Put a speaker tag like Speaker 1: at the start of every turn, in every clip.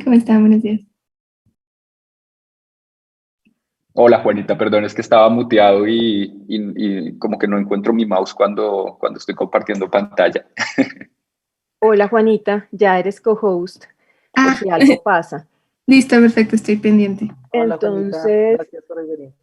Speaker 1: ¿Cómo están? Buenos días.
Speaker 2: Hola Juanita, perdón, es que estaba muteado y como que no encuentro mi mouse cuando estoy compartiendo pantalla.
Speaker 3: Hola Juanita, ya eres co-host por
Speaker 1: Ah,
Speaker 3: si algo pasa.
Speaker 1: listo, perfecto, estoy pendiente.
Speaker 4: Hola Juanita,
Speaker 3: Entonces,
Speaker 4: gracias por venir.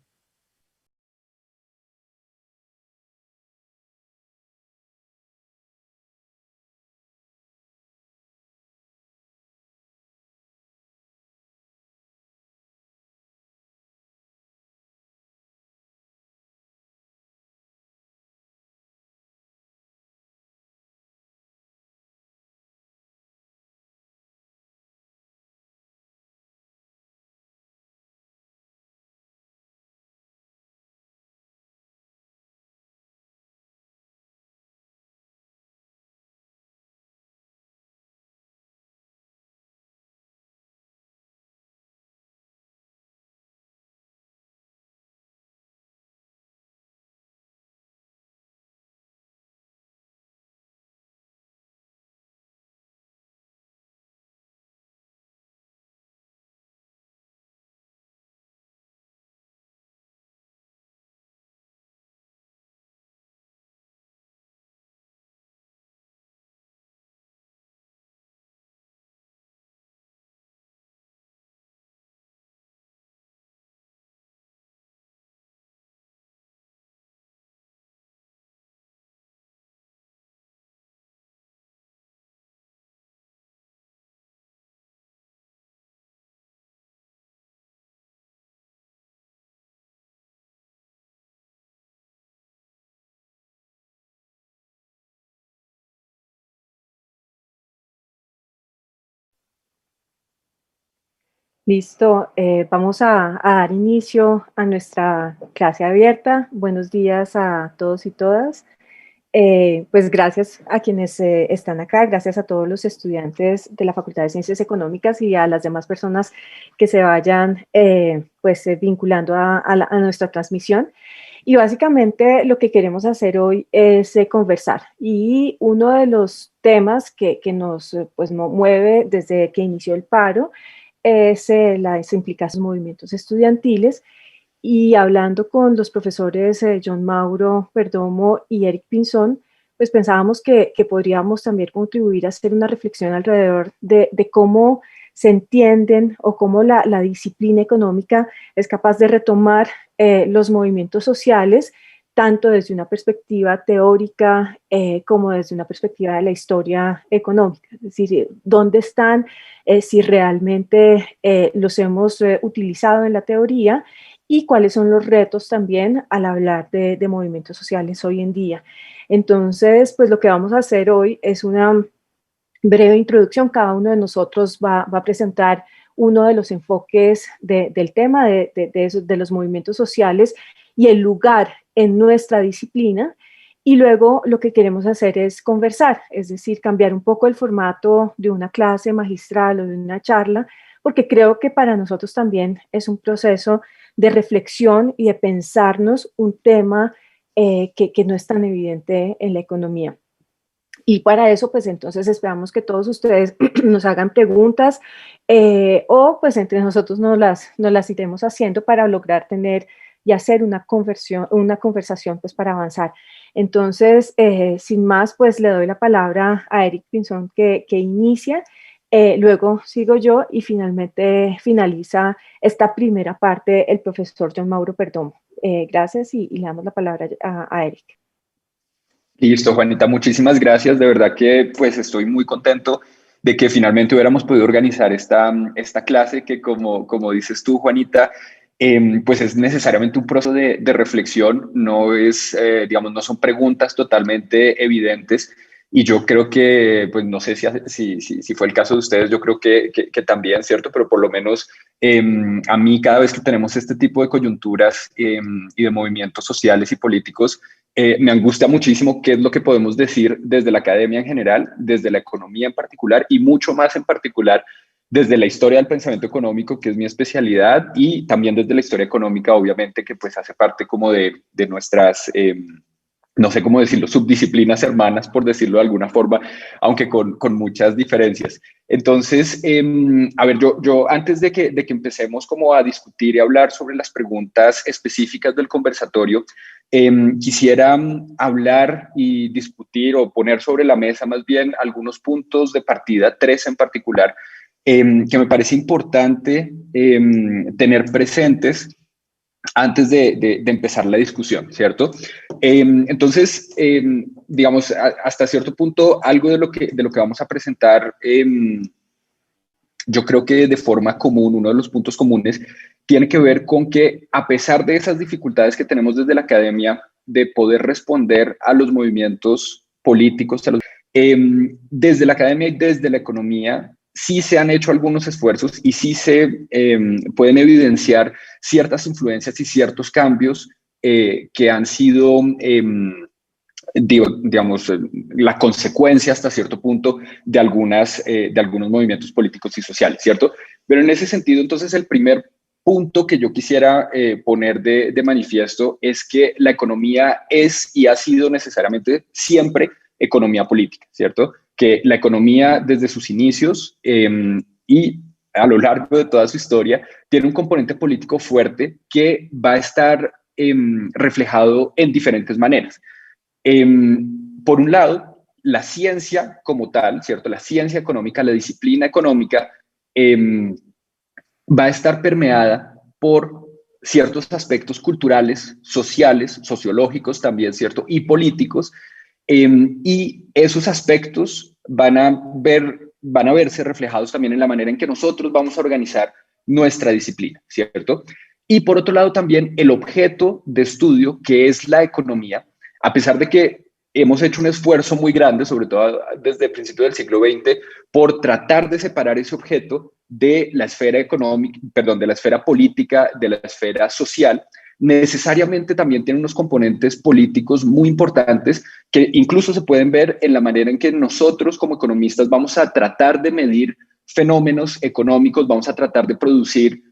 Speaker 3: listo, vamos a dar inicio a nuestra clase abierta. Buenos días a todos y todas. Pues gracias a quienes están acá, gracias a todos los estudiantes de la Facultad de Ciencias Económicas y a las demás personas que se vayan vinculando a nuestra transmisión. Y básicamente lo que queremos hacer hoy es conversar. Y uno de los temas que nos nos mueve desde que inició el paro es las implicaciones de los movimientos estudiantiles. Y hablando con los profesores John Mauro Perdomo y Eric Pinzón, pues pensábamos que podríamos también contribuir a hacer una reflexión alrededor de cómo se entienden o cómo la disciplina económica es capaz de retomar los movimientos sociales, tanto desde una perspectiva teórica como desde una perspectiva de la historia económica. Es decir, dónde están, si realmente los hemos utilizado en la teoría y cuáles son los retos también al hablar de movimientos sociales hoy en día. Entonces, pues lo que vamos a hacer hoy es una breve introducción. Cada uno de nosotros va a presentar uno de los enfoques del tema de los movimientos sociales y el lugar en nuestra disciplina. Y luego lo que queremos hacer es conversar, es decir, cambiar un poco el formato de una clase magistral o de una charla, porque creo que para nosotros también es un proceso de reflexión y de pensarnos un tema que no es tan evidente en la economía. Y para eso, pues entonces esperamos que todos ustedes nos hagan preguntas o pues entre nosotros nos las iremos haciendo para lograr tener y hacer una conversación pues para avanzar. Entonces, sin más, pues le doy la palabra a Eric Pinzón que inicia, luego sigo yo y finalmente finaliza esta primera parte el profesor John Mauro Perdomo. Gracias y le damos la palabra a Eric.
Speaker 2: Listo, Juanita, muchísimas gracias. De verdad que pues estoy muy contento de que finalmente hubiéramos podido organizar esta clase que como dices tú, Juanita, pues es necesariamente un proceso de reflexión, no es, digamos, no son preguntas totalmente evidentes. Y yo creo que, pues no sé si fue el caso de ustedes, yo creo que también, ¿cierto? Pero por lo menos a mí cada vez que tenemos este tipo de coyunturas y de movimientos sociales y políticos, me angustia muchísimo qué es lo que podemos decir desde la academia en general, desde la economía en particular y mucho más en particular desde la historia del pensamiento económico, que es mi especialidad, y también desde la historia económica, obviamente, que pues hace parte como de nuestras no sé cómo decirlo, subdisciplinas hermanas, por decirlo de alguna forma, aunque con muchas diferencias. Entonces, a ver, yo antes de que empecemos como a discutir y hablar sobre las preguntas específicas del conversatorio, quisiera hablar y discutir o poner sobre la mesa más bien algunos puntos de partida, tres en particular, que me parece importante tener presentes antes de empezar la discusión, ¿cierto? Entonces, digamos, hasta cierto punto, algo de lo que vamos a presentar, yo creo que de forma común, uno de los puntos comunes, tiene que ver con que a pesar de esas dificultades que tenemos desde la academia de poder responder a los movimientos políticos, desde la academia y desde la economía, sí se han hecho algunos esfuerzos y sí se pueden evidenciar ciertas influencias y ciertos cambios que han sido, digamos, la consecuencia hasta cierto punto de algunos movimientos políticos y sociales, ¿cierto? Pero en ese sentido, entonces, el primer punto que yo quisiera poner de manifiesto es que la economía es y ha sido necesariamente siempre economía política, ¿cierto? Que la economía desde sus inicios y a lo largo de toda su historia tiene un componente político fuerte que va a estar reflejado en diferentes maneras. Por un lado, la ciencia como tal, ¿cierto? La ciencia económica, la disciplina económica, va a estar permeada por ciertos aspectos culturales, sociales, sociológicos también, ¿cierto? Y políticos. Y esos aspectos van a verse reflejados también en la manera en que nosotros vamos a organizar nuestra disciplina, ¿cierto? Y por otro lado también el objeto de estudio, que es la economía, a pesar de que hemos hecho un esfuerzo muy grande, sobre todo desde el principio del siglo XX, por tratar de separar ese objeto de la esfera económica, perdón, de la esfera política, de la esfera social, necesariamente también tiene unos componentes políticos muy importantes que incluso se pueden ver en la manera en que nosotros como economistas vamos a tratar de medir fenómenos económicos, vamos a tratar de producir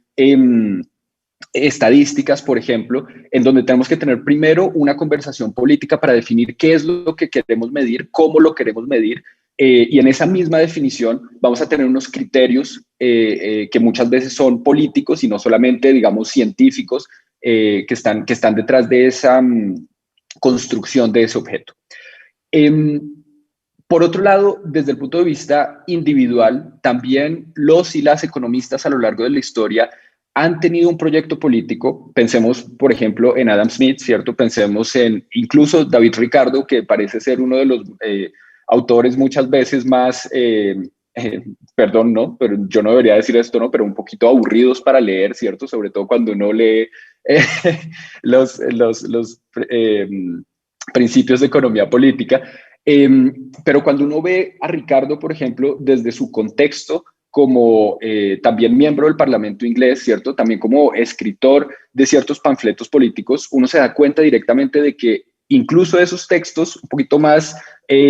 Speaker 2: estadísticas, por ejemplo, en donde tenemos que tener primero una conversación política para definir qué es lo que queremos medir, cómo lo queremos medir, y en esa misma definición vamos a tener unos criterios que muchas veces son políticos y no solamente, digamos, científicos que están detrás de esa construcción de ese objeto. Por otro lado, desde el punto de vista individual, también los y las economistas a lo largo de la historia han tenido un proyecto político. Pensemos, por ejemplo, en Adam Smith, ¿cierto? Pensemos en incluso David Ricardo, que parece ser uno de los autores muchas veces más, perdón, ¿no? Pero yo no debería decir esto, ¿no? Pero un poquito aburridos para leer, ¿cierto? Sobre todo cuando uno lee los principios de economía política. Pero cuando uno ve a Ricardo, por ejemplo, desde su contexto, como también miembro del Parlamento inglés, ¿cierto? También como escritor de ciertos panfletos políticos, uno se da cuenta directamente de que incluso esos textos un poquito más, se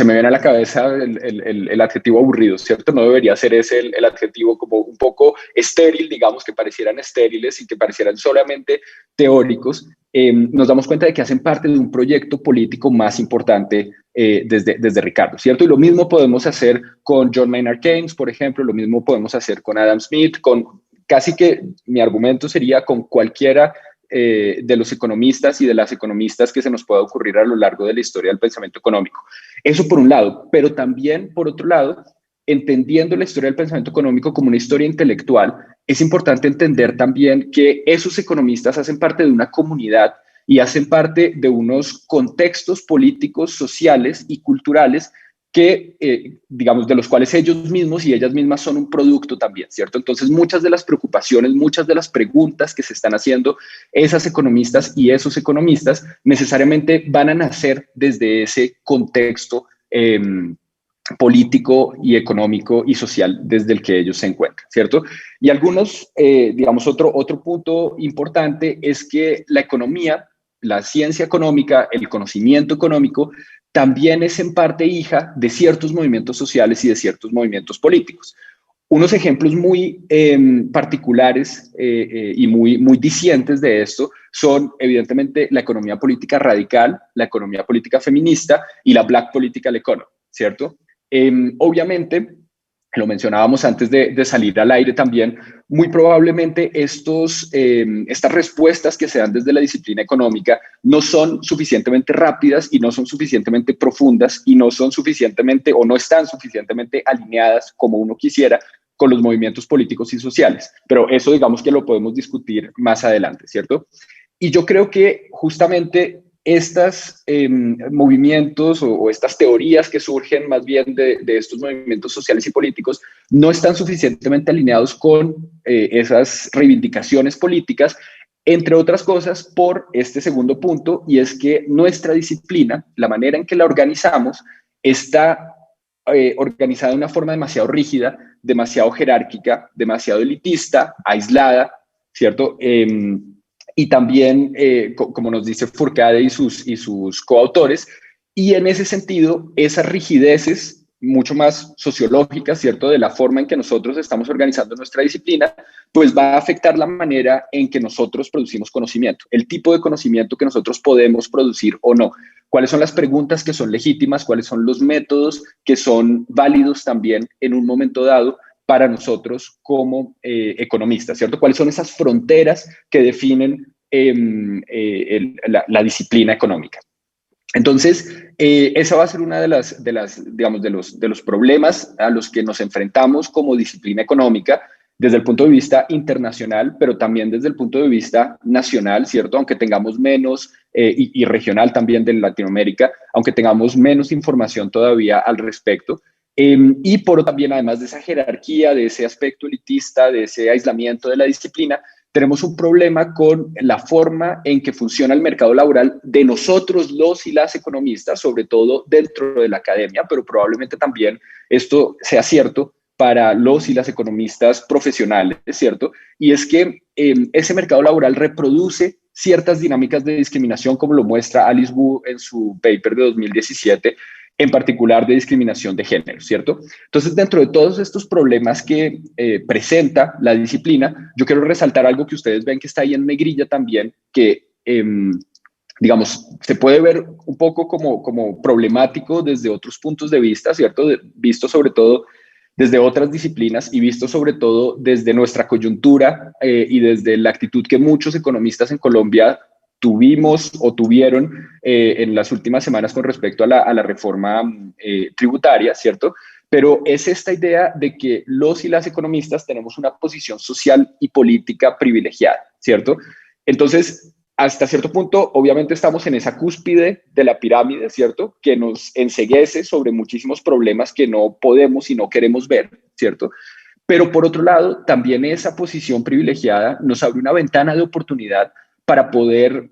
Speaker 2: me viene a la cabeza el adjetivo aburrido, ¿cierto? No debería ser ese el adjetivo, como un poco estéril, digamos, que parecieran estériles y que parecieran solamente teóricos. Nos damos cuenta de que hacen parte de un proyecto político más importante desde Ricardo, ¿cierto? Y lo mismo podemos hacer con John Maynard Keynes, por ejemplo, lo mismo podemos hacer con Adam Smith, con casi que mi argumento sería con cualquiera de los economistas y de las economistas que se nos pueda ocurrir a lo largo de la historia del pensamiento económico. Eso por un lado, pero también por otro lado, entendiendo la historia del pensamiento económico como una historia intelectual, es importante entender también que esos economistas hacen parte de una comunidad y hacen parte de unos contextos políticos, sociales y culturales que, digamos, de los cuales ellos mismos y ellas mismas son un producto también, ¿cierto? Entonces, muchas de las preocupaciones, muchas de las preguntas que se están haciendo esas economistas y esos economistas necesariamente van a nacer desde ese contexto político y económico y social desde el que ellos se encuentran, ¿cierto? Y algunos, digamos, otro punto importante es que la economía, la ciencia económica, el conocimiento económico, también es en parte hija de ciertos movimientos sociales y de ciertos movimientos políticos. Unos ejemplos muy particulares y muy discientes de esto son evidentemente la economía política radical, la economía política feminista y la Black Political Economy, ¿cierto? Obviamente, lo mencionábamos antes de salir al aire también, muy probablemente estas respuestas que se dan desde la disciplina económica no son suficientemente rápidas y no son suficientemente profundas y no son suficientemente o no están suficientemente alineadas como uno quisiera con los movimientos políticos y sociales. Pero eso digamos que lo podemos discutir más adelante, ¿cierto? Y yo creo que justamente estos movimientos o estas teorías que surgen más bien de estos movimientos sociales y políticos no están suficientemente alineados con esas reivindicaciones políticas, entre otras cosas por este segundo punto, y es que nuestra disciplina, la manera en que la organizamos, está organizada de una forma demasiado rígida, demasiado jerárquica, demasiado elitista, aislada, ¿cierto? Y también, como nos dice Fourcade y sus coautores, y en ese sentido, esas rigideces mucho más sociológicas, ¿cierto?, de la forma en que nosotros estamos organizando nuestra disciplina, pues va a afectar la manera en que nosotros producimos conocimiento, el tipo de conocimiento que nosotros podemos producir o no, cuáles son las preguntas que son legítimas, cuáles son los métodos que son válidos también en un momento dado para nosotros como economistas, ¿cierto? ¿Cuáles son esas fronteras que definen la disciplina económica? Entonces, esa va a ser una de los problemas a los que nos enfrentamos como disciplina económica desde el punto de vista internacional, pero también desde el punto de vista nacional, ¿cierto? Aunque tengamos menos, y regional también de Latinoamérica, aunque tengamos menos información todavía al respecto. Y por también, además de esa jerarquía, de ese aspecto elitista, de ese aislamiento de la disciplina, tenemos un problema con la forma en que funciona el mercado laboral de nosotros, los y las economistas, sobre todo dentro de la academia, pero probablemente también esto sea cierto para los y las economistas profesionales, ¿cierto? Y es que ese mercado laboral reproduce ciertas dinámicas de discriminación, como lo muestra Alice Wu en su paper de 2017, en particular de discriminación de género, ¿cierto? Entonces, dentro de todos estos problemas que presenta la disciplina, yo quiero resaltar algo que ustedes ven que está ahí en negrilla también, que, digamos, se puede ver un poco como problemático desde otros puntos de vista, ¿cierto? Visto sobre todo desde otras disciplinas y visto sobre todo desde nuestra coyuntura y desde la actitud que muchos economistas en Colombia tuvimos o tuvieron en las últimas semanas con respecto a la reforma tributaria, ¿cierto? Pero es esta idea de que los y las economistas tenemos una posición social y política privilegiada, ¿cierto? Entonces, hasta cierto punto, obviamente estamos en esa cúspide de la pirámide, ¿cierto? Que nos enceguece sobre muchísimos problemas que no podemos y no queremos ver, ¿cierto? Pero por otro lado, también esa posición privilegiada nos abre una ventana de oportunidad para poder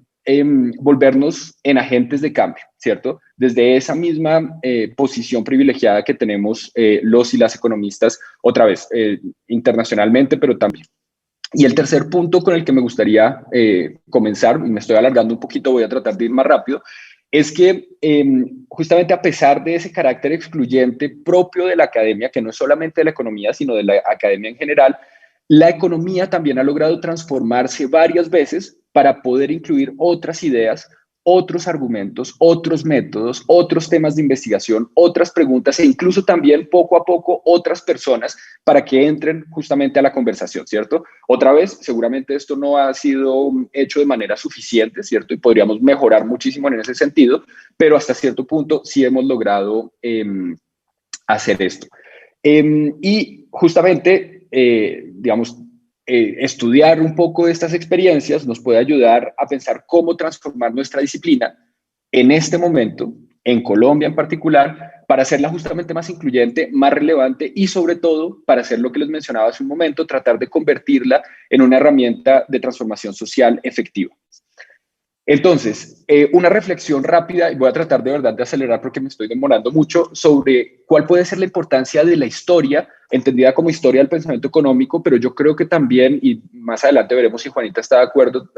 Speaker 2: volvernos en agentes de cambio, ¿cierto? Desde esa misma posición privilegiada que tenemos los y las economistas, otra vez, internacionalmente, pero también. Y el tercer punto con el que me gustaría comenzar, y me estoy alargando un poquito, voy a tratar de ir más rápido, es que justamente a pesar de ese carácter excluyente propio de la academia, que no es solamente de la economía, sino de la academia en general, la economía también ha logrado transformarse varias veces para poder incluir otras ideas, otros argumentos, otros métodos, otros temas de investigación, otras preguntas e incluso también poco a poco otras personas para que entren justamente a la conversación, ¿cierto? Otra vez, seguramente esto no ha sido hecho de manera suficiente, ¿cierto? Y podríamos mejorar muchísimo en ese sentido, pero hasta cierto punto sí hemos logrado hacer esto. Y justamente, digamos, estudiar un poco estas experiencias nos puede ayudar a pensar cómo transformar nuestra disciplina en este momento, en Colombia en particular, para hacerla justamente más incluyente, más relevante y sobre todo para hacer lo que les mencionaba hace un momento, tratar de convertirla en una herramienta de transformación social efectiva. Entonces, una reflexión rápida, y voy a tratar de verdad de acelerar porque me estoy demorando mucho, sobre cuál puede ser la importancia de la historia, entendida como historia del pensamiento económico, pero yo creo que también, y más adelante veremos si Juanita está de acuerdo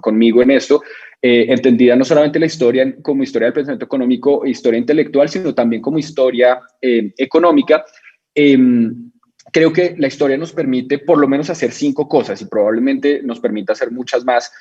Speaker 2: conmigo en esto, entendida no solamente la historia como historia del pensamiento económico e historia intelectual, sino también como historia económica. creo que la historia nos permite por lo menos hacer 5 cosas y probablemente nos permita hacer muchas más.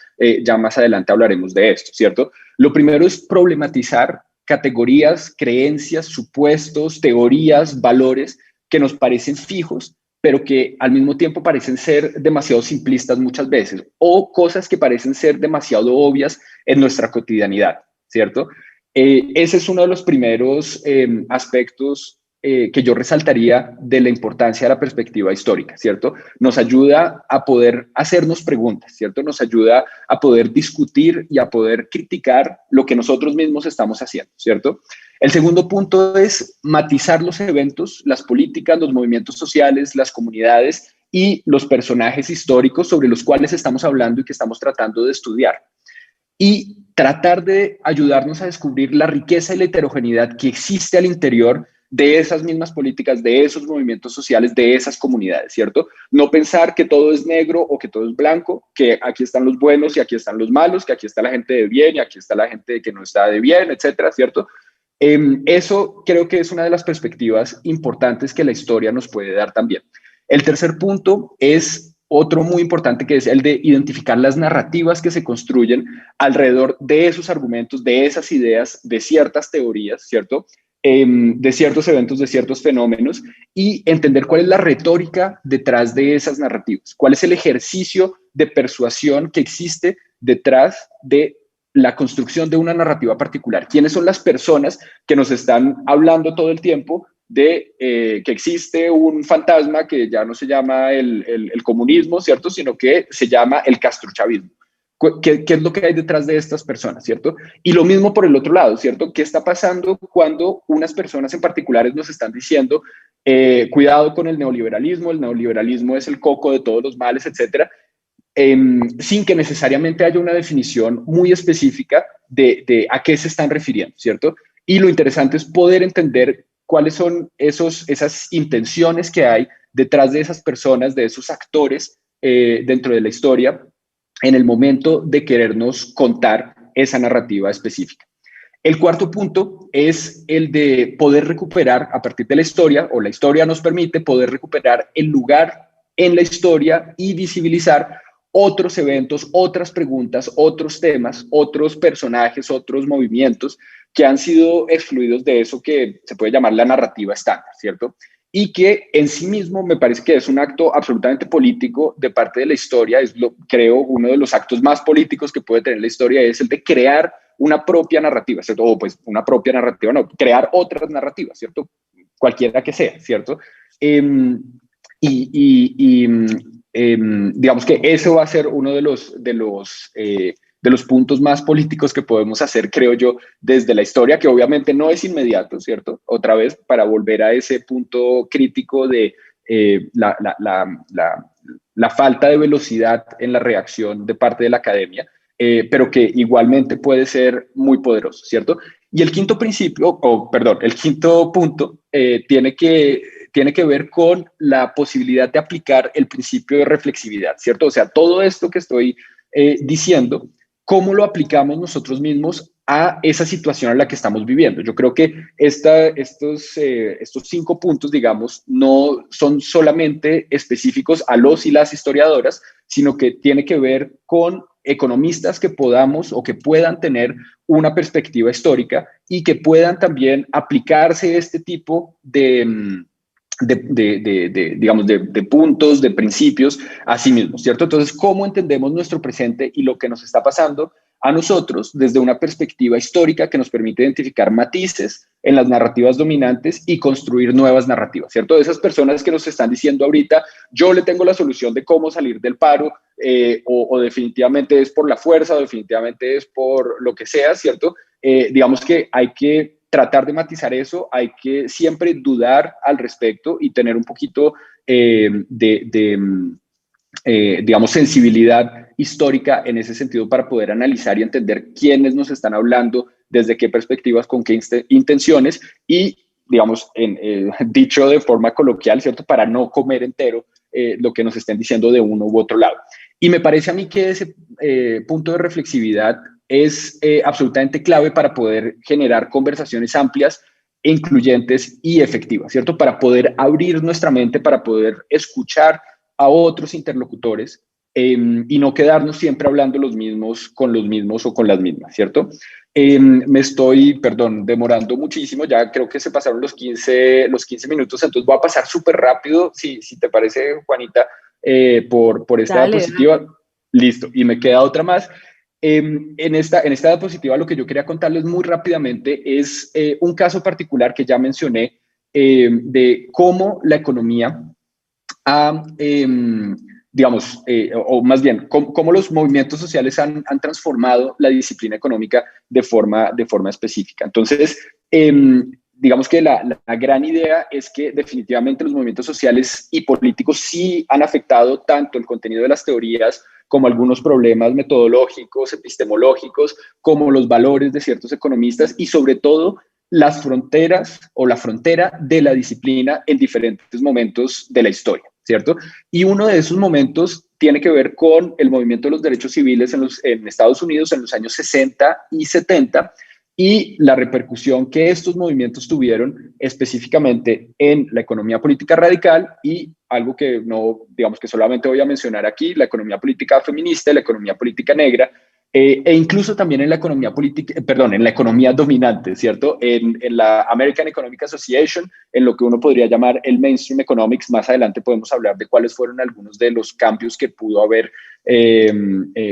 Speaker 2: Ya más adelante hablaremos de esto, ¿cierto? Lo primero es problematizar categorías, creencias, supuestos, teorías, valores que nos parecen fijos, pero que al mismo tiempo parecen ser demasiado simplistas muchas veces, o cosas que parecen ser demasiado obvias en nuestra cotidianidad, ¿cierto? Ese es uno de los primeros aspectos que yo resaltaría de la importancia de la perspectiva histórica, ¿cierto? Nos ayuda a poder hacernos preguntas, ¿cierto? Nos ayuda a poder discutir y a poder criticar lo que nosotros mismos estamos haciendo, ¿cierto? El segundo punto es matizar los eventos, las políticas, los movimientos sociales, las comunidades y los personajes históricos sobre los cuales estamos hablando y que estamos tratando de estudiar. Y tratar de ayudarnos a descubrir la riqueza y la heterogeneidad que existe al interior de esas mismas políticas, de esos movimientos sociales, de esas comunidades, ¿cierto? No pensar que todo es negro o que todo es blanco, que aquí están los buenos y aquí están los malos, que aquí está la gente de bien y aquí está la gente que no está de bien, etcétera, ¿cierto? Eso creo que es una de las perspectivas importantes que la historia nos puede dar también. El tercer punto es otro muy importante, que es el de identificar las narrativas que se construyen alrededor de esos argumentos, de esas ideas, de ciertas teorías, ¿cierto? De ciertos eventos, de ciertos fenómenos, y entender cuál es la retórica detrás de esas narrativas, cuál es el ejercicio de persuasión que existe detrás de la construcción de una narrativa particular. ¿Quiénes son las personas que nos están hablando todo el tiempo de que existe un fantasma que ya no se llama el comunismo, ¿cierto? Sino que se llama el castrochavismo? ¿Qué es lo que hay detrás de estas personas, ¿cierto? Y lo mismo por el otro lado, ¿cierto? ¿Qué está pasando cuando unas personas en particulares nos están diciendo cuidado con el neoliberalismo es el coco de todos los males, etcétera? Sin que necesariamente haya una definición muy específica de a qué se están refiriendo, ¿cierto? Y lo interesante es poder entender cuáles son esas intenciones que hay detrás de esas personas, de esos actores dentro de la historia, en el momento de querernos contar esa narrativa específica. El cuarto punto es el de poder recuperar a partir de la historia, o la historia nos permite poder recuperar el lugar en la historia y visibilizar otros eventos, otras preguntas, otros temas, otros personajes, otros movimientos que han sido excluidos de eso que se puede llamar la narrativa estándar, ¿cierto? Y que en sí mismo me parece que es un acto absolutamente político de parte de la historia. Creo, uno de los actos más políticos que puede tener la historia es el de crear una propia narrativa, ¿cierto? O pues una propia narrativa, no, crear otras narrativas, ¿cierto? Cualquiera que sea, ¿cierto? Digamos que eso va a ser uno de los puntos más políticos que podemos hacer, creo yo, desde la historia, que obviamente no es inmediato, ¿cierto? Otra vez, para volver a ese punto crítico de la falta de velocidad en la reacción de parte de la academia, pero que igualmente puede ser muy poderoso, ¿cierto? Y el quinto principio, el quinto punto tiene que ver con la posibilidad de aplicar el principio de reflexividad, ¿cierto? O sea, todo esto que estoy diciendo, ¿cómo lo aplicamos nosotros mismos a esa situación en la que estamos viviendo? Yo creo que estos 5 puntos, digamos, no son solamente específicos a los y las historiadoras, sino que tiene que ver con economistas que podamos o que puedan tener una perspectiva histórica y que puedan también aplicarse este tipo de puntos, de principios a sí mismos, ¿cierto? Entonces, ¿cómo entendemos nuestro presente y lo que nos está pasando a nosotros desde una perspectiva histórica que nos permite identificar matices en las narrativas dominantes y construir nuevas narrativas, ¿cierto? De esas personas que nos están diciendo ahorita, yo le tengo la solución de cómo salir del paro, o definitivamente es por la fuerza, o definitivamente es por lo que sea, ¿cierto? Digamos que hay que tratar de matizar eso, hay que siempre dudar al respecto y tener un poquito digamos, sensibilidad histórica en ese sentido para poder analizar y entender quiénes nos están hablando, desde qué perspectivas, con qué intenciones y, digamos, dicho de forma coloquial, ¿cierto? Para no comer entero lo que nos estén diciendo de uno u otro lado. Y me parece a mí que ese punto de reflexividad es absolutamente clave para poder generar conversaciones amplias incluyentes y efectivas, ¿cierto? Para poder abrir nuestra mente, para poder escuchar a otros interlocutores y no quedarnos siempre hablando los mismos o con las mismas, ¿cierto? Me estoy, perdón, demorando muchísimo, ya creo que se pasaron los 15 minutos, entonces voy a pasar súper rápido, si te parece, Juanita, por esta
Speaker 3: Dale,
Speaker 2: diapositiva.
Speaker 3: dale.
Speaker 2: Listo, y me queda otra más. En esta diapositiva lo que yo quería contarles muy rápidamente es un caso particular que ya mencioné de cómo la economía ha, digamos, o más bien, cómo los movimientos sociales han transformado la disciplina económica de forma específica. Entonces, digamos que la gran idea es que definitivamente los movimientos sociales y políticos sí han afectado tanto el contenido de las teorías como algunos problemas metodológicos, epistemológicos, como los valores de ciertos economistas y sobre todo las fronteras o la frontera de la disciplina en diferentes momentos de la historia, ¿cierto? Y uno de esos momentos tiene que ver con el movimiento de los derechos civiles en Estados Unidos en los años 60 y 70 y la repercusión que estos movimientos tuvieron específicamente en la economía política radical y algo que no, digamos que solamente voy a mencionar aquí, la economía política feminista, la economía política negra, e incluso también en la economía política, perdón, en la economía dominante, ¿cierto? En la American Economic Association, en lo que uno podría llamar el mainstream economics. Más adelante podemos hablar de cuáles fueron algunos de los cambios que pudo haber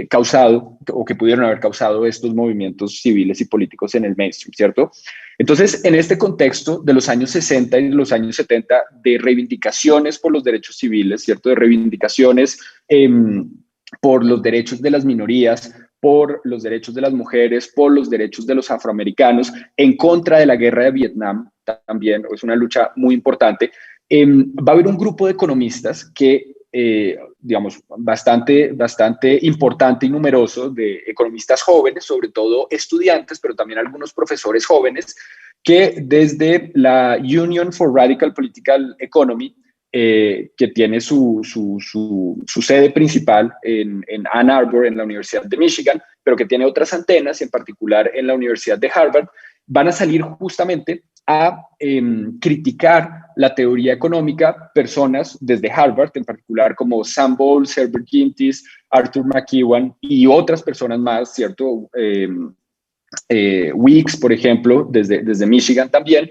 Speaker 2: causado o que pudieron haber causado estos movimientos civiles y políticos en el mainstream, ¿cierto? Entonces, en este contexto de los años 60 y los años 70, de reivindicaciones por los derechos civiles, ¿cierto? De reivindicaciones por los derechos de las minorías, por los derechos de las mujeres, por los derechos de los afroamericanos, en contra de la guerra de Vietnam, también es una lucha muy importante. Va a haber un grupo de economistas que, digamos, bastante importante y numeroso, de economistas jóvenes, sobre todo estudiantes, pero también algunos profesores jóvenes, que desde la Union for Radical Political Economy, que tiene su sede principal en Ann Arbor, en la Universidad de Michigan, pero que tiene otras antenas, en particular en la Universidad de Harvard, van a salir justamente a criticar la teoría económica personas desde Harvard, en particular como Sam Bowles, Herbert Gintis, Arthur McEwan y otras personas más, ¿cierto? Weeks, por ejemplo, desde Michigan también,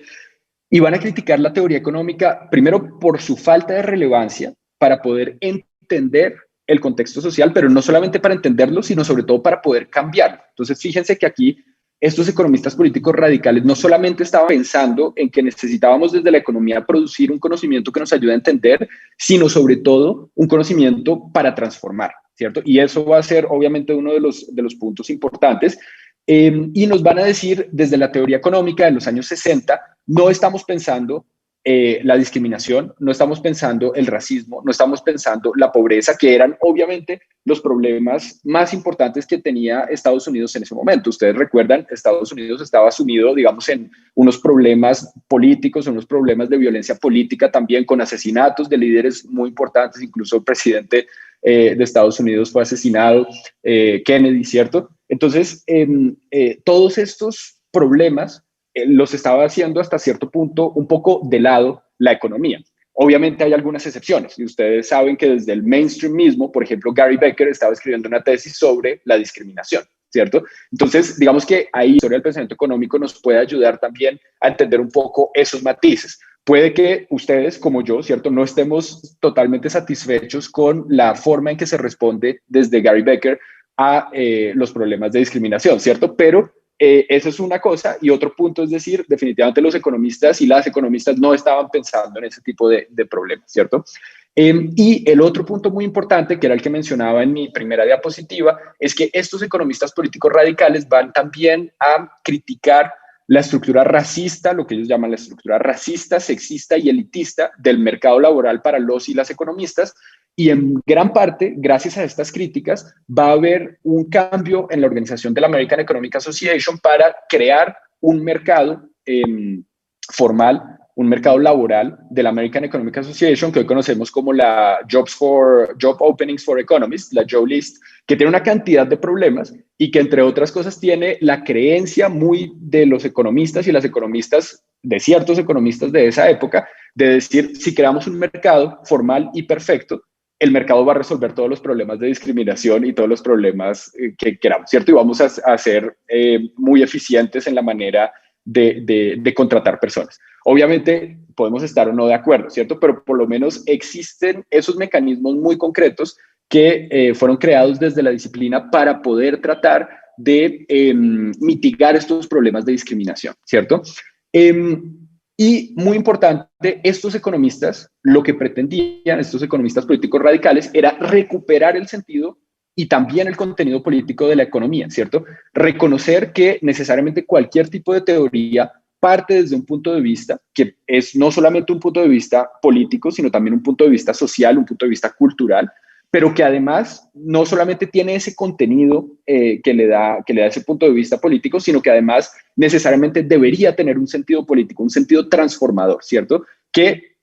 Speaker 2: y van a criticar la teoría económica, primero por su falta de relevancia para poder entender el contexto social, pero no solamente para entenderlo, sino sobre todo para poder cambiarlo. Entonces, fíjense que aquí estos economistas políticos radicales no solamente estaban pensando en que necesitábamos desde la economía producir un conocimiento que nos ayude a entender, sino sobre todo un conocimiento para transformar, ¿cierto? Y eso va a ser obviamente uno de los puntos importantes. Y nos van a decir desde la teoría económica de los años 60, no estamos pensando la discriminación, no estamos pensando el racismo, no estamos pensando la pobreza, que eran obviamente los problemas más importantes que tenía Estados Unidos en ese momento. Ustedes recuerdan, Estados Unidos estaba sumido, digamos, en unos problemas políticos, en unos problemas de violencia política también, con asesinatos de líderes muy importantes, incluso el presidente de Estados Unidos fue asesinado, Kennedy, ¿cierto? Entonces, todos estos problemas los estaba haciendo hasta cierto punto un poco de lado la economía. Obviamente hay algunas excepciones y ustedes saben que desde el mainstream mismo, por ejemplo, Gary Becker estaba escribiendo una tesis sobre la discriminación, ¿cierto? Entonces, digamos que ahí la historia del pensamiento económico nos puede ayudar también a entender un poco esos matices. Puede que ustedes, como yo, ¿cierto?, no estemos totalmente satisfechos con la forma en que se responde desde Gary Becker a los problemas de discriminación, ¿cierto? Pero eso es una cosa, y otro punto es decir, definitivamente los economistas y las economistas no estaban pensando en ese tipo de problemas, ¿cierto? Y el otro punto muy importante, que era el que mencionaba en mi primera diapositiva, es que estos economistas políticos radicales van también a criticar la estructura racista, lo que ellos llaman la estructura racista, sexista y elitista del mercado laboral para los y las economistas. Y en gran parte, gracias a estas críticas, va a haber un cambio en la organización de la American Economic Association para crear un mercado formal, un mercado laboral de la American Economic Association, que hoy conocemos como la Job Openings for Economists, la Joe List, que tiene una cantidad de problemas y que, entre otras cosas, tiene la creencia muy de los economistas y las economistas de ciertos economistas de esa época, de decir, si creamos un mercado formal y perfecto, el mercado va a resolver todos los problemas de discriminación y todos los problemas que queramos, ¿cierto? Y vamos a ser muy eficientes en la manera de contratar personas. Obviamente podemos estar o no de acuerdo, ¿cierto? Pero por lo menos existen esos mecanismos muy concretos que fueron creados desde la disciplina para poder tratar de mitigar estos problemas de discriminación, ¿cierto? Y muy importante, estos economistas, lo que pretendían, estos economistas políticos radicales, era recuperar el sentido y también el contenido político de la economía, ¿cierto? Reconocer que necesariamente cualquier tipo de teoría parte desde un punto de vista que es no solamente un punto de vista político, sino también un punto de vista social, un punto de vista cultural, pero que además no solamente tiene ese contenido que le da ese punto de vista político, sino que además necesariamente debería tener un sentido político, un sentido transformador, ¿cierto? Que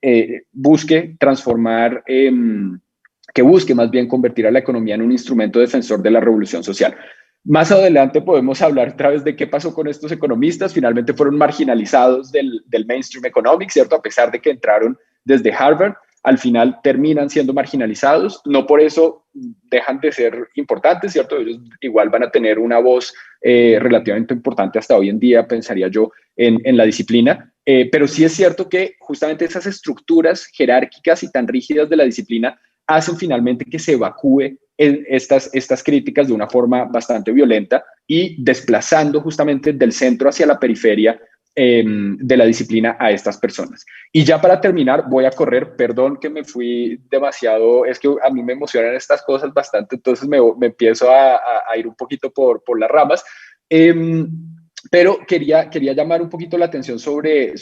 Speaker 2: busque transformar, que busque más bien convertir a la economía en un instrumento defensor de la revolución social. Más adelante podemos hablar otra vez de qué pasó con estos economistas. Finalmente fueron marginalizados del mainstream economics, ¿cierto? A pesar de que entraron desde Harvard, al final terminan siendo marginalizados. No por eso dejan de ser importantes, ¿cierto? Ellos igual van a tener una voz relativamente importante hasta hoy en día, pensaría yo, en la disciplina. Pero sí es cierto que justamente esas estructuras jerárquicas y tan rígidas de la disciplina hacen finalmente que se evacúe estas críticas de una forma bastante violenta y desplazando justamente del centro hacia la periferia de la disciplina a estas personas. Y ya para terminar, voy a correr, perdón que me fui demasiado, es que a mí me emocionan estas cosas bastante, entonces me empiezo a ir un poquito por las ramas, pero quería llamar un poquito la atención sobre,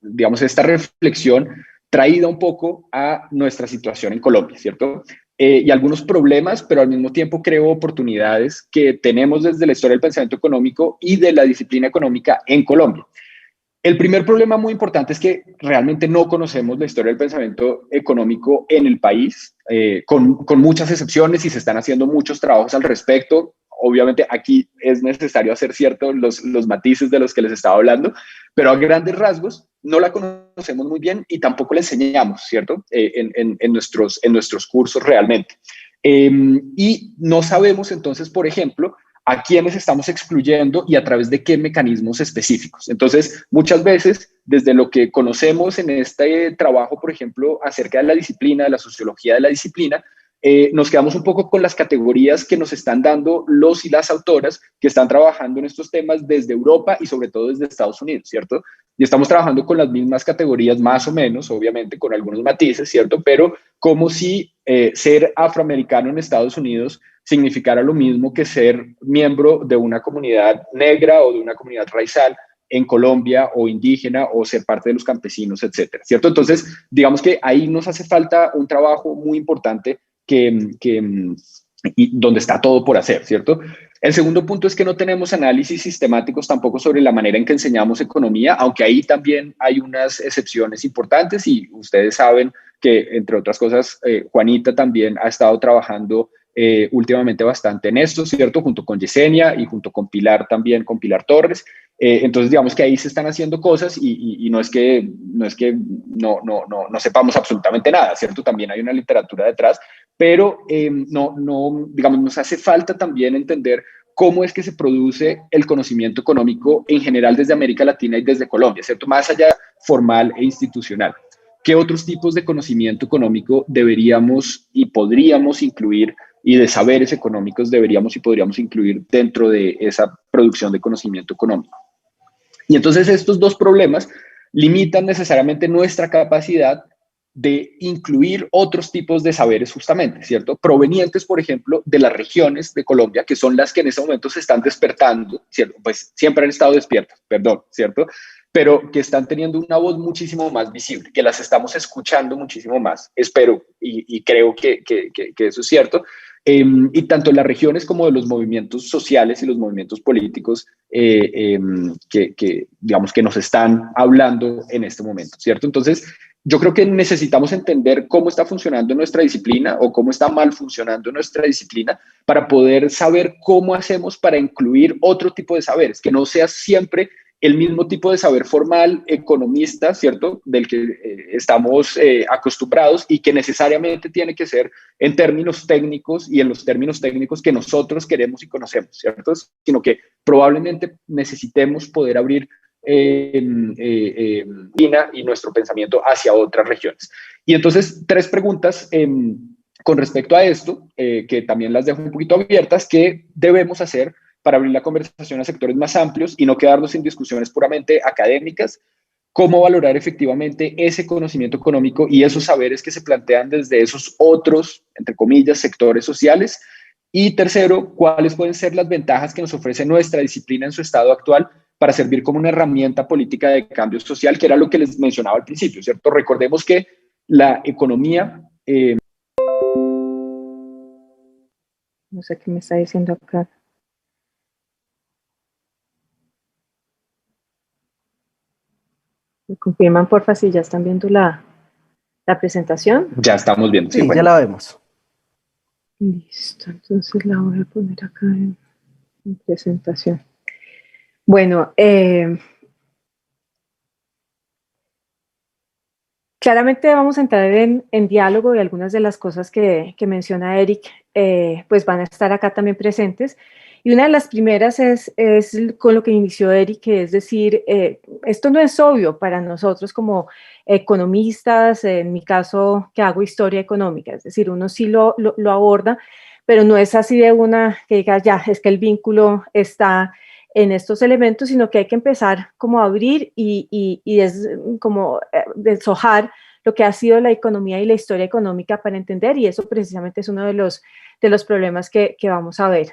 Speaker 2: digamos, esta reflexión traída un poco a nuestra situación en Colombia, ¿cierto? Y algunos problemas, pero al mismo tiempo creo oportunidades que tenemos desde la historia del pensamiento económico y de la disciplina económica en Colombia. El primer problema muy importante es que realmente no conocemos la historia del pensamiento económico en el país, con muchas excepciones, y se están haciendo muchos trabajos al respecto. Obviamente aquí es necesario hacer ciertos los matices de los que les estaba hablando, pero a grandes rasgos no la conocemos muy bien y tampoco la enseñamos, ¿cierto? En nuestros cursos realmente. Y no sabemos entonces, por ejemplo, a quiénes estamos excluyendo y a través de qué mecanismos específicos. Entonces, muchas veces, desde lo que conocemos en este trabajo, por ejemplo, acerca de la disciplina, de la sociología de la disciplina, nos quedamos un poco con las categorías que nos están dando los y las autoras que están trabajando en estos temas desde Europa y sobre todo desde Estados Unidos, ¿cierto? Y estamos trabajando con las mismas categorías más o menos, obviamente con algunos matices, ¿cierto? Pero como si ser afroamericano en Estados Unidos significara lo mismo que ser miembro de una comunidad negra o de una comunidad raizal en Colombia o indígena o ser parte de los campesinos, etcétera, ¿cierto? Entonces, digamos que ahí nos hace falta un trabajo muy importante y donde está todo por hacer, ¿cierto? El segundo punto es que no tenemos análisis sistemáticos tampoco sobre la manera en que enseñamos economía, aunque ahí también hay unas excepciones importantes y ustedes saben que, entre otras cosas, Juanita también ha estado trabajando últimamente bastante en esto, ¿cierto? Junto con Yesenia y junto con Pilar también, con Pilar Torres. Entonces, digamos que ahí se están haciendo cosas y no es que no sepamos absolutamente nada, ¿cierto? También hay una literatura detrás, pero digamos, nos hace falta también entender cómo es que se produce el conocimiento económico en general desde América Latina y desde Colombia, ¿cierto? Más allá formal e institucional. ¿Qué otros tipos de conocimiento económico deberíamos y podríamos incluir y de saberes económicos deberíamos y podríamos incluir dentro de esa producción de conocimiento económico? Y entonces estos dos problemas limitan necesariamente nuestra capacidad de incluir otros tipos de saberes justamente, ¿cierto? Provenientes, por ejemplo, de las regiones de Colombia, que son las que en este momento se están despertando, ¿cierto? Pues siempre han estado despiertas, perdón, ¿cierto? Pero que están teniendo una voz muchísimo más visible, que las estamos escuchando muchísimo más, espero y creo que eso es cierto. Y tanto las regiones como de los movimientos sociales y los movimientos políticos digamos que nos están hablando en este momento, ¿cierto? Entonces, yo creo que necesitamos entender cómo está funcionando nuestra disciplina o cómo está mal funcionando nuestra disciplina para poder saber cómo hacemos para incluir otro tipo de saberes, que no sea siempre el mismo tipo de saber formal economista, ¿cierto?, del que estamos acostumbrados y que necesariamente tiene que ser en términos técnicos y en los términos técnicos que nosotros queremos y conocemos, ¿cierto? Sino que probablemente necesitemos poder abrir y nuestro pensamiento hacia otras regiones. Y entonces, 3 preguntas con respecto a esto, que también las dejo un poquito abiertas. ¿Qué debemos hacer para abrir la conversación a sectores más amplios y no quedarnos en discusiones puramente académicas? ¿Cómo valorar efectivamente ese conocimiento económico y esos saberes que se plantean desde esos otros, entre comillas, sectores sociales? Y tercero, ¿cuáles pueden ser las ventajas que nos ofrece nuestra disciplina en su estado actual para servir como una herramienta política de cambio social, que era lo que les mencionaba al principio, ¿cierto? Recordemos que la economía...
Speaker 3: No sé qué me está diciendo acá. ¿Me confirman, porfa, si ya están viendo la presentación?
Speaker 2: Ya estamos viendo.
Speaker 4: Sí, ya la vemos.
Speaker 3: Listo, entonces la voy a poner acá en presentación. Bueno, claramente vamos a entrar en diálogo y algunas de las cosas que menciona Eric pues van a estar acá también presentes. Y una de las primeras es con lo que inició Eric, que es decir, esto no es obvio para nosotros como economistas, en mi caso que hago historia económica, es decir, uno sí lo aborda, pero no es así de una que diga ya, es que el vínculo está en estos elementos, sino que hay que empezar como a abrir y como deshojar lo que ha sido la economía y la historia económica para entender, y eso precisamente es uno de los problemas que vamos a ver.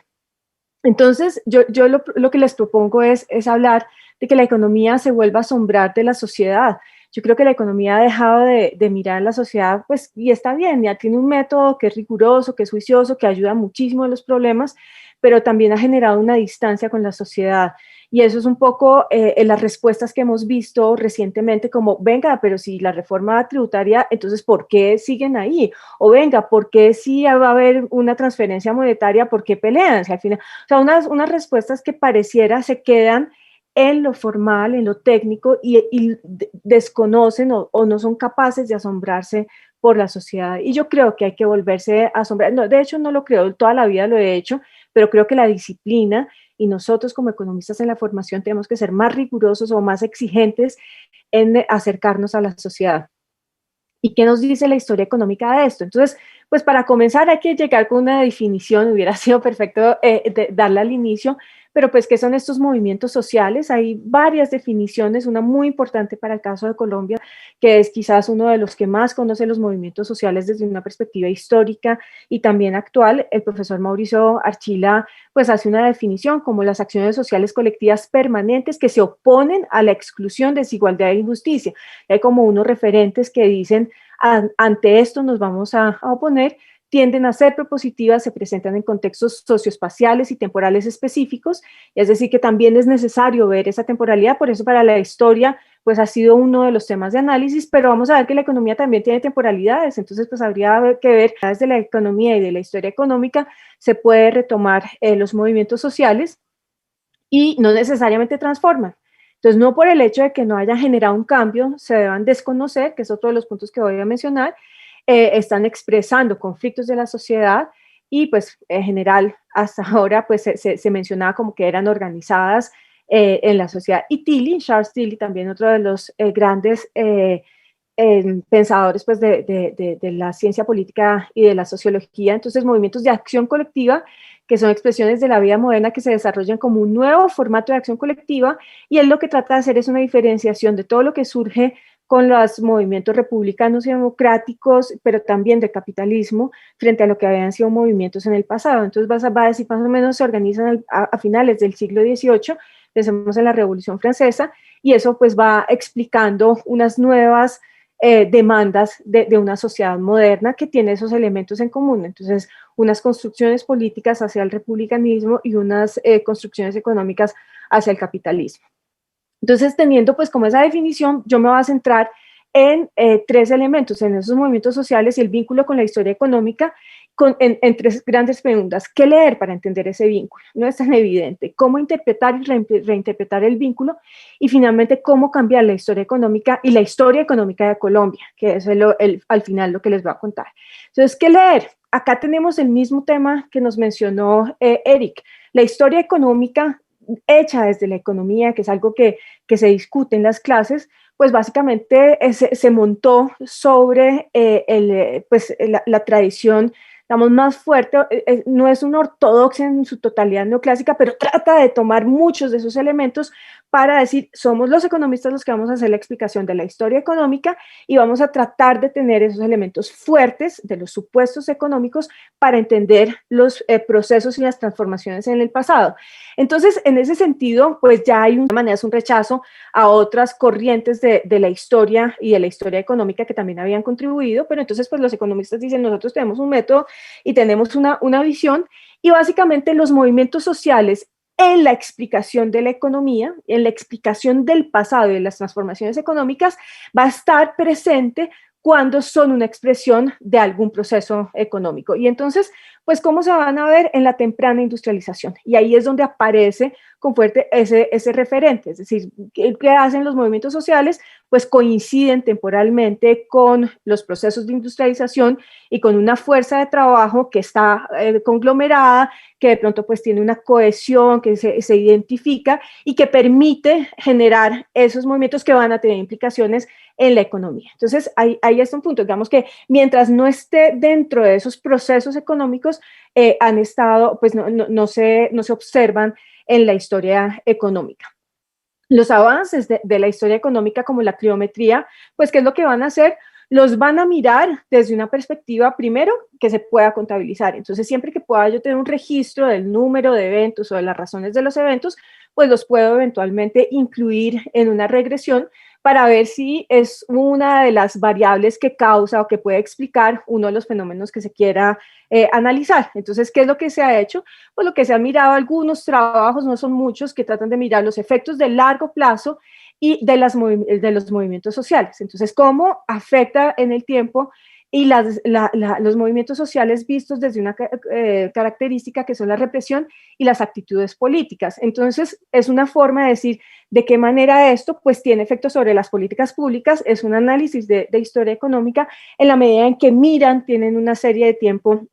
Speaker 3: Entonces, yo lo que les propongo es hablar de que la economía se vuelva a asombrar de la sociedad. Yo creo que la economía ha dejado de mirar a la sociedad, pues, y está bien, ya tiene un método que es riguroso, que es juicioso, que ayuda muchísimo a los problemas, pero también ha generado una distancia con la sociedad. Y eso es un poco las respuestas que hemos visto recientemente, como, venga, pero si la reforma tributaria, entonces, ¿por qué siguen ahí? O venga, ¿por qué si va a haber una transferencia monetaria, por qué pelean? Si al final, o sea, unas respuestas que pareciera se quedan en lo formal, en lo técnico, y desconocen o no son capaces de asombrarse por la sociedad. Y yo creo que hay que volverse a asombrar. No, de hecho, no lo creo, toda la vida lo he hecho, pero creo que la disciplina y nosotros como economistas en la formación tenemos que ser más rigurosos o más exigentes en acercarnos a la sociedad. ¿Y qué nos dice la historia económica de esto? Entonces, pues para comenzar hay que llegar con una definición, hubiera sido perfecto darla al inicio, pero pues ¿qué son estos movimientos sociales? Hay varias definiciones, una muy importante para el caso de Colombia, que es quizás uno de los que más conoce los movimientos sociales desde una perspectiva histórica y también actual. El profesor Mauricio Archila pues hace una definición como las acciones sociales colectivas permanentes que se oponen a la exclusión, desigualdad e injusticia. Hay como unos referentes que dicen ante esto nos vamos a oponer, tienden a ser propositivas, se presentan en contextos socioespaciales y temporales específicos, es decir, que también es necesario ver esa temporalidad, por eso para la historia pues ha sido uno de los temas de análisis, pero vamos a ver que la economía también tiene temporalidades, entonces pues habría que ver desde la economía y de la historia económica se puede retomar los movimientos sociales y no necesariamente transforman. Entonces, no por el hecho de que no haya generado un cambio, se deban desconocer, que es otro de los puntos que voy a mencionar, están expresando conflictos de la sociedad y pues en general hasta ahora pues se mencionaba como que eran organizadas en la sociedad. Y Charles Tilly, también otro de los grandes pensadores pues de la ciencia política y de la sociología, entonces movimientos de acción colectiva que son expresiones de la vida moderna que se desarrollan como un nuevo formato de acción colectiva, y él lo que trata de hacer es una diferenciación de todo lo que surge con los movimientos republicanos y democráticos, pero también de capitalismo, frente a lo que habían sido movimientos en el pasado. Entonces va a decir, más o menos se organizan a finales del siglo XVIII, pensemos en la Revolución Francesa, y eso pues va explicando unas nuevas demandas de una sociedad moderna que tiene esos elementos en común. Entonces, unas construcciones políticas hacia el republicanismo y unas construcciones económicas hacia el capitalismo. Entonces, teniendo pues como esa definición, yo me voy a centrar en 3 elementos, en esos movimientos sociales y el vínculo con la historia económica, en tres grandes preguntas. ¿Qué leer para entender ese vínculo? No es tan evidente. ¿Cómo interpretar y reinterpretar el vínculo? Y finalmente, ¿cómo cambiar la historia económica y la historia económica de Colombia? Que es al final lo que les voy a contar. Entonces, ¿qué leer? Acá tenemos el mismo tema que nos mencionó Eric. La historia económica hecha desde la economía, que es algo que se discute en las clases, pues básicamente se montó sobre la tradición, digamos, más fuerte. No es una ortodoxia en su totalidad neoclásica, pero trata de tomar muchos de esos elementos para decir, somos los economistas los que vamos a hacer la explicación de la historia económica y vamos a tratar de tener esos elementos fuertes de los supuestos económicos para entender los procesos y las transformaciones en el pasado. Entonces, en ese sentido, pues ya hay una manera, es un rechazo a otras corrientes de la historia y de la historia económica que también habían contribuido, pero entonces pues los economistas dicen, nosotros tenemos un método y tenemos una visión, y básicamente los movimientos sociales en la explicación de la economía, en la explicación del pasado y de las transformaciones económicas, va a estar presente cuando son una expresión de algún proceso económico. Y entonces, pues, ¿cómo se van a ver? En la temprana industrialización. Y ahí es donde aparece con fuerte ese referente, es decir, ¿qué hacen los movimientos sociales? Pues coinciden temporalmente con los procesos de industrialización y con una fuerza de trabajo que está conglomerada, que de pronto pues tiene una cohesión, que se identifica y que permite generar esos movimientos que van a tener implicaciones en la economía. Entonces, ahí está un punto, digamos que mientras no esté dentro de esos procesos económicos, han estado, pues no se observan en la historia económica. Los avances de la historia económica, como la criometría, pues, ¿qué es lo que van a hacer? Los van a mirar desde una perspectiva, primero, que se pueda contabilizar. Entonces, siempre que pueda yo tener un registro del número de eventos o de las razones de los eventos, pues los puedo eventualmente incluir en una regresión para ver si es una de las variables que causa o que puede explicar uno de los fenómenos que se quiera analizar. Entonces, ¿qué es lo que se ha hecho? Pues lo que se ha mirado, algunos trabajos, no son muchos, que tratan de mirar los efectos de largo plazo y de los movimientos sociales. Entonces, ¿cómo afecta en el tiempo y los movimientos sociales vistos desde una característica que son la represión y las actitudes políticas? Entonces, es una forma de decir de qué manera esto pues tiene efectos sobre las políticas públicas. Es un análisis de historia económica en la medida en que tienen una serie de tiempo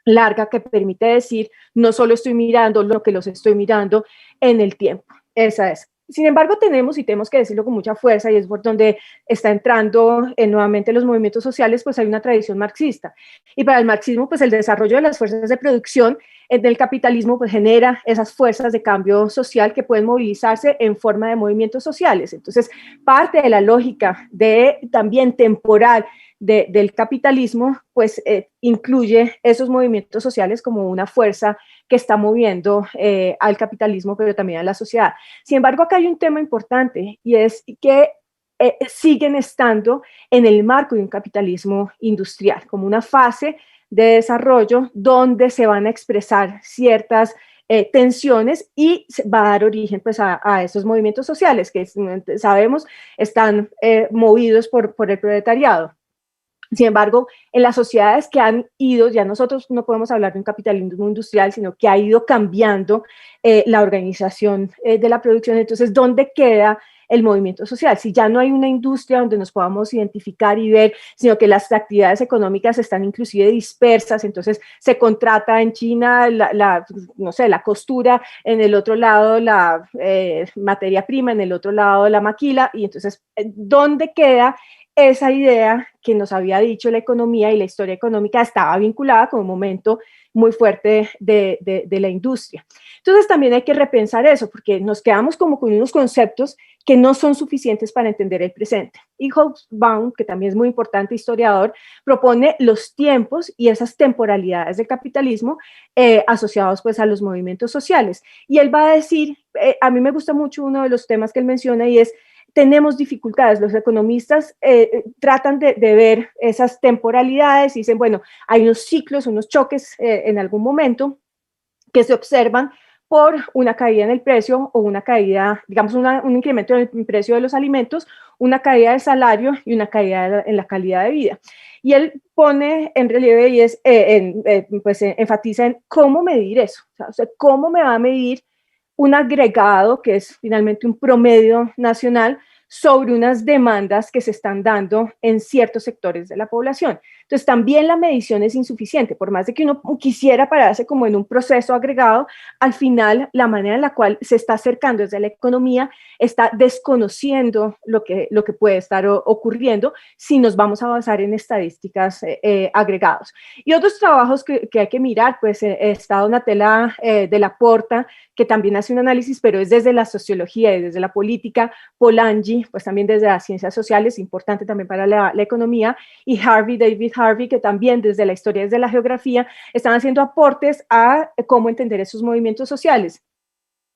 Speaker 3: larga que permite decir, no solo estoy mirando lo que los estoy mirando en el tiempo. Esa es. Sin embargo, tenemos que decirlo con mucha fuerza, y es por donde está entrando nuevamente los movimientos sociales, pues hay una tradición marxista. Y para el marxismo, pues el desarrollo de las fuerzas de producción del capitalismo pues genera esas fuerzas de cambio social que pueden movilizarse en forma de movimientos sociales. Entonces, parte de la lógica también temporal del capitalismo, pues incluye esos movimientos sociales como una fuerza que está moviendo al capitalismo, pero también a la sociedad. Sin embargo, acá hay un tema importante, y es que siguen estando en el marco de un capitalismo industrial, como una fase de desarrollo donde se van a expresar ciertas tensiones y va a dar origen pues a esos movimientos sociales que sabemos están movidos por el proletariado. Sin embargo, en las sociedades que han ido, ya nosotros no podemos hablar de un capitalismo industrial, sino que ha ido cambiando la organización de la producción. Entonces, ¿dónde queda el movimiento social? Si ya no hay una industria donde nos podamos identificar y ver, sino que las actividades económicas están inclusive dispersas, entonces se contrata en China no sé, la costura, en el otro lado la materia prima, en el otro lado la maquila, y entonces, ¿dónde queda esa idea que nos había dicho la economía y la historia económica estaba vinculada con un momento muy fuerte de la industria? Entonces también hay que repensar eso, porque nos quedamos como con unos conceptos que no son suficientes para entender el presente. Y Hobsbawm, que también es muy importante historiador, propone los tiempos y esas temporalidades del capitalismo asociados pues a los movimientos sociales. Y él va a decir, a mí me gusta mucho uno de los temas que él menciona, y es: tenemos dificultades. Los economistas tratan de ver esas temporalidades y dicen, bueno, hay unos ciclos, unos choques en algún momento que se observan por una caída en el precio o una caída, digamos, un incremento en el precio de los alimentos, una caída del salario y una caída en la calidad de vida. Y él pone en relieve y enfatiza en cómo medir eso, o sea, cómo me va a medir un agregado, que es finalmente un promedio nacional, sobre unas demandas que se están dando en ciertos sectores de la población. Entonces, también la medición es insuficiente, por más de que uno quisiera pararse como en un proceso agregado, al final la manera en la cual se está acercando desde la economía está desconociendo lo que puede estar ocurriendo si nos vamos a basar en estadísticas agregados. Y otros trabajos que hay que mirar, pues está Donatella de la Porta, que también hace un análisis, pero es desde la sociología y desde la política, Polanyi, pues también desde las ciencias sociales, importante también para la economía, y David Harvey, que también desde la historia, desde la geografía, están haciendo aportes a cómo entender esos movimientos sociales.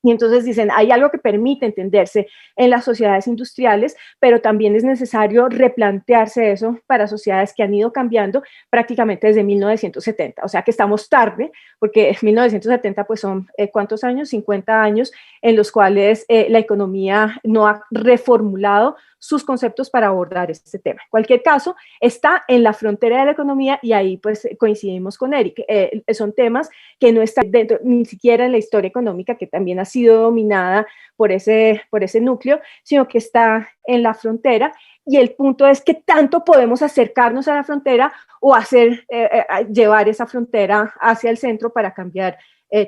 Speaker 3: Y entonces dicen, hay algo que permite entenderse en las sociedades industriales, pero también es necesario replantearse eso para sociedades que han ido cambiando prácticamente desde 1970. O sea que estamos tarde, porque 1970 pues son, ¿cuántos años? 50 años en los cuales la economía no ha reformulado sus conceptos para abordar este tema. En cualquier caso, está en la frontera de la economía y ahí pues coincidimos con Eric. Son temas que no están dentro ni siquiera en la historia económica, que también ha sido dominada por ese núcleo, sino que está en la frontera. Y el punto es qué tanto podemos acercarnos a la frontera o llevar esa frontera hacia el centro para cambiar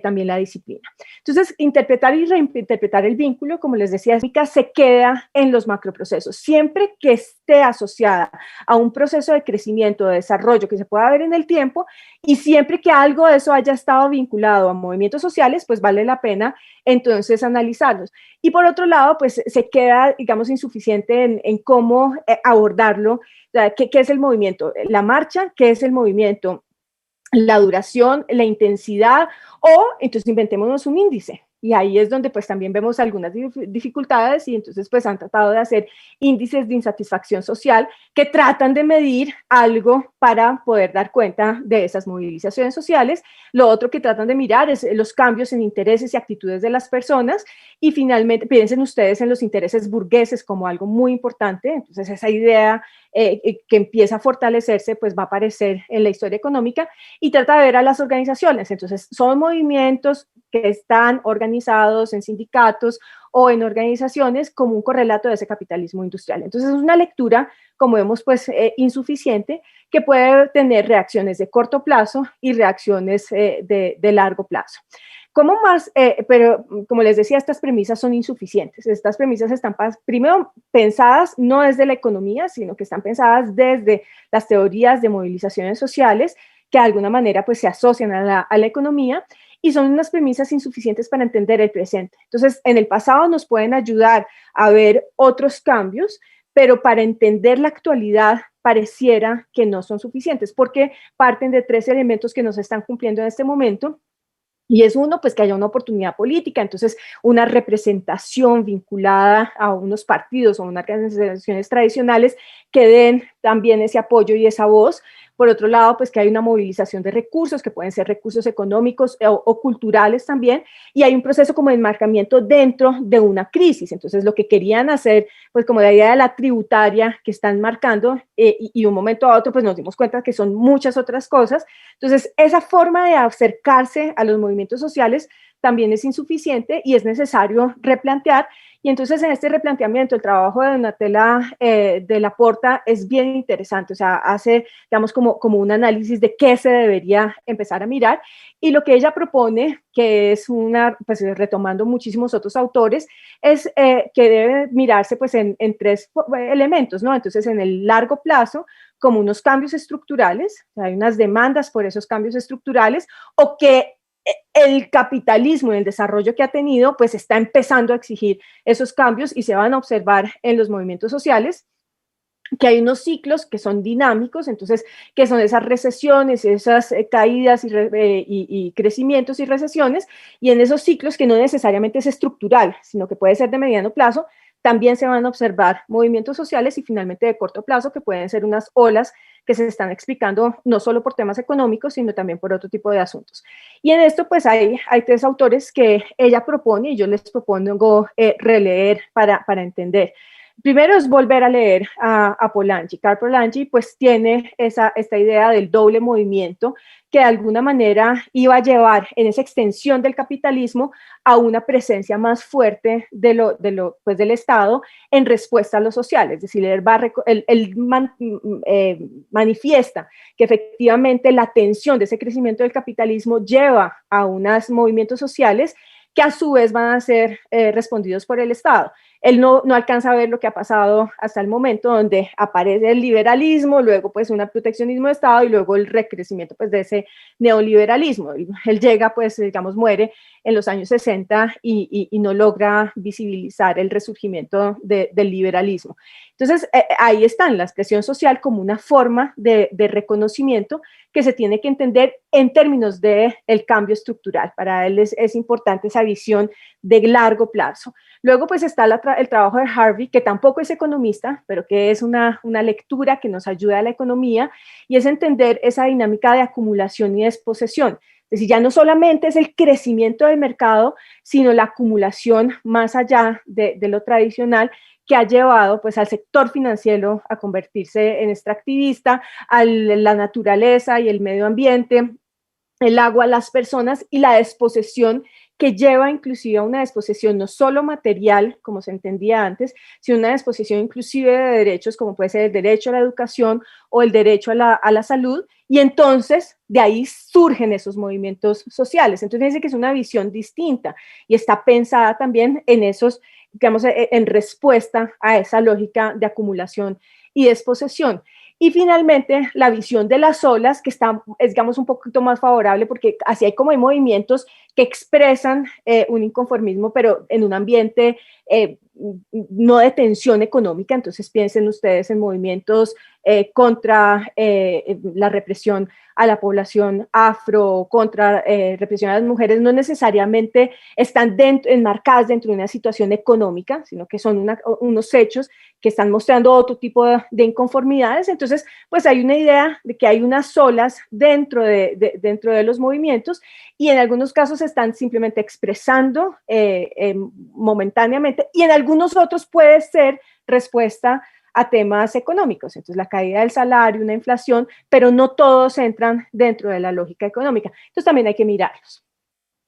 Speaker 3: también la disciplina. Entonces, interpretar y reinterpretar el vínculo, como les decía, se queda en los macroprocesos. Siempre que esté asociada a un proceso de crecimiento, de desarrollo que se pueda ver en el tiempo, y siempre que algo de eso haya estado vinculado a movimientos sociales, pues vale la pena entonces analizarlos. Y por otro lado, pues se queda, digamos, insuficiente en cómo abordarlo. ¿Qué es el movimiento? La marcha, ¿qué es el movimiento? La duración, la intensidad, o entonces inventémonos un índice. Y ahí es donde pues también vemos algunas dificultades y entonces pues han tratado de hacer índices de insatisfacción social que tratan de medir algo para poder dar cuenta de esas movilizaciones sociales. Lo otro que tratan de mirar es los cambios en intereses y actitudes de las personas y finalmente piensen ustedes en los intereses burgueses como algo muy importante. Entonces esa idea que empieza a fortalecerse pues va a aparecer en la historia económica y trata de ver a las organizaciones. Entonces son movimientos que están organizados en sindicatos o en organizaciones como un correlato de ese capitalismo industrial. Entonces es una lectura, como vemos, pues insuficiente, que puede tener reacciones de corto plazo y reacciones de largo plazo. ¿Cómo más? Pero como les decía, estas premisas son insuficientes. Estas premisas están primero pensadas no desde la economía, sino que están pensadas desde las teorías de movilizaciones sociales que de alguna manera pues se asocian a la economía y son unas premisas insuficientes para entender el presente. Entonces, en el pasado nos pueden ayudar a ver otros cambios, pero para entender la actualidad pareciera que no son suficientes porque parten de 3 elementos que no se están cumpliendo en este momento. Y es uno, pues que haya una oportunidad política, entonces una representación vinculada a unos partidos o unas organizaciones tradicionales que den también ese apoyo y esa voz. Por otro lado, pues que hay una movilización de recursos, que pueden ser recursos económicos o culturales también, y hay un proceso como de enmarcamiento dentro de una crisis. Entonces, lo que querían hacer, pues como la idea de la tributaria que están marcando, y un momento a otro, pues nos dimos cuenta que son muchas otras cosas. Entonces, esa forma de acercarse a los movimientos sociales también es insuficiente y es necesario replantear. Y entonces en este replanteamiento el trabajo de Donatella de la Porta es bien interesante, o sea, hace, digamos, como un análisis de qué se debería empezar a mirar. Y lo que ella propone, que es pues retomando muchísimos otros autores, es que debe mirarse pues en 3 elementos, ¿no? Entonces en el largo plazo, como unos cambios estructurales, hay unas demandas por esos cambios estructurales, o que el capitalismo y el desarrollo que ha tenido, pues está empezando a exigir esos cambios y se van a observar en los movimientos sociales, que hay unos ciclos que son dinámicos, entonces, que son esas recesiones, esas caídas y crecimientos y recesiones, y en esos ciclos que no necesariamente es estructural, sino que puede ser de mediano plazo, también se van a observar movimientos sociales y finalmente de corto plazo que pueden ser unas olas que se están explicando no solo por temas económicos, sino también por otro tipo de asuntos. Y en esto pues hay tres autores que ella propone y yo les propongo releer para entender. Primero es volver a leer a Polanyi. Karl Polanyi pues tiene esta idea del doble movimiento que de alguna manera iba a llevar en esa extensión del capitalismo a una presencia más fuerte del Estado en respuesta a lo social. Es decir, él manifiesta que efectivamente la tensión de ese crecimiento del capitalismo lleva a unos movimientos sociales que a su vez van a ser respondidos por el Estado. Él no alcanza a ver lo que ha pasado hasta el momento, donde aparece el liberalismo, luego pues un proteccionismo de Estado y luego el recrecimiento pues de ese neoliberalismo. Él llega pues, digamos, muere en los años 60 y no logra visibilizar el resurgimiento del liberalismo. Entonces, ahí están la expresión social como una forma de reconocimiento que se tiene que entender en términos del cambio estructural. Para él es importante esa visión de largo plazo. Luego, pues está el trabajo de Harvey, que tampoco es economista, pero que es una lectura que nos ayuda a la economía, y es entender esa dinámica de acumulación y desposesión. Es decir, ya no solamente es el crecimiento del mercado, sino la acumulación más allá de lo tradicional, que ha llevado pues, al sector financiero a convertirse en extractivista, a la naturaleza y el medio ambiente, el agua, las personas y la desposesión que lleva inclusive a una desposesión no solo material, como se entendía antes, sino una desposesión inclusive de derechos, como puede ser el derecho a la educación o el derecho a la salud, y entonces de ahí surgen esos movimientos sociales. Entonces dice que es una visión distinta y está pensada también en esos, digamos, en respuesta a esa lógica de acumulación y desposesión. Y finalmente, la visión de las olas, que es, digamos, un poquito más favorable, porque así hay como hay movimientos que expresan un inconformismo, pero en un ambiente no de tensión económica. Entonces piensen ustedes en movimientos contra la represión a la población afro, contra represión a las mujeres, no necesariamente están enmarcadas dentro de una situación económica, sino que son unos hechos que están mostrando otro tipo de inconformidades. Entonces, pues hay una idea de que hay unas olas dentro de los movimientos y en algunos casos están simplemente expresando momentáneamente y en algunos otros puede ser respuesta a temas económicos, entonces la caída del salario, una inflación, pero no todos entran dentro de la lógica económica. Entonces también hay que mirarlos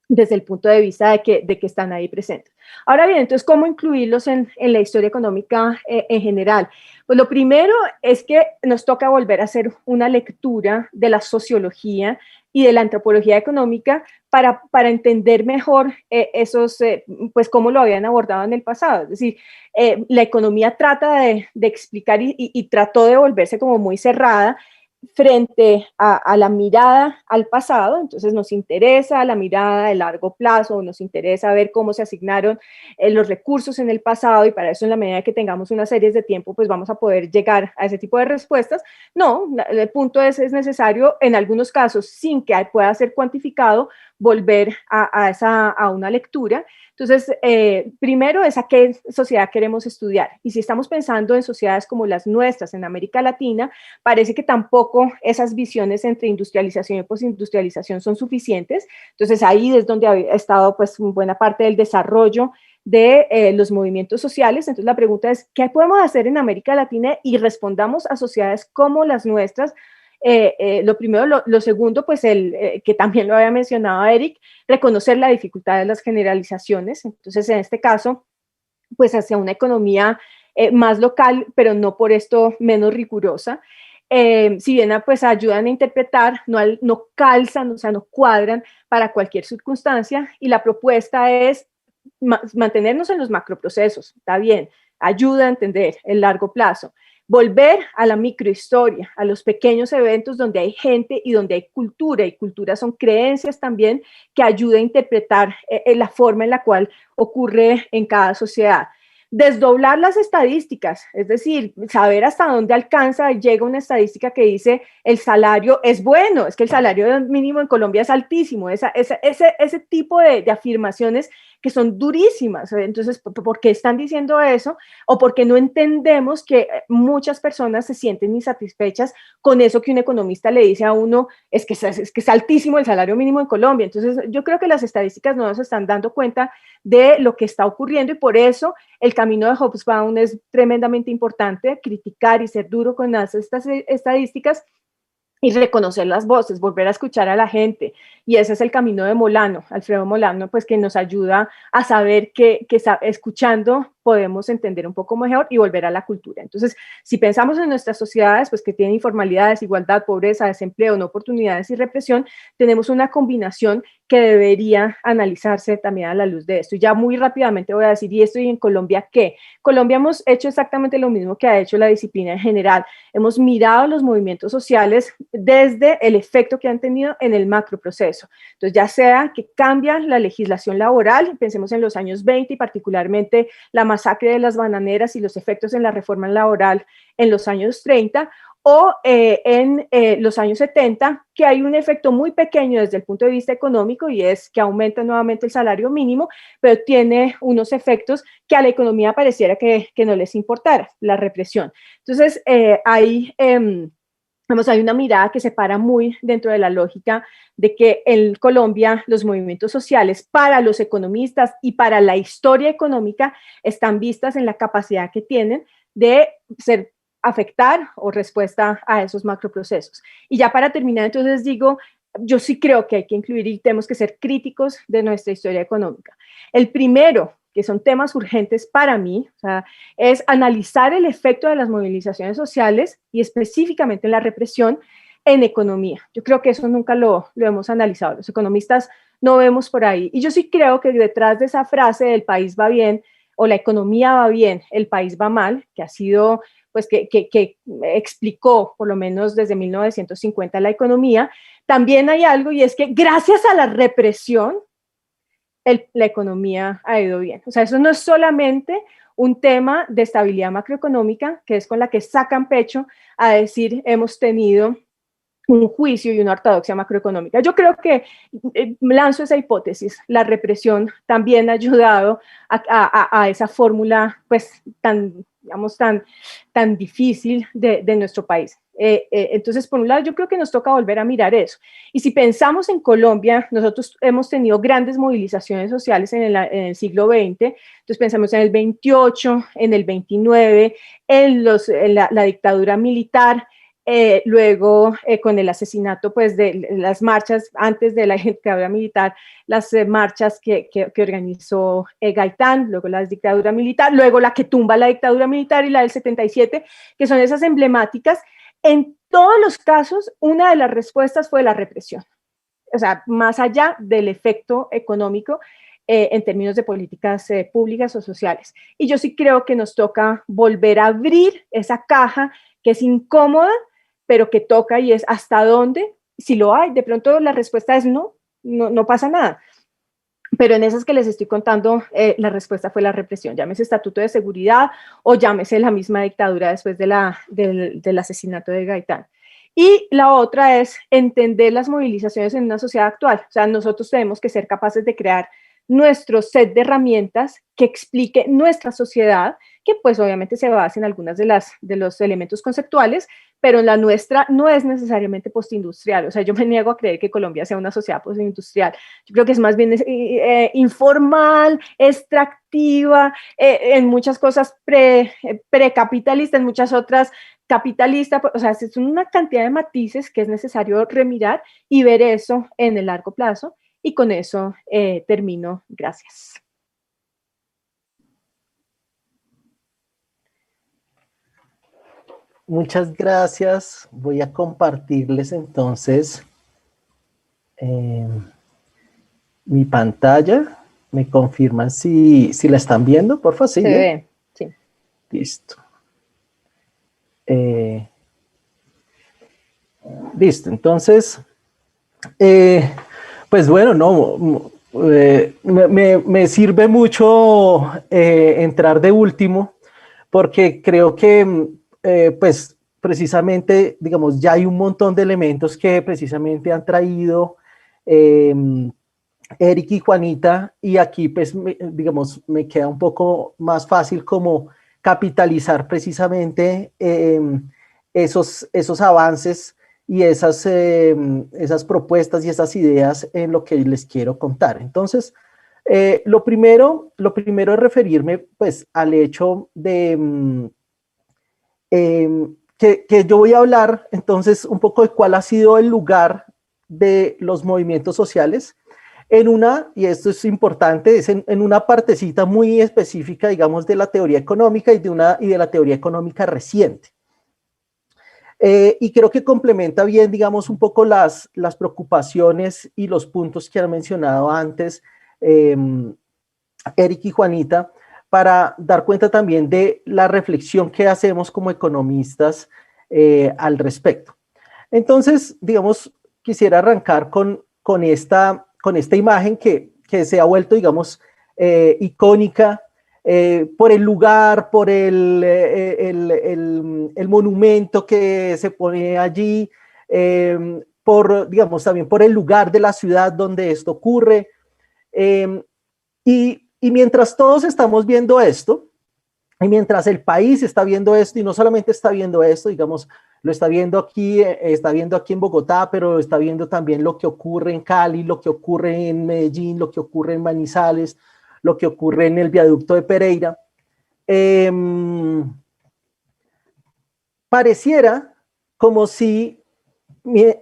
Speaker 3: desde el punto de vista de que están ahí presentes. Ahora bien, entonces, ¿cómo incluirlos en la historia económica en general? Pues lo primero es que nos toca volver a hacer una lectura de la sociología y de la antropología económica para entender mejor pues cómo lo habían abordado en el pasado. Es decir, la economía trata de explicar y trató de volverse como muy cerrada frente a la mirada al pasado. Entonces nos interesa la mirada de largo plazo, nos interesa ver cómo se asignaron los recursos en el pasado y para eso en la medida que tengamos unas series de tiempo pues vamos a poder llegar a ese tipo de respuestas. No, el punto es necesario en algunos casos sin que pueda ser cuantificado volver a una lectura. Entonces, primero es a qué sociedad queremos estudiar. Y si estamos pensando en sociedades como las nuestras en América Latina, parece que tampoco esas visiones entre industrialización y postindustrialización son suficientes. Entonces, ahí es donde ha estado pues buena parte del desarrollo de los movimientos sociales. Entonces, la pregunta es, ¿qué podemos hacer en América Latina? Y respondamos a sociedades como las nuestras. Lo primero, lo segundo, pues que también lo había mencionado Eric, reconocer la dificultad de las generalizaciones. Entonces, en este caso, pues hacia una economía más local, pero no por esto menos rigurosa. Si bien pues ayudan a interpretar, no calzan, o sea, no cuadran para cualquier circunstancia, y la propuesta es mantenernos en los macroprocesos, está bien, ayuda a entender el largo plazo. Volver a la microhistoria, a los pequeños eventos donde hay gente y donde hay cultura, y cultura son creencias también que ayuda a interpretar la forma en la cual ocurre en cada sociedad. Desdoblar las estadísticas, es decir, saber hasta dónde llega una estadística que dice el salario es bueno, es que el salario mínimo en Colombia es altísimo, ese tipo de afirmaciones que son durísimas. Entonces, ¿por qué están diciendo eso? O porque no entendemos que muchas personas se sienten insatisfechas con eso que un economista le dice a uno, es que es altísimo el salario mínimo en Colombia. Entonces, yo creo que las estadísticas no nos están dando cuenta de lo que está ocurriendo, y por eso el camino de Hobsbawm es tremendamente importante: criticar y ser duro con estas estadísticas y reconocer las voces, volver a escuchar a la gente. Y ese es el camino de Molano, Alfredo Molano, pues, que nos ayuda a saber que escuchando podemos entender un poco mejor y volver a la cultura. Entonces, si pensamos en nuestras sociedades, pues, que tienen informalidad, desigualdad, pobreza, desempleo, no oportunidades y represión, tenemos una combinación que debería analizarse también a la luz de esto. Y ya muy rápidamente voy a decir, ¿y esto y en Colombia qué? Colombia hemos hecho exactamente lo mismo que ha hecho la disciplina en general. Hemos mirado los movimientos sociales desde el efecto que han tenido en el macroproceso. Entonces, ya sea que cambia la legislación laboral, pensemos en los años 20 y particularmente la masacre de las bananeras y los efectos en la reforma laboral en los años 30, o en los años 70, que hay un efecto muy pequeño desde el punto de vista económico, y es que aumenta nuevamente el salario mínimo, pero tiene unos efectos que a la economía pareciera que no les importara, la represión. Entonces, hay una mirada que se para muy dentro de la lógica de que en Colombia los movimientos sociales para los economistas y para la historia económica están vistas en la capacidad que tienen de afectar o respuesta a esos macroprocesos. Y ya para terminar, entonces digo, yo sí creo que hay que incluir y tenemos que ser críticos de nuestra historia económica. El primero, que son temas urgentes para mí, o sea, es analizar el efecto de las movilizaciones sociales y específicamente en la represión en economía. Yo creo que eso nunca lo hemos analizado. Los economistas no vemos por ahí. Y yo sí creo que detrás de esa frase "el país va bien" o "la economía va bien, el país va mal", que ha sido, pues, que explicó por lo menos desde 1950 la economía, también hay algo, y es que gracias a la represión la economía ha ido bien. O sea, eso no es solamente un tema de estabilidad macroeconómica, que es con la que sacan pecho a decir hemos tenido un juicio y una ortodoxia macroeconómica. Yo creo que lanzo esa hipótesis. La represión también ha ayudado a esa fórmula, pues, digamos, tan difícil de nuestro país. Entonces, por un lado, yo creo que nos toca volver a mirar eso. Y si pensamos en Colombia, nosotros hemos tenido grandes movilizaciones sociales en el siglo XX. Entonces, pensamos en el 28, en el 29, en la dictadura militar. Luego, con el asesinato, pues, de las marchas antes de la dictadura militar, las marchas que organizó Gaitán, luego la dictadura militar, luego la que tumba la dictadura militar y la del 77, que son esas emblemáticas. En todos los casos, una de las respuestas fue la represión. O sea, más allá del efecto económico, en términos de políticas públicas o sociales. Y yo sí creo que nos toca volver a abrir esa caja que es incómoda, pero que toca, y es hasta dónde, si lo hay. De pronto la respuesta es no pasa nada. Pero en esas que les estoy contando, la respuesta fue la represión, llámese Estatuto de Seguridad o llámese la misma dictadura después del asesinato de Gaitán. Y la otra es entender las movilizaciones en una sociedad actual. O sea, nosotros tenemos que ser capaces de crear nuestro set de herramientas que explique nuestra sociedad, que pues obviamente se basa en algunas de los elementos conceptuales, pero la nuestra no es necesariamente postindustrial. O sea, yo me niego a creer que Colombia sea una sociedad postindustrial. Yo creo que es más bien informal, extractiva, en muchas cosas precapitalista, en muchas otras capitalista. O sea, es una cantidad de matices que es necesario remirar y ver eso en el largo plazo. Y con eso termino. Gracias.
Speaker 4: Muchas gracias. Voy a compartirles entonces mi pantalla. ¿Me confirman si la están viendo? Por favor, ¿sí?
Speaker 3: Se ve, sí.
Speaker 4: Listo. Listo, entonces, pues bueno, no, me sirve mucho entrar de último, porque creo que, pues, precisamente, digamos, ya hay un montón de elementos que precisamente han traído Eric y Juanita, y aquí pues digamos me queda un poco más fácil como capitalizar precisamente esos avances y esas propuestas y esas ideas en lo que les quiero contar. Entonces, lo primero es referirme pues al hecho de que yo voy a hablar entonces un poco de cuál ha sido el lugar de los movimientos sociales en una, y esto es importante, es en una partecita muy específica, digamos, de la teoría económica y de la teoría económica reciente. Y creo que complementa bien, digamos, un poco las preocupaciones y los puntos que han mencionado antes Eric y Juanita, para dar cuenta también de la reflexión que hacemos como economistas al respecto. Entonces, digamos, quisiera arrancar con esta imagen que se ha vuelto, digamos, icónica por el lugar, por el monumento que se pone allí, digamos, también por el lugar de la ciudad donde esto ocurre. Y mientras todos estamos viendo esto, y mientras el país está viendo esto, y no solamente está viendo esto, digamos, lo está viendo aquí en Bogotá, pero está viendo también lo que ocurre en Cali, lo que ocurre en Medellín, lo que ocurre en Manizales, lo que ocurre en el viaducto de Pereira. Pareciera como si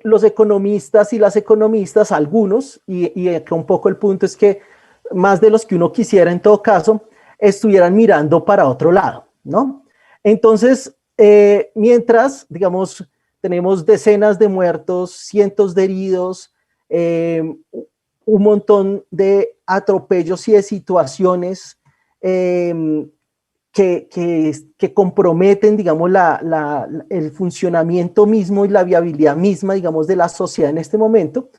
Speaker 4: los economistas y las economistas, algunos, y acá un poco el punto es que más de los que uno quisiera en todo caso, estuvieran mirando para otro lado, ¿no? Entonces, mientras, digamos, tenemos decenas de muertos, cientos de heridos, un montón de atropellos y de situaciones que comprometen, digamos, el funcionamiento mismo y la viabilidad misma, digamos, de la sociedad en este momento.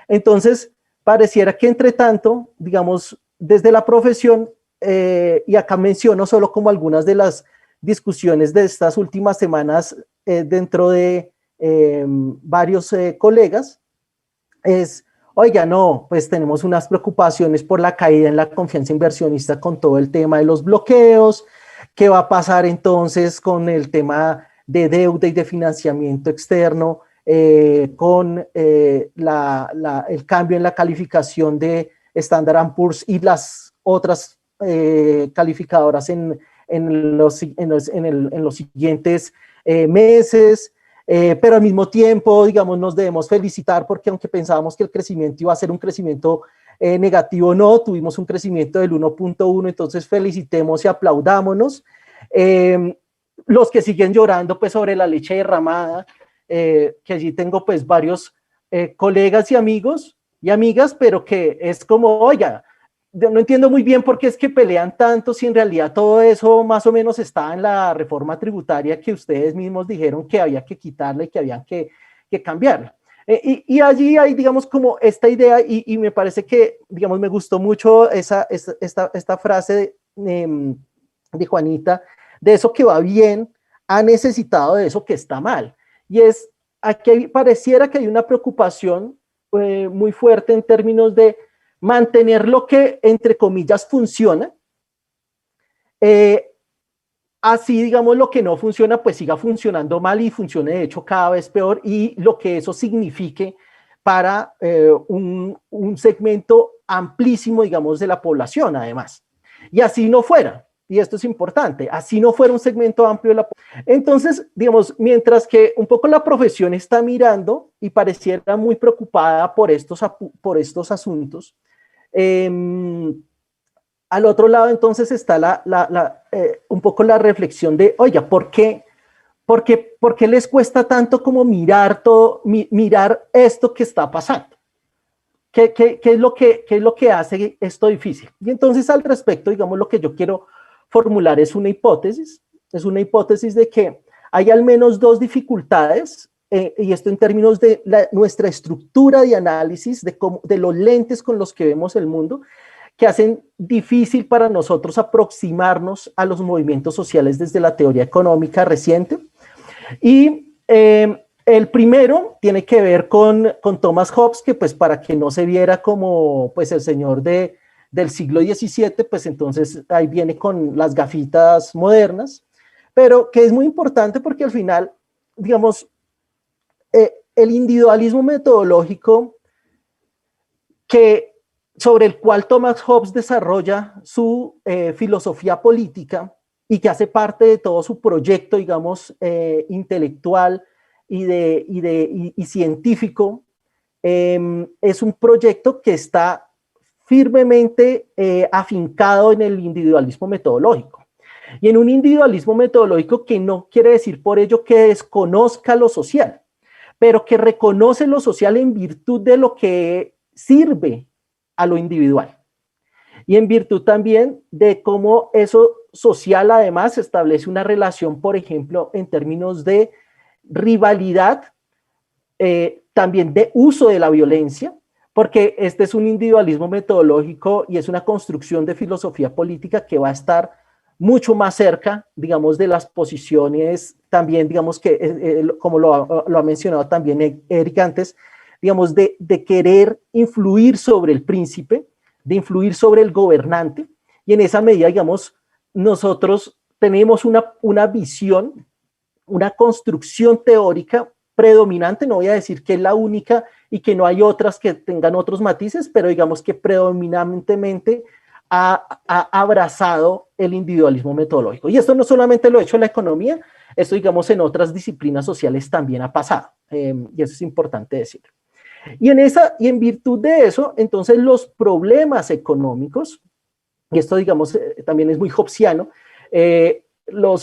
Speaker 4: Entonces, pareciera que entre tanto, digamos, desde la profesión, y acá menciono solo como algunas de las discusiones de estas últimas semanas dentro de varios colegas, es, oiga, no, pues tenemos unas preocupaciones por la caída en la confianza inversionista con todo el tema de los bloqueos. ¿Qué va a pasar entonces con el tema de deuda y de financiamiento externo, con el cambio en la calificación de Standard & Poor's y las otras calificadoras en los siguientes meses? Pero al mismo tiempo, digamos, nos debemos felicitar porque aunque pensábamos que el crecimiento iba a ser un crecimiento negativo, no, tuvimos un crecimiento del 1.1, entonces felicitemos y aplaudámonos. Los que siguen llorando pues sobre la leche derramada, que allí tengo pues varios colegas y amigos y amigas, pero que es como, oiga, no entiendo muy bien por qué es que pelean tanto si en realidad todo eso más o menos está en la reforma tributaria que ustedes mismos dijeron que había que quitarla y que había que cambiarla. Y allí hay, digamos, como esta idea, y me parece que, digamos, me gustó mucho esta frase de Juanita, de eso que va bien, ha necesitado de eso que está mal. Y es, aquí pareciera que hay una preocupación muy fuerte en términos de mantener lo que, entre comillas, funciona, así, digamos, lo que no funciona, pues siga funcionando mal y funcione, de hecho, cada vez peor, y lo que eso signifique para un segmento amplísimo, digamos, de la población, además. Y así no fuera, y esto es importante, así no fuera un segmento amplio de la población. Entonces, digamos, mientras que un poco la profesión está mirando y pareciera muy preocupada por estos asuntos, al otro lado entonces está un poco la reflexión de, oiga, ¿por qué les cuesta tanto como mirar esto que está pasando? ¿Qué es lo que hace esto difícil? Y entonces al respecto, digamos, lo que yo quiero formular es una hipótesis de que hay al menos dos dificultades, y esto en términos de nuestra estructura de análisis, de los lentes con los que vemos el mundo, que hacen difícil para nosotros aproximarnos a los movimientos sociales desde la teoría económica reciente. Y El primero tiene que ver con Thomas Hobbes, que pues para que no se viera como pues el señor del siglo XVII, pues entonces ahí viene con las gafitas modernas, pero que es muy importante porque al final, digamos, el individualismo metodológico sobre el cual Thomas Hobbes desarrolla su filosofía política y que hace parte de todo su proyecto, digamos, intelectual y científico, es un proyecto que está firmemente afincado en el individualismo metodológico. Y en un individualismo metodológico que no quiere decir por ello que desconozca lo social, pero que reconoce lo social en virtud de lo que sirve a lo individual. Y en virtud también de cómo eso social además establece una relación, por ejemplo, en términos de rivalidad, también de uso de la violencia, porque este es un individualismo metodológico y es una construcción de filosofía política que va a estar mucho más cerca, digamos, de las posiciones también, digamos que, como lo ha mencionado también Eric antes, digamos, de querer influir sobre el príncipe, de influir sobre el gobernante, y en esa medida, digamos, nosotros tenemos una visión, una construcción teórica predominante, no voy a decir que es la única y que no hay otras que tengan otros matices, pero digamos que predominantemente ha abrazado el individualismo metodológico. Y esto no solamente lo ha hecho en la economía, esto digamos en otras disciplinas sociales también ha pasado, y eso es importante decirlo. Y en virtud de eso, entonces los problemas económicos, y esto digamos también es muy hobbesiano, lo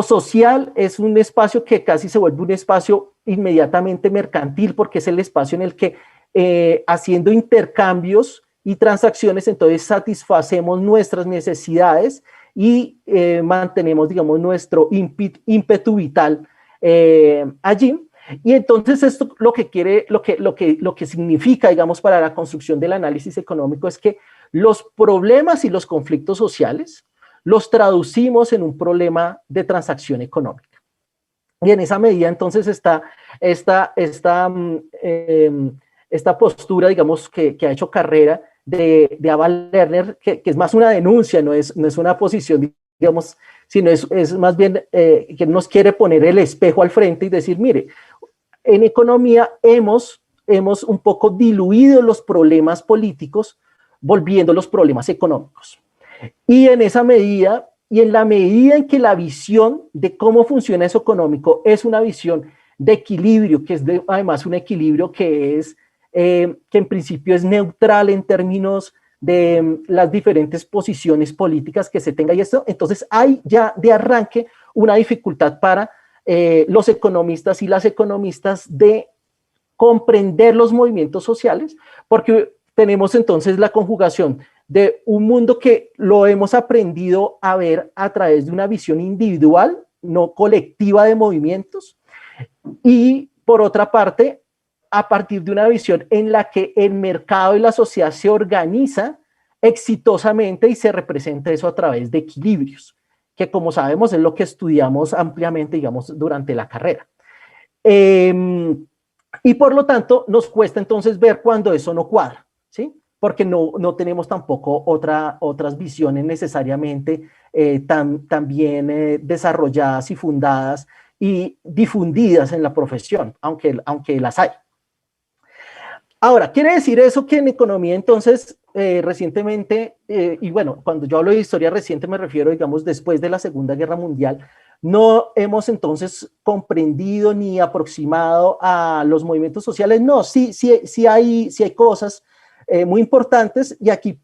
Speaker 4: social es un espacio que casi se vuelve un espacio inmediatamente mercantil, porque es el espacio en el que haciendo intercambios y transacciones, entonces satisfacemos nuestras necesidades y mantenemos, digamos, nuestro ímpetu vital allí. Y entonces esto lo que significa, digamos, para la construcción del análisis económico es que los problemas y los conflictos sociales los traducimos en un problema de transacción económica. Y en esa medida entonces está esta postura, digamos, que ha hecho carrera de Ava Lerner, que es más una denuncia, no es una posición, digamos, sino es más bien que nos quiere poner el espejo al frente y decir, mire, en economía hemos un poco diluido los problemas políticos, volviendo los problemas económicos. Y en esa medida, y en la medida en que la visión de cómo funciona eso económico es una visión de equilibrio, que es además un equilibrio que en principio es neutral en términos de las diferentes posiciones políticas que se tenga y esto, entonces hay ya de arranque una dificultad para los economistas y las economistas de comprender los movimientos sociales, porque tenemos entonces la conjugación de un mundo que lo hemos aprendido a ver a través de una visión individual, no colectiva de movimientos, y por otra parte, a partir de una visión en la que el mercado y la sociedad se organiza exitosamente y se representa eso a través de equilibrios, que como sabemos es lo que estudiamos ampliamente, digamos, durante la carrera. Y por lo tanto, nos cuesta entonces ver cuando eso no cuadra, ¿sí? Porque no tenemos tampoco otras visiones necesariamente tan bien desarrolladas y fundadas y difundidas en la profesión, aunque las hay. Ahora, ¿quiere decir eso que en economía entonces recientemente, y bueno, cuando yo hablo de historia reciente me refiero, digamos, después de la Segunda Guerra Mundial, no hemos entonces comprendido ni aproximado a los movimientos sociales? No, sí hay cosas muy importantes y aquí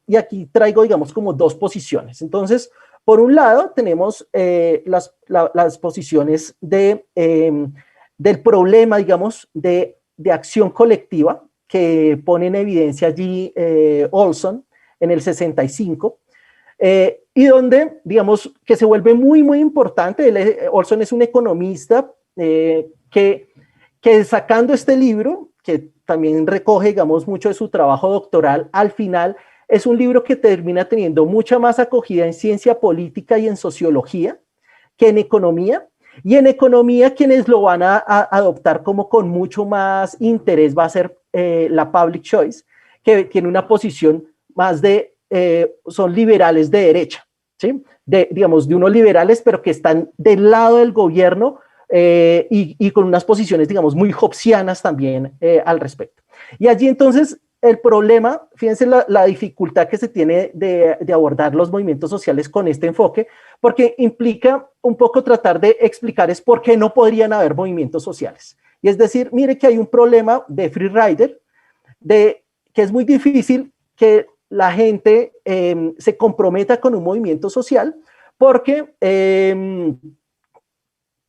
Speaker 4: traigo, digamos, como dos posiciones. Entonces, por un lado, tenemos las posiciones del problema, digamos, de acción colectiva, que pone en evidencia allí Olson en el 65, y donde, digamos, que se vuelve muy, muy importante. Olson es un economista que sacando este libro, que también recoge, digamos, mucho de su trabajo doctoral, al final es un libro que termina teniendo mucha más acogida en ciencia política y en sociología que en economía, Y en economía, quienes lo van a adoptar como con mucho más interés va a ser la Public Choice, que tiene una posición más son liberales de derecha, ¿sí? Digamos, de unos liberales, pero que están del lado del gobierno y con unas posiciones, digamos, muy hobbesianas también al respecto. Y allí entonces el problema, fíjense la dificultad que se tiene de abordar los movimientos sociales con este enfoque, porque implica un poco tratar de explicar es por qué no podrían haber movimientos sociales. Y es decir, mire que hay un problema de free rider, que es muy difícil que la gente se comprometa con un movimiento social, porque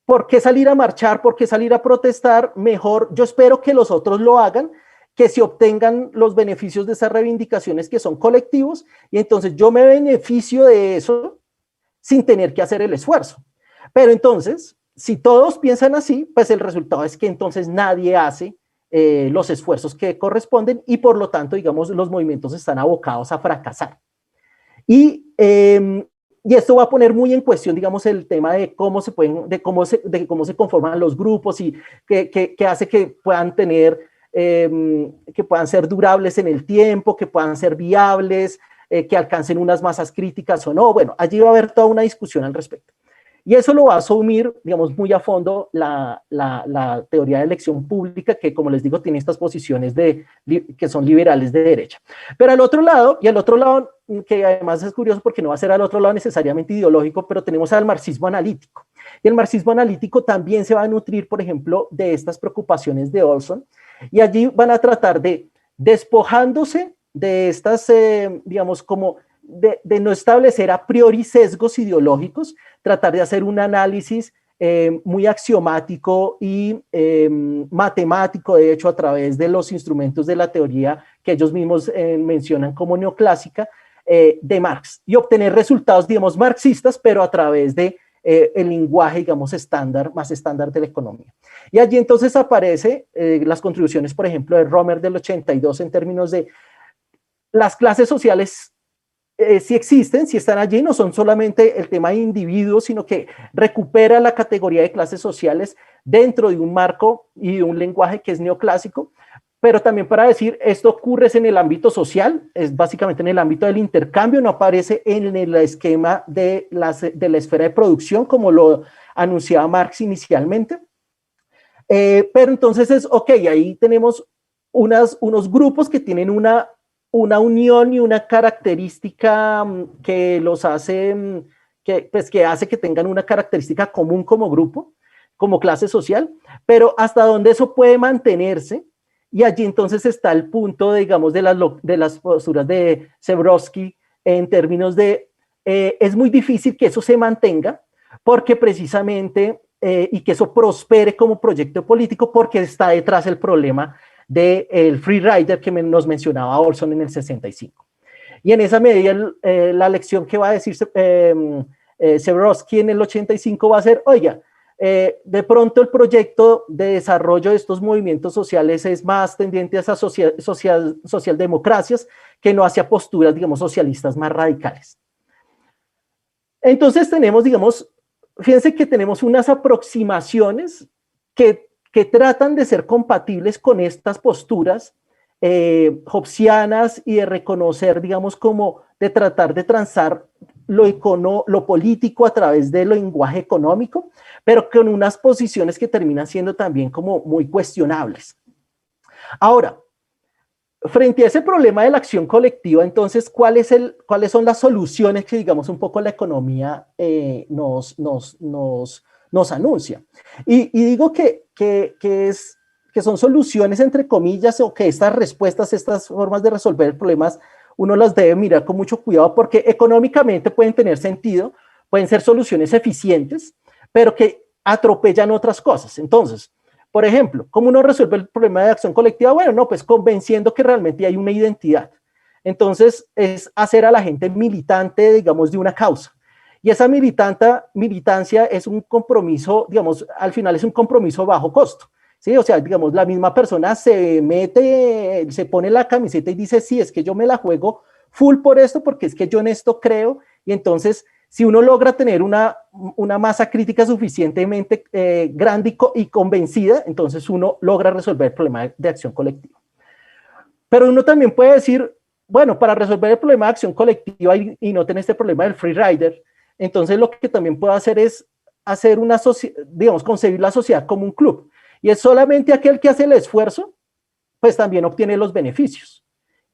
Speaker 4: ¿por qué salir a marchar? ¿Por qué salir a protestar? Mejor, yo espero que los otros lo hagan, que se obtengan los beneficios de esas reivindicaciones que son colectivos, y entonces yo me beneficio de eso sin tener que hacer el esfuerzo. Pero entonces, si todos piensan así, pues el resultado es que entonces nadie hace los esfuerzos que corresponden y por lo tanto, digamos, los movimientos están abocados a fracasar. Y esto va a poner muy en cuestión, digamos, el tema de cómo se conforman los grupos y qué hace que puedan tener, que puedan ser durables en el tiempo, que puedan ser viables, que alcancen unas masas críticas o no. Bueno, allí va a haber toda una discusión al respecto. Y eso lo va a asumir, digamos, muy a fondo la teoría de elección pública, que como les digo, tiene estas posiciones que son liberales de derecha. Pero al otro lado, que además es curioso porque no va a ser al otro lado necesariamente ideológico, pero tenemos al marxismo analítico. Y el marxismo analítico también se va a nutrir, por ejemplo, de estas preocupaciones de Olson, y allí van a tratar de, despojándose de estas, digamos, como de no establecer a priori sesgos ideológicos, tratar de hacer un análisis muy axiomático y matemático, de hecho, a través de los instrumentos de la teoría que ellos mismos mencionan como neoclásica, de Marx, y obtener resultados, digamos, marxistas, pero a través de el lenguaje, digamos, más estándar de la economía. Y allí entonces aparece las contribuciones, por ejemplo, de Romer del 82 en términos de las clases sociales. Si existen, si están allí, no son solamente el tema de individuos, sino que recupera la categoría de clases sociales dentro de un marco y de un lenguaje que es neoclásico, pero también para decir, esto ocurre en el ámbito social, es básicamente en el ámbito del intercambio, no aparece en el esquema de la esfera de producción, como lo anunciaba Marx inicialmente. Pero entonces es, ok, ahí tenemos unos grupos que tienen una unión y una característica que los hace, que hace que tengan una característica común como grupo, como clase social, pero hasta dónde eso puede mantenerse, y allí entonces está el punto, digamos, de las posturas de Zebrowski en términos de, es muy difícil que eso se mantenga, porque precisamente, y que eso prospere como proyecto político, porque está detrás el problema del free rider que nos mencionaba Olson en el 65. Y en esa medida la lección que va a decir Zebrowski en el 85 va a ser, oiga, de pronto el proyecto de desarrollo de estos movimientos sociales es más tendiente a esas socialdemocracias que no hacia posturas, digamos, socialistas más radicales. Entonces tenemos, digamos, fíjense que tenemos unas aproximaciones que tratan de ser compatibles con estas posturas hobbesianas y de reconocer, digamos, como de tratar de transar lo político a través del lenguaje económico, pero con unas posiciones que terminan siendo también como muy cuestionables. Ahora, frente a ese problema de la acción colectiva, entonces, ¿cuáles son las soluciones que, digamos, un poco la economía nos anuncia? Y digo que son soluciones entre comillas, o que estas respuestas, estas formas de resolver problemas, uno las debe mirar con mucho cuidado, porque económicamente pueden tener sentido, pueden ser soluciones eficientes, pero que atropellan otras cosas. Entonces, por ejemplo, ¿cómo uno resuelve el problema de acción colectiva? Bueno, no, pues convenciendo que realmente hay una identidad. Entonces, es hacer a la gente militante, digamos, de una causa. Y esa militancia es un compromiso, digamos, al final es un compromiso bajo costo. ¿Sí? O sea, digamos, la misma persona se mete, se pone la camiseta y dice, sí, es que yo me la juego full por esto, porque es que yo en esto creo, y entonces si uno logra tener una masa crítica suficientemente grande y convencida, entonces uno logra resolver el problema de acción colectiva. Pero uno también puede decir, bueno, para resolver el problema de acción colectiva y no tener este problema del free rider, entonces lo que también puedo hacer es hacer una sociedad, digamos, concebir la sociedad como un club. Y es solamente aquel que hace el esfuerzo, pues también obtiene los beneficios.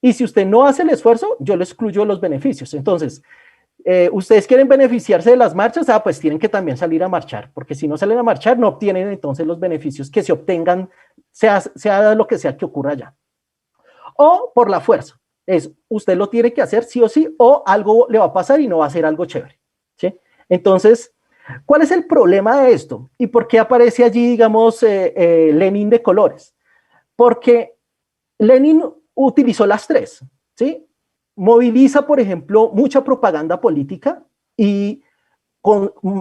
Speaker 4: Y si usted no hace el esfuerzo, yo le excluyo los beneficios. Entonces, ustedes quieren beneficiarse de las marchas, pues tienen que también salir a marchar, porque si no salen a marchar, no obtienen entonces los beneficios que se obtengan, sea lo que sea que ocurra allá. O por la fuerza. Usted lo tiene que hacer sí o sí, o algo le va a pasar y no va a ser algo chévere, ¿sí? Entonces, ¿cuál es el problema de esto? ¿Y por qué aparece allí, digamos, Lenin de colores? Porque Lenin utilizó las tres, ¿sí? Moviliza, por ejemplo, mucha propaganda política y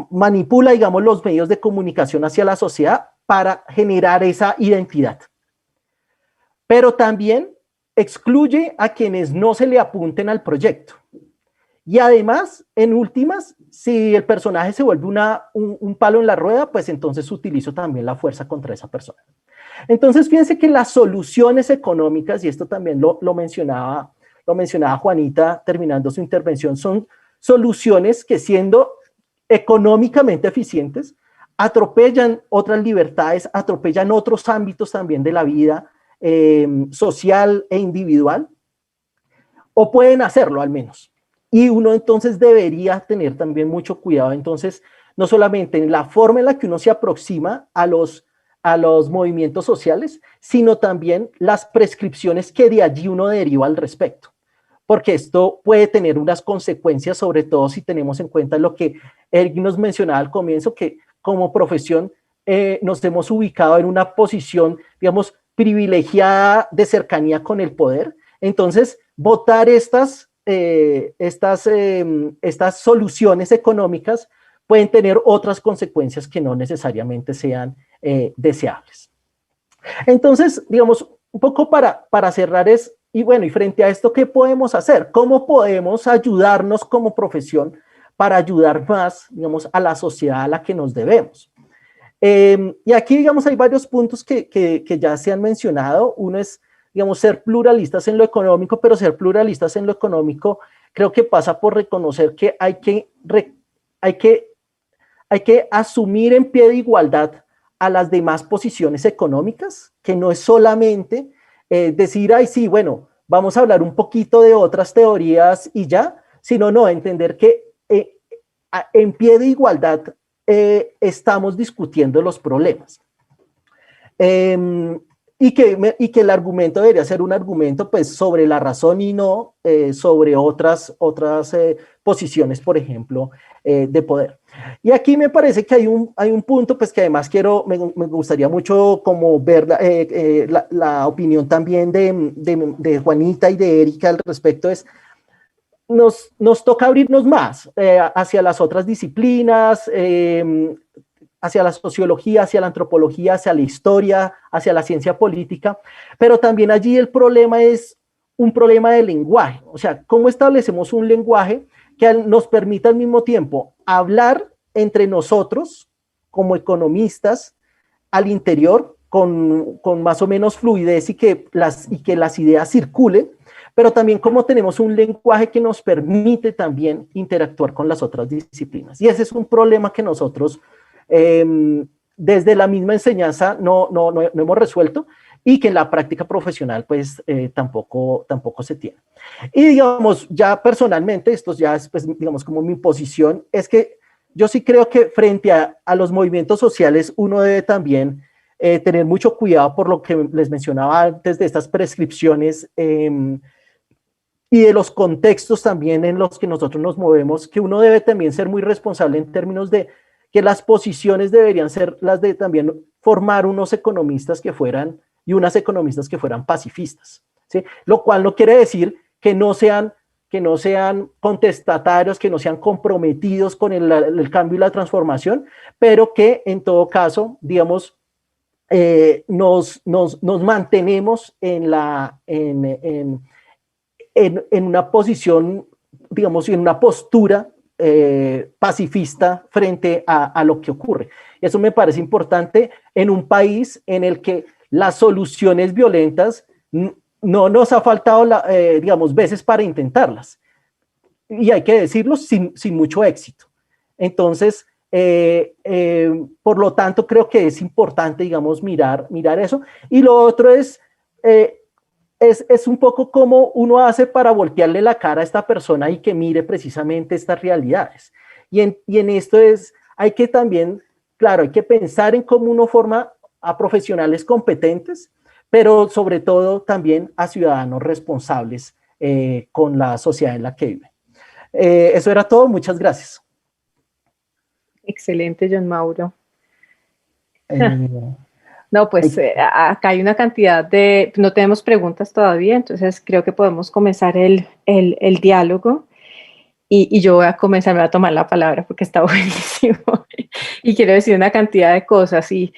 Speaker 4: manipula, digamos, los medios de comunicación hacia la sociedad para generar esa identidad. Pero también excluye a quienes no se le apunten al proyecto. Y además, en últimas, si el personaje se vuelve un palo en la rueda, pues entonces utilizo también la fuerza contra esa persona. Entonces, fíjense que las soluciones económicas, y esto también lo mencionaba Juanita terminando su intervención, son soluciones que, siendo económicamente eficientes, atropellan otras libertades, atropellan otros ámbitos también de la vida social e individual, o pueden hacerlo al menos. Y uno entonces debería tener también mucho cuidado, entonces, no solamente en la forma en la que uno se aproxima a los movimientos sociales, sino también las prescripciones que de allí uno deriva al respecto. Porque esto puede tener unas consecuencias, sobre todo si tenemos en cuenta lo que Eric nos mencionaba al comienzo, que como profesión nos hemos ubicado en una posición, digamos, privilegiada de cercanía con el poder. Entonces, votar estas soluciones económicas pueden tener otras consecuencias que no necesariamente sean deseables. Entonces, digamos, un poco para cerrar y frente a esto, ¿qué podemos hacer? ¿Cómo podemos ayudarnos como profesión para ayudar más, digamos, a la sociedad a la que nos debemos? Y aquí, digamos, hay varios puntos que ya se han mencionado. Uno es, digamos, ser pluralistas en lo económico, pero ser pluralistas en lo económico creo que pasa por reconocer que hay que asumir en pie de igualdad a las demás posiciones económicas, que no es solamente decir, ay, sí, bueno, vamos a hablar un poquito de otras teorías y ya, sino no, entender que en pie de igualdad estamos discutiendo los problemas. Y que el argumento debería ser un argumento pues, sobre la razón y no sobre otras posiciones, por ejemplo, de poder. Y aquí me parece que hay un punto pues, que además me gustaría mucho como ver la opinión también de Juanita y de Erika al respecto. Nos toca abrirnos más hacia las otras disciplinas, hacia la sociología, hacia la antropología, hacia la historia, hacia la ciencia política, pero también allí el problema es un problema de lenguaje, o sea, ¿cómo establecemos un lenguaje que nos permita al mismo tiempo hablar entre nosotros como economistas al interior con más o menos fluidez y que las ideas circulen, pero también cómo tenemos un lenguaje que nos permite también interactuar con las otras disciplinas? Y ese es un problema que nosotros desde la misma enseñanza no hemos resuelto y que en la práctica profesional pues tampoco se tiene. Y digamos, ya personalmente, esto ya es pues, digamos como mi posición, es que yo sí creo que frente a los movimientos sociales uno debe también tener mucho cuidado por lo que les mencionaba antes de estas prescripciones y de los contextos también en los que nosotros nos movemos, que uno debe también ser muy responsable en términos de que las posiciones deberían ser las de también formar unos economistas que fueran y unas economistas que fueran pacifistas, ¿sí? Lo cual no quiere decir que no sean contestatarios, que no sean comprometidos con el cambio y la transformación, pero que en todo caso, digamos, nos mantenemos en una posición, digamos, en una postura pacifista frente a lo que ocurre. Eso me parece importante en un país en el que las soluciones violentas no nos ha faltado, digamos, veces para intentarlas. Y hay que decirlo sin mucho éxito. Entonces, por lo tanto, creo que es importante, digamos, mirar eso. Y lo otro es un poco cómo uno hace para voltearle la cara a esta persona y que mire precisamente estas realidades. Y en esto hay que también, claro, hay que pensar en cómo uno forma a profesionales competentes, pero sobre todo también a ciudadanos responsables con la sociedad en la que viven. Eso era todo, muchas gracias.
Speaker 3: Excelente, John Mauro. No, pues acá hay una cantidad no tenemos preguntas todavía, entonces creo que podemos comenzar el diálogo y yo voy a comenzar, me voy a tomar la palabra porque está buenísimo y quiero decir una cantidad de cosas y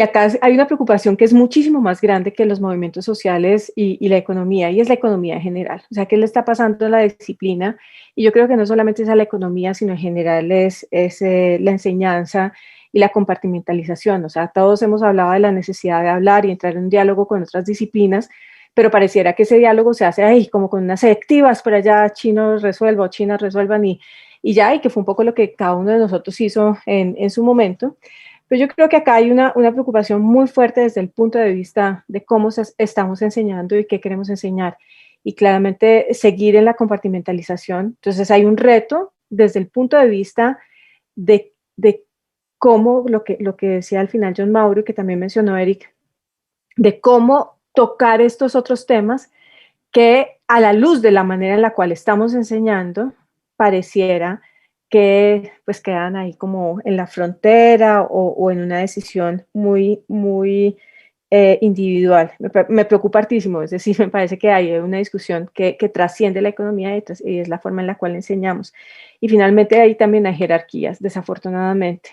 Speaker 3: acá hay una preocupación que es muchísimo más grande que los movimientos sociales y la economía, y es la economía en general. O sea, ¿qué le está pasando a la disciplina? Y yo creo que no solamente es a la economía, sino en general es la enseñanza y la compartimentalización. O sea, todos hemos hablado de la necesidad de hablar y entrar en un diálogo con otras disciplinas, pero pareciera que ese diálogo se hace ahí, como con unas selectivas, por allá chinos resuelva o chinas resuelvan y ya, y que fue un poco lo que cada uno de nosotros hizo en su momento. Pero yo creo que acá hay una preocupación muy fuerte desde el punto de vista de cómo estamos enseñando y qué queremos enseñar. Y claramente seguir en la compartimentalización. Entonces hay un reto desde el punto de vista de cómo, lo que decía al final John Mauro y que también mencionó Eric, de cómo tocar estos otros temas que a la luz de la manera en la cual estamos enseñando, pareciera que pues quedan ahí como en la frontera o en una decisión muy, muy individual. Me preocupa hartísimo, es decir, me parece que hay una discusión que trasciende la economía y es la forma en la cual enseñamos. Y finalmente ahí también hay jerarquías, desafortunadamente.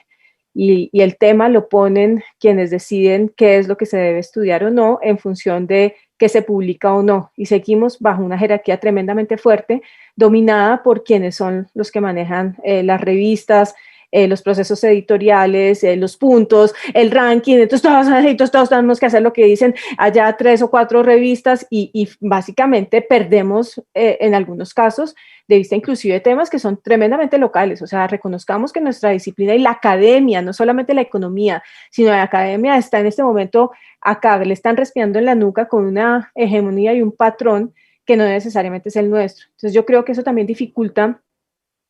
Speaker 3: Y el tema lo ponen quienes deciden qué es lo que se debe estudiar o no en función de qué se publica o no. Y seguimos bajo una jerarquía tremendamente fuerte, dominada por quienes son los que manejan las revistas, los procesos editoriales, los puntos, el ranking. Entonces todos tenemos que hacer lo que dicen allá 3 o 4 revistas y básicamente perdemos en algunos casos de vista inclusive temas que son tremendamente locales. O sea, reconozcamos que nuestra disciplina y la academia, no solamente la economía, sino la academia está en este momento acá, le están respirando en la nuca con una hegemonía y un patrón que no necesariamente es el nuestro. Entonces yo creo que eso también dificulta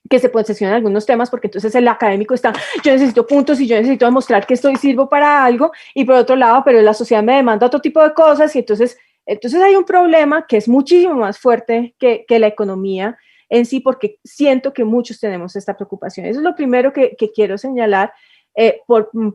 Speaker 3: que se posesionen algunos temas, porque entonces el académico está, yo necesito puntos y yo necesito demostrar que sirvo para algo, y por otro lado, pero la sociedad me demanda otro tipo de cosas, y entonces hay un problema que es muchísimo más fuerte que la economía en sí, porque siento que muchos tenemos esta preocupación. Eso es lo primero que quiero señalar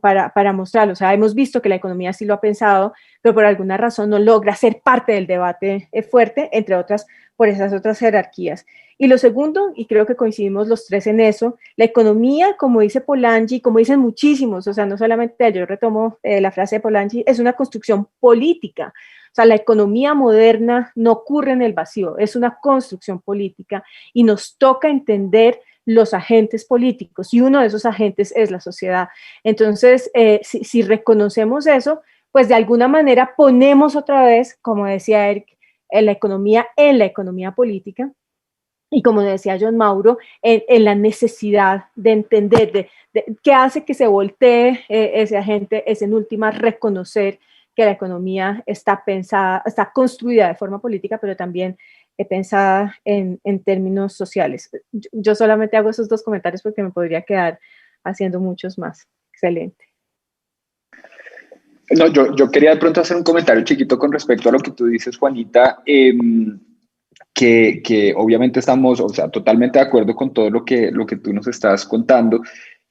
Speaker 3: para mostrarlo. O sea, hemos visto que la economía sí lo ha pensado, pero por alguna razón no logra ser parte del debate fuerte, entre otras, por esas otras jerarquías. Y lo segundo, y creo que coincidimos los tres en eso, la economía, como dice Polanyi, como dicen muchísimos, o sea, no solamente yo retomo la frase de Polanyi, es una construcción política. O sea, la economía moderna no ocurre en el vacío, es una construcción política y nos toca entender los agentes políticos, y uno de esos agentes es la sociedad. Entonces, si reconocemos eso, pues de alguna manera ponemos otra vez, como decía Eric, la economía en la economía política, y como decía John Mauro, en la necesidad de entender de qué hace que se voltee ese agente, es en última reconocer que la economía está pensada, está construida de forma política, pero también pensada en términos sociales. Yo solamente hago esos 2 comentarios porque me podría quedar haciendo muchos más. Excelente.
Speaker 2: No, yo quería de pronto hacer un comentario chiquito con respecto a lo que tú dices, Juanita, que obviamente estamos, o sea, totalmente de acuerdo con todo lo que tú nos estás contando,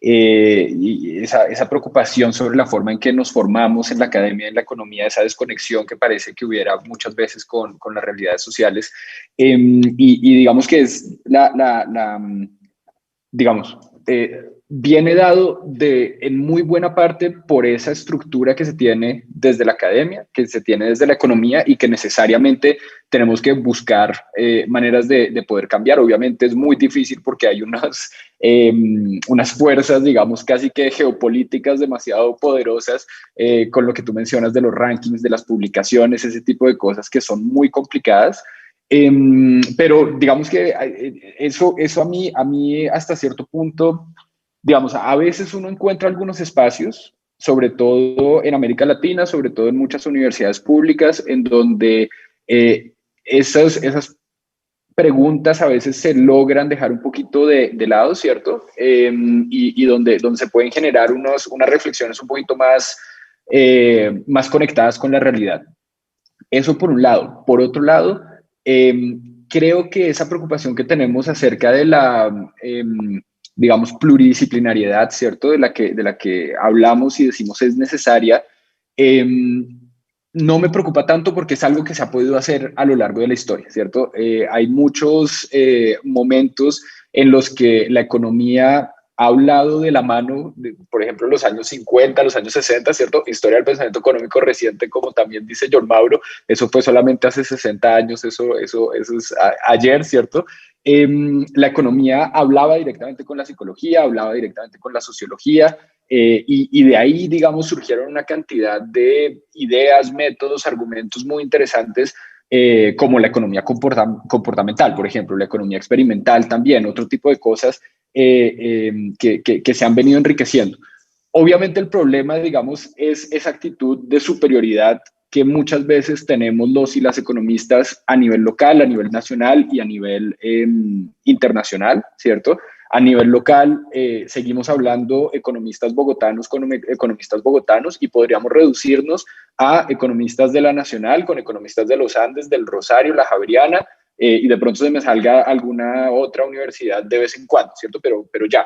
Speaker 2: y esa preocupación sobre la forma en que nos formamos en la academia, en la economía, esa desconexión que parece que hubiera muchas veces con las realidades sociales, y digamos que es digamos, viene dado en muy buena parte por esa estructura que se tiene desde la academia, que se tiene desde la economía y que necesariamente tenemos que buscar maneras de poder cambiar. Obviamente es muy difícil porque hay unas fuerzas, digamos, casi que geopolíticas demasiado poderosas con lo que tú mencionas de los rankings, de las publicaciones, ese tipo de cosas que son muy complicadas. Pero digamos que eso a mí hasta cierto punto, digamos, a veces uno encuentra algunos espacios, sobre todo en América Latina, sobre todo en muchas universidades públicas, en donde esas preguntas a veces se logran dejar un poquito de lado, ¿cierto? Y donde se pueden generar unas reflexiones un poquito más conectadas con la realidad. Eso por un lado. Por otro lado, creo que esa preocupación que tenemos acerca de la, digamos, pluridisciplinariedad, ¿cierto? De la que hablamos y decimos es necesaria, no me preocupa tanto porque es algo que se ha podido hacer a lo largo de la historia, ¿cierto? Hay muchos momentos en los que la economía ha hablado de la mano, por ejemplo, los años 50, los años 60, ¿cierto? Historia del pensamiento económico reciente, como también dice John Mauro, eso fue solamente hace 60 años, eso es ayer, ¿cierto? La economía hablaba directamente con la psicología, hablaba directamente con la sociología, y de ahí, digamos, surgieron una cantidad de ideas, métodos, argumentos muy interesantes, como la economía comportamental, por ejemplo, la economía experimental también, otro tipo de cosas que se han venido enriqueciendo. Obviamente el problema, digamos, es esa actitud de superioridad que muchas veces tenemos los y las economistas a nivel local, a nivel nacional y a nivel internacional, ¿cierto? A nivel local, seguimos hablando economistas bogotanos con economistas bogotanos y podríamos reducirnos a economistas de la Nacional con economistas de los Andes, del Rosario, la Javeriana, y de pronto se me salga alguna otra universidad de vez en cuando, ¿cierto? Pero ya.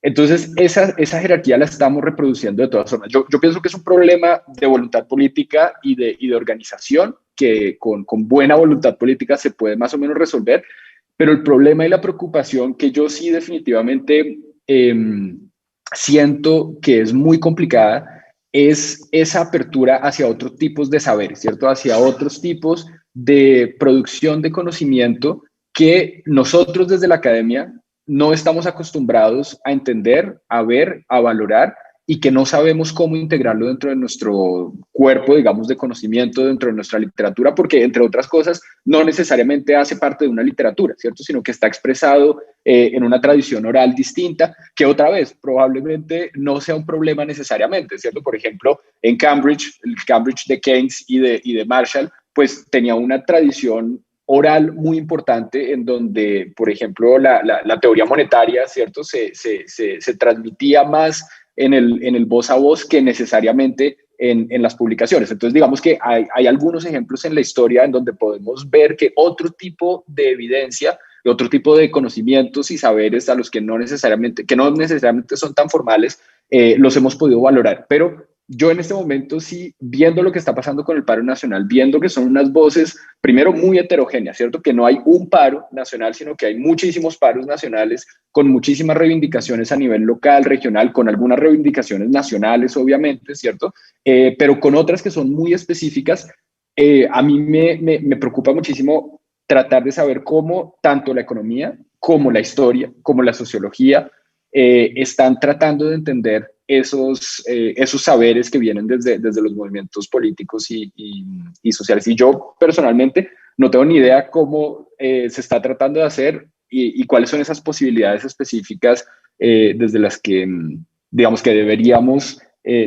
Speaker 2: Entonces, esa jerarquía la estamos reproduciendo de todas formas. Yo pienso que es un problema de voluntad política y de organización que con buena voluntad política se puede más o menos resolver, pero el problema y la preocupación que yo sí definitivamente siento que es muy complicada es esa apertura hacia otros tipos de saberes, ¿cierto? Hacia otros tipos de producción de conocimiento que nosotros desde la academia no estamos acostumbrados a entender, a ver, a valorar y que no sabemos cómo integrarlo dentro de nuestro cuerpo, digamos, de conocimiento, dentro de nuestra literatura, porque, entre otras cosas, no necesariamente hace parte de una literatura, ¿cierto? Sino que está expresado en una tradición oral distinta, que otra vez probablemente no sea un problema necesariamente, ¿cierto? Por ejemplo, en Cambridge, el Cambridge de Keynes y de Marshall, pues tenía una tradición oral muy importante en donde, por ejemplo, la teoría monetaria, ¿cierto? Se transmitía más en el voz a voz que necesariamente en las publicaciones. Entonces, digamos que hay algunos ejemplos en la historia en donde podemos ver que otro tipo de evidencia, otro tipo de conocimientos y saberes a los que no necesariamente son tan formales, los hemos podido valorar. Pero yo en este momento sí, viendo lo que está pasando con el paro nacional, viendo que son unas voces, primero, muy heterogéneas, ¿cierto? Que no hay un paro nacional, sino que hay muchísimos paros nacionales con muchísimas reivindicaciones a nivel local, regional, con algunas reivindicaciones nacionales, obviamente, ¿cierto? Pero con otras que son muy específicas. A mí me preocupa muchísimo tratar de saber cómo tanto la economía como la historia, como la sociología, están tratando de entender esos saberes que vienen desde los movimientos políticos y sociales. Y yo personalmente no tengo ni idea cómo se está tratando de hacer y cuáles son esas posibilidades específicas desde las que, digamos, que deberíamos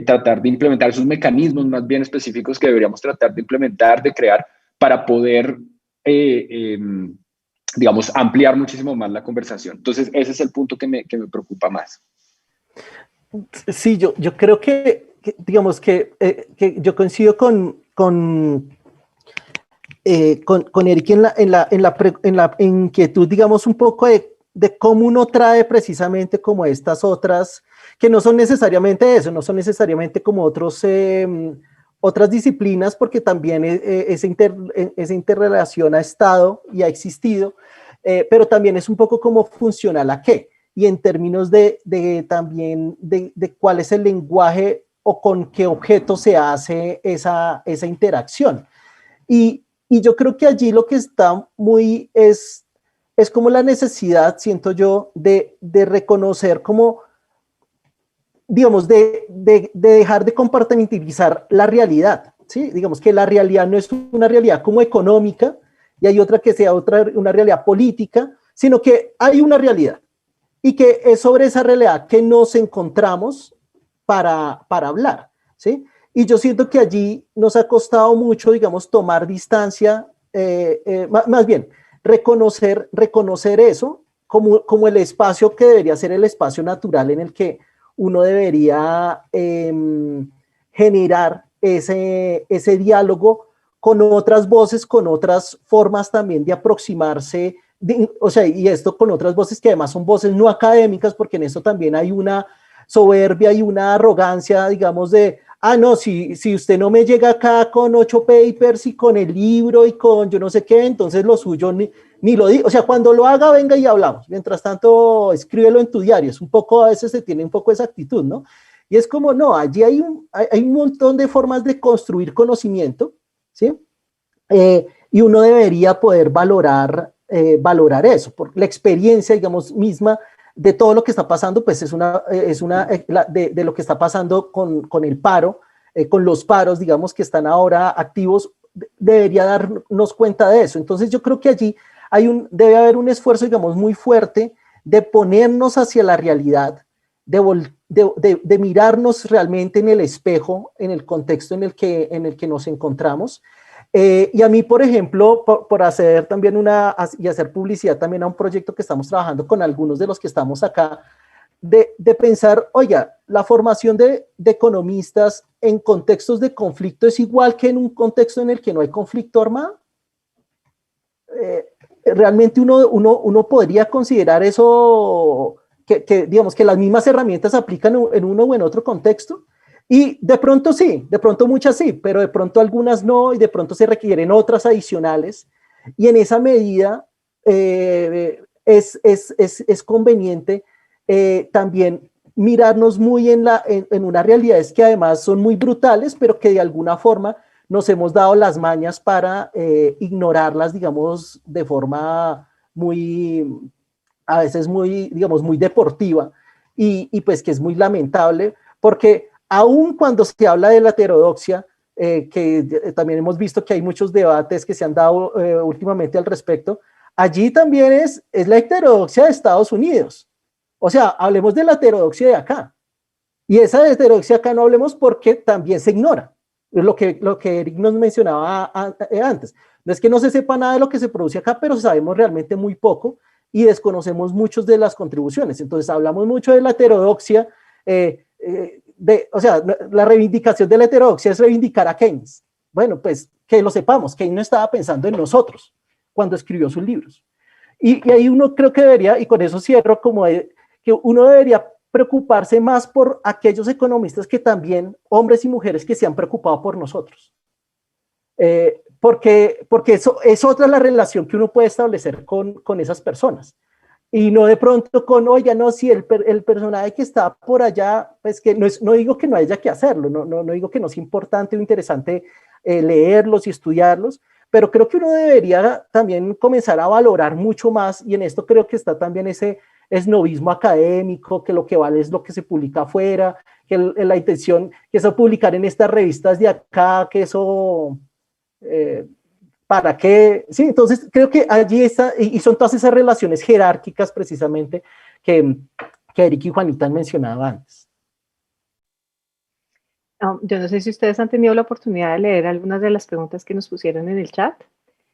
Speaker 2: tratar de implementar, esos mecanismos más bien específicos que deberíamos tratar de implementar, de crear para poder digamos, ampliar muchísimo más la conversación. Entonces, ese es el punto que me preocupa más.
Speaker 4: Sí, yo creo digamos que yo coincido con Eric en la inquietud, digamos, un poco de cómo uno trae precisamente como estas otras, que no son necesariamente eso, no son necesariamente como otras disciplinas, porque también esa interrelación ha estado y ha existido, pero también es un poco como funcional a qué. y en términos también de cuál es el lenguaje o con qué objeto se hace esa interacción. Y yo creo que allí lo que está muy es como la necesidad, siento yo, de reconocer como, digamos, de dejar de compartimentalizar la realidad, ¿sí? Digamos que la realidad no es una realidad como económica y hay otra que sea una realidad política, sino que hay una realidad y que es sobre esa realidad que nos encontramos para hablar, ¿sí? Y yo siento que allí nos ha costado mucho, digamos, tomar distancia, más bien, reconocer eso como el espacio que debería ser el espacio natural en el que uno debería generar ese diálogo con otras voces, con otras formas también de aproximarse, o sea, y esto con otras voces que además son voces no académicas, porque en esto también hay una soberbia y una arrogancia, digamos, no, si usted no me llega acá con 8 papers y con el libro y con yo no sé qué, entonces lo suyo ni lo digo. O sea, cuando lo haga, venga y hablamos. Mientras tanto, escríbelo en tu diario. Es un poco, a veces se tiene un poco esa actitud, ¿no? Y es como, no, allí hay un montón de formas de construir conocimiento, ¿sí? Y uno debería poder valorar eso, porque la experiencia, digamos, misma de todo lo que está pasando, pues es de lo que está pasando con el paro, con los paros, digamos, que están ahora activos, debería darnos cuenta de eso. Entonces yo creo que allí debe haber un esfuerzo, digamos, muy fuerte de ponernos hacia la realidad, de mirarnos realmente en el espejo, en el contexto en el que nos encontramos. Y a mí, por ejemplo, por hacer también y hacer publicidad también a un proyecto que estamos trabajando con algunos de los que estamos acá, de pensar, oiga, la formación de economistas en contextos de conflicto es igual que en un contexto en el que no hay conflicto armado. Realmente uno podría considerar eso, digamos que las mismas herramientas se aplican en uno o en otro contexto. Y de pronto sí, de pronto muchas sí, pero de pronto algunas no, y de pronto se requieren otras adicionales. Y en esa medida es conveniente también mirarnos muy en unas realidades que además son muy brutales, pero que de alguna forma nos hemos dado las mañas para ignorarlas, digamos, de forma a veces muy, digamos, muy deportiva, y pues que es muy lamentable, porque aun cuando se habla de la heterodoxia, que también hemos visto que hay muchos debates que se han dado últimamente al respecto, allí también es la heterodoxia de Estados Unidos. O sea, hablemos de la heterodoxia de acá. Y esa heterodoxia acá no hablemos porque también se ignora. Es lo que Eric nos mencionaba antes. No es que no se sepa nada de lo que se produce acá, pero sabemos realmente muy poco y desconocemos muchas de las contribuciones. Entonces hablamos mucho de la heterodoxia, o sea, la reivindicación de la heterodoxia es reivindicar a Keynes. Bueno, pues que lo sepamos, Keynes no estaba pensando en nosotros cuando escribió sus libros. Y ahí uno creo que debería, y con eso cierro, que uno debería preocuparse más por aquellos economistas que también, hombres y mujeres, que se han preocupado por nosotros. Porque eso es otra la relación que uno puede establecer con esas personas. Y no de pronto oiga, no, si el personaje que está por allá, pues que no digo que no haya que hacerlo, no digo que no es importante o interesante leerlos y estudiarlos, pero creo que uno debería también comenzar a valorar mucho más, y en esto creo que está también ese esnovismo académico, que lo que vale es lo que se publica afuera, que la intención, que eso publicar en estas revistas de acá, que eso... ¿para qué? Sí, entonces creo que allí está, y son todas esas relaciones jerárquicas precisamente que Eric y Juanita han mencionado antes.
Speaker 3: Yo no sé si ustedes han tenido la oportunidad de leer algunas de las preguntas que nos pusieron en el chat.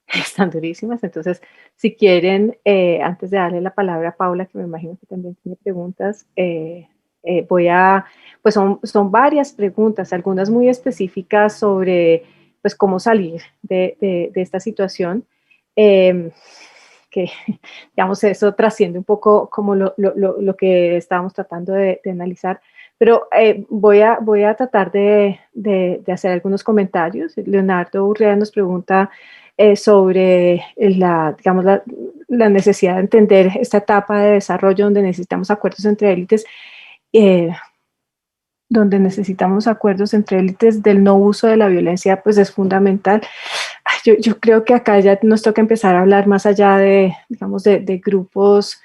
Speaker 3: Están durísimas, entonces si quieren, antes de darle la palabra a Paula, que me imagino que también tiene preguntas, pues son varias preguntas, algunas muy específicas sobre pues cómo salir de esta situación, que digamos eso trasciende un poco como lo que estábamos tratando de analizar, Pero voy a tratar de hacer algunos comentarios. Leonardo Urrea nos pregunta sobre digamos, la necesidad de entender esta etapa de desarrollo donde necesitamos acuerdos entre élites, del no uso de la violencia, pues es fundamental. Yo creo que acá ya nos toca empezar a hablar más allá de, digamos, de grupos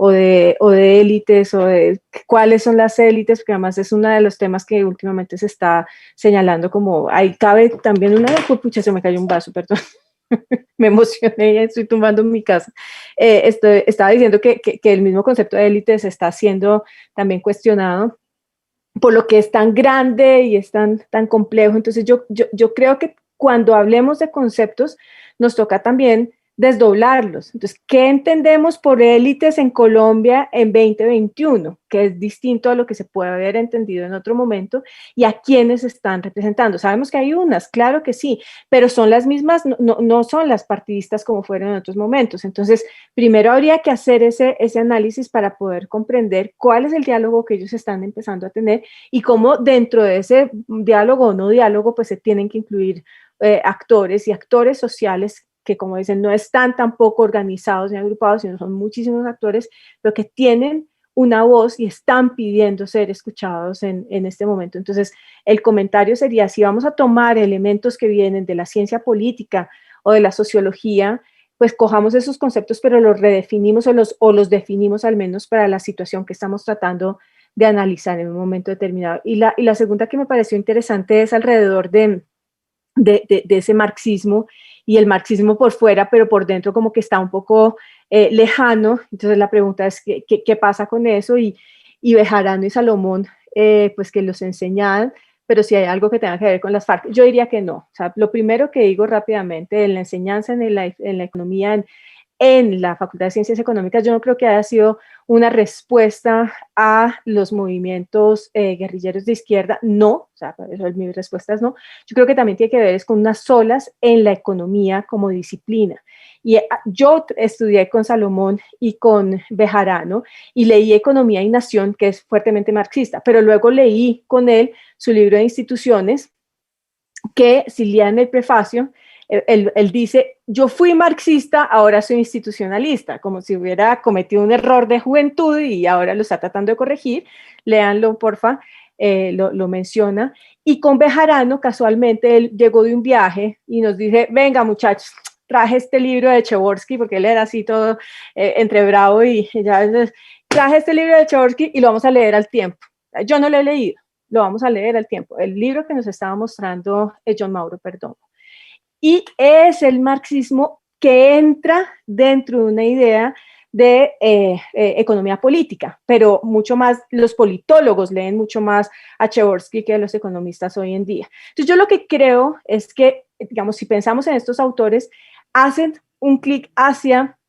Speaker 3: o de élites, o de cuáles son las élites, porque además es uno de los temas que últimamente se está señalando como, ahí cabe también una de, pucha, se me cayó un vaso, perdón. Me emocioné y estoy tumbando en mi casa. Estaba diciendo que el mismo concepto de élites está siendo también cuestionado por lo que es tan grande y es tan complejo. Entonces yo creo que cuando hablemos de conceptos nos toca también desdoblarlos. Entonces, ¿qué entendemos por élites en Colombia en 2021? Que es distinto a lo que se puede haber entendido en otro momento, y a quiénes están representando. Sabemos que hay unas, claro que sí, pero son las mismas, no son las partidistas como fueron en otros momentos. Entonces, primero habría que hacer ese análisis para poder comprender cuál es el diálogo que ellos están empezando a tener y cómo dentro de ese diálogo o no diálogo, pues se tienen que incluir actores y actores sociales que, como dicen, no están tampoco organizados ni agrupados, sino son muchísimos actores, pero que tienen una voz y están pidiendo ser escuchados en este momento. Entonces, el comentario sería, si vamos a tomar elementos que vienen de la ciencia política o de la sociología, pues cojamos esos conceptos, pero los redefinimos o los definimos al menos para la situación que estamos tratando de analizar en un momento determinado. Y la segunda que me pareció interesante es alrededor de ese marxismo, y el marxismo por fuera, pero por dentro como que está un poco lejano. Entonces la pregunta es, ¿qué pasa con eso? Y Bejarano y Salomón, pues que los enseñan, pero si hay algo que tenga que ver con las FARC, yo diría que no. O sea, lo primero que digo rápidamente, en la enseñanza, en la economía, en la Facultad de Ciencias Económicas, yo no creo que haya sido una respuesta a los movimientos guerrilleros de izquierda, no, o sea, mi respuesta es no. Yo creo que también tiene que ver es con unas olas en la economía como disciplina. Y yo estudié con Salomón y con Bejarano y leí Economía y Nación, que es fuertemente marxista, pero luego leí con él su libro de instituciones, que si lean el prefacio, él dice, yo fui marxista, ahora soy institucionalista, como si hubiera cometido un error de juventud y ahora lo está tratando de corregir. Léanlo, porfa, lo menciona. Y con Bejarano, casualmente, él llegó de un viaje y nos dice, venga muchachos, traje este libro de Chevorsky, porque él era así todo entre bravo y ya, traje este libro de Chevorsky y lo vamos a leer al tiempo. Yo no lo he leído, lo vamos a leer al tiempo. El libro que nos estaba mostrando John Mauro Perdomo. Y es el marxismo que entra dentro de una idea de economía política, pero mucho más, los politólogos leen mucho más a Chevorsky que los economistas hoy en día. Entonces yo lo que creo es que, digamos, si pensamos en estos autores, hacen un clic hacia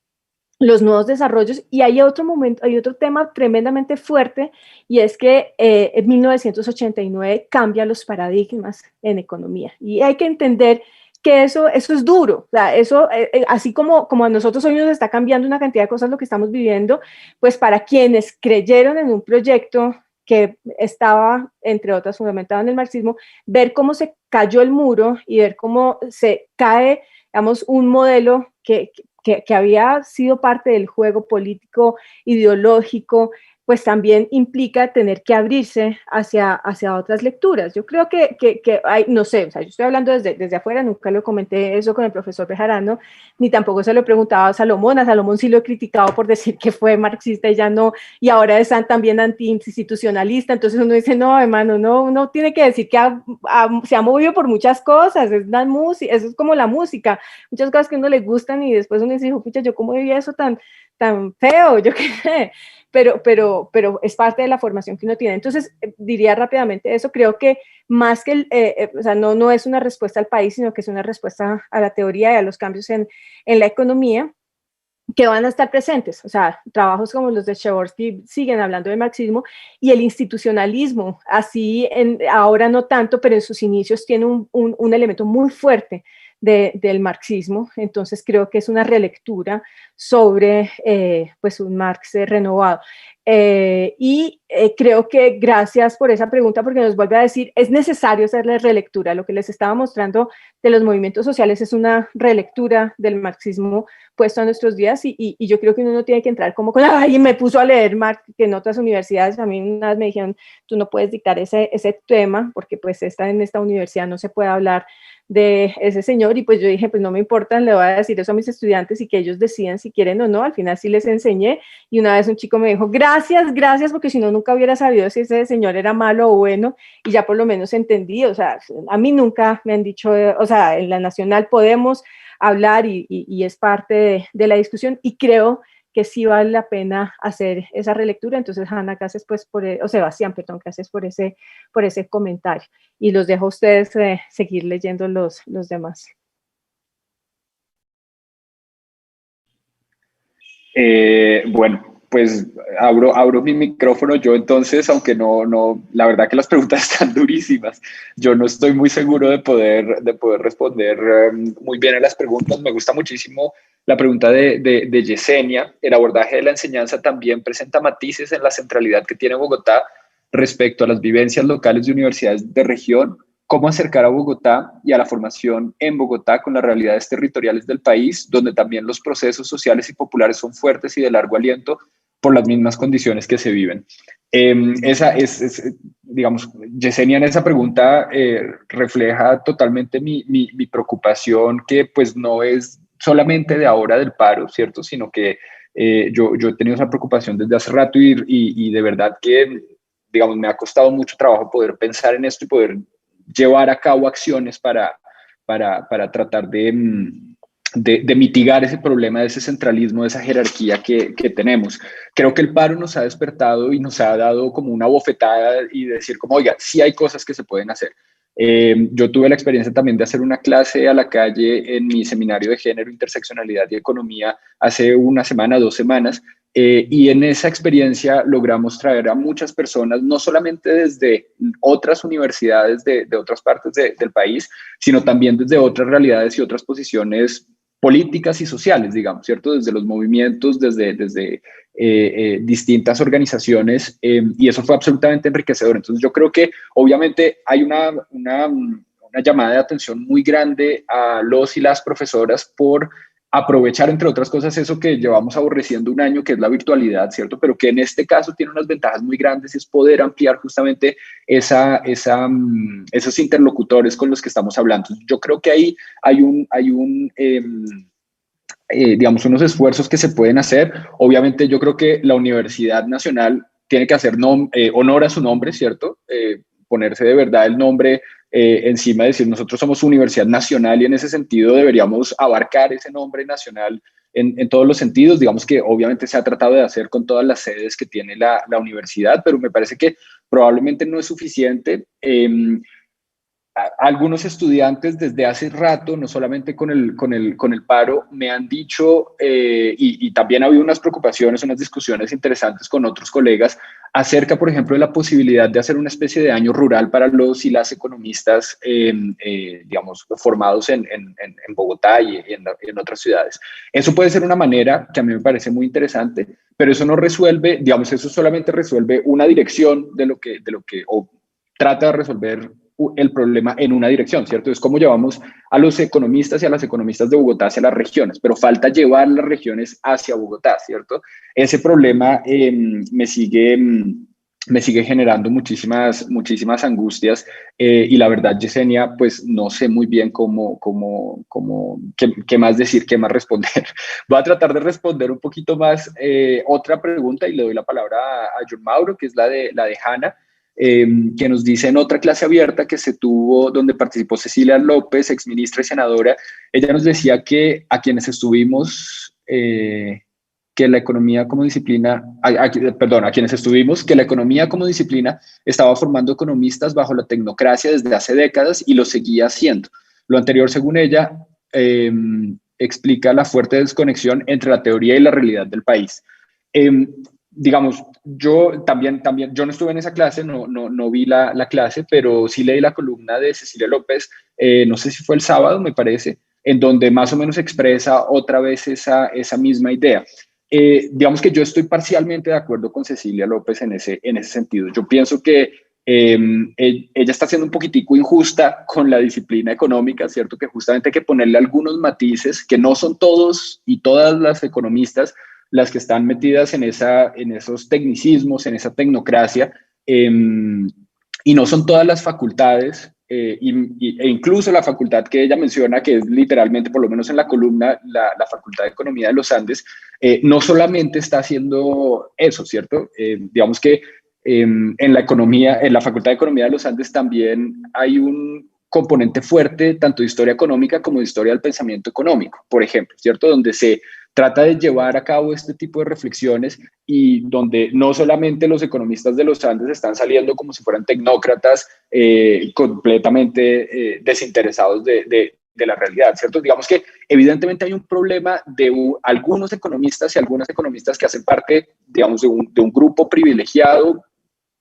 Speaker 3: los nuevos desarrollos, y hay otro momento, hay otro tema tremendamente fuerte, y es que en 1989 cambia los paradigmas en economía, y hay que entender que eso es duro. O sea, eso, así como a nosotros hoy nos está cambiando una cantidad de cosas lo que estamos viviendo, pues para quienes creyeron en un proyecto que estaba, entre otras, fundamentado en el marxismo, ver cómo se cayó el muro y ver cómo se cae, digamos, un modelo que había sido parte del juego político, ideológico, pues también implica tener que abrirse hacia otras lecturas. Yo creo que hay, no sé, o sea, yo estoy hablando desde afuera, nunca lo comenté eso con el profesor Bejarano, ni tampoco se lo he preguntado a Salomón sí lo he criticado por decir que fue marxista y ya no, y ahora es también anti-institucionalista. Entonces uno dice, no, hermano, no, uno tiene que decir que se ha movido por muchas cosas, es la música, eso es como la música, muchas cosas que a uno le gustan y después uno dice, pucha, yo cómo vivía eso tan feo, yo qué sé. Pero es parte de la formación que uno tiene. Entonces, diría rápidamente eso, creo que más que, o sea, no es una respuesta al país, sino que es una respuesta a la teoría y a los cambios en la economía que van a estar presentes. O sea, trabajos como los de Chevorsky siguen hablando del marxismo, y el institucionalismo, así ahora no tanto, pero en sus inicios tiene un elemento muy fuerte del marxismo. Entonces creo que es una relectura sobre pues un Marx renovado. Creo que gracias por esa pregunta, porque nos vuelve a decir, es necesario hacer la relectura. Lo que les estaba mostrando de los movimientos sociales es una relectura del marxismo puesto a nuestros días, y yo creo que uno no tiene que entrar como con, ay, me puso a leer Marx, que en otras universidades a mí una vez me dijeron, tú no puedes dictar ese tema, porque pues en esta universidad no se puede hablar de ese señor, y pues yo dije, pues no me importa, le voy a decir eso a mis estudiantes y que ellos decidan si quieren o no. Al final sí les enseñé, y una vez un chico me dijo, gracias, porque si no nunca hubiera sabido si ese señor era malo o bueno, y ya por lo menos entendí. O sea, a mí nunca me han dicho, o sea, en la Nacional podemos hablar y es parte de la discusión, y creo que sí vale la pena hacer esa relectura. Entonces, Hanna, gracias pues o Sebastián, perdón, gracias por ese comentario. Y los dejo a ustedes seguir leyendo los demás.
Speaker 2: Bueno, pues abro mi micrófono yo entonces, aunque no, la verdad que las preguntas están durísimas. Yo no estoy muy seguro de poder responder muy bien a las preguntas. Me gusta muchísimo la pregunta de Yesenia. El abordaje de la enseñanza también presenta matices en la centralidad que tiene Bogotá respecto a las vivencias locales de universidades de región. Cómo acercar a Bogotá y a la formación en Bogotá con las realidades territoriales del país, donde también los procesos sociales y populares son fuertes y de largo aliento por las mismas condiciones que se viven. Digamos, Yesenia en esa pregunta refleja totalmente mi preocupación, que pues no es solamente de ahora del paro, ¿cierto? Sino que yo he tenido esa preocupación desde hace rato, y de verdad que, digamos, me ha costado mucho trabajo poder pensar en esto y poder llevar a cabo acciones para tratar de mitigar ese problema, de ese centralismo, de esa jerarquía que tenemos. Creo que el paro nos ha despertado y nos ha dado como una bofetada y decir como, oiga, sí hay cosas que se pueden hacer. Yo tuve la experiencia también de hacer una clase a la calle en mi seminario de género, interseccionalidad y economía hace una semana, 2 semanas, y en esa experiencia logramos traer a muchas personas, no solamente desde otras universidades de otras partes del país, sino también desde otras realidades y otras posiciones políticas y sociales, digamos, ¿cierto? Desde los movimientos, desde distintas organizaciones, y eso fue absolutamente enriquecedor. Entonces yo creo que obviamente hay una llamada de atención muy grande a los y las profesoras por aprovechar, entre otras cosas, eso que llevamos aborreciendo un año, que es la virtualidad, ¿cierto? Pero que en este caso tiene unas ventajas muy grandes, y es poder ampliar justamente esos interlocutores con los que estamos hablando. Yo creo que ahí digamos, unos esfuerzos que se pueden hacer. Obviamente yo creo que la Universidad Nacional tiene que hacer honor a su nombre, ¿cierto? Ponerse de verdad el nombre encima, de decir, nosotros somos Universidad Nacional, y en ese sentido deberíamos abarcar ese nombre nacional en todos los sentidos. Digamos que obviamente se ha tratado de hacer con todas las sedes que tiene la universidad, pero me parece que probablemente no es suficiente. Algunos estudiantes desde hace rato, no solamente con el paro, me han dicho, y también ha habido unas preocupaciones, unas discusiones interesantes con otros colegas acerca, por ejemplo, de la posibilidad de hacer una especie de año rural para los y las economistas, digamos, formados en Bogotá y en otras ciudades. Eso puede ser una manera que a mí me parece muy interesante, pero eso no resuelve, digamos, eso solamente resuelve una dirección de lo que o trata de resolver el problema en una dirección, ¿cierto? Es como llevamos a los economistas y a las economistas de Bogotá hacia las regiones, pero falta llevar las regiones hacia Bogotá, ¿cierto? Ese problema me sigue generando muchísimas angustias, y la verdad, Yesenia, pues no sé muy bien qué más decir, qué más responder. Voy a tratar de responder un poquito más otra pregunta, y le doy la palabra a John Mauro, que es la de Hanna, que nos dice: en otra clase abierta que se tuvo, donde participó Cecilia López, exministra y senadora, ella nos decía que a quienes estuvimos, que la economía como disciplina, a quienes estuvimos, que la economía como disciplina estaba formando economistas bajo la tecnocracia desde hace décadas y lo seguía haciendo. Lo anterior, según ella, explica la fuerte desconexión entre la teoría y la realidad del país. Digamos, yo no estuve en esa clase, no vi la clase, pero sí leí la columna de Cecilia López, no sé si fue el sábado, me parece, en donde más o menos expresa otra vez esa misma idea. digamos que yo estoy parcialmente de acuerdo con Cecilia López en ese sentido. Yo pienso que ella está siendo un poquitico injusta con la disciplina económica, ¿cierto? Que justamente hay que ponerle algunos matices, que no son todos y todas las economistas las que están metidas en esos tecnicismos, en esa tecnocracia, y no son todas las facultades, e incluso la facultad que ella menciona, que es literalmente, por lo menos en la columna, la Facultad de Economía de los Andes, no solamente está haciendo eso, ¿cierto? Digamos que en la economía, en la Facultad de Economía de los Andes también hay un componente fuerte, tanto de historia económica como de historia del pensamiento económico, por ejemplo, ¿cierto? Donde se trata de llevar a cabo este tipo de reflexiones y donde no solamente los economistas de los Andes están saliendo como si fueran tecnócratas completamente desinteresados de la realidad, ¿cierto? Digamos que evidentemente hay un problema de algunos economistas y algunas economistas que hacen parte, digamos, de un grupo privilegiado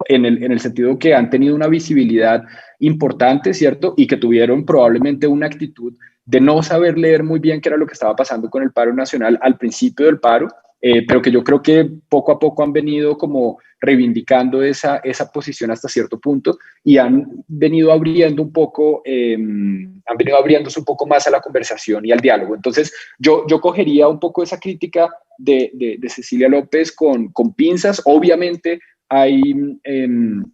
Speaker 2: en el sentido que han tenido una visibilidad importante, ¿cierto? Y que tuvieron probablemente una actitud de no saber leer muy bien qué era lo que estaba pasando con el paro nacional al principio del paro, pero que yo creo que poco a poco han venido como reivindicando esa posición hasta cierto punto y han venido abriendo un poco, han venido abriéndose un poco más a la conversación y al diálogo. Entonces, yo cogería un poco esa crítica de Cecilia López con pinzas. Obviamente, hay,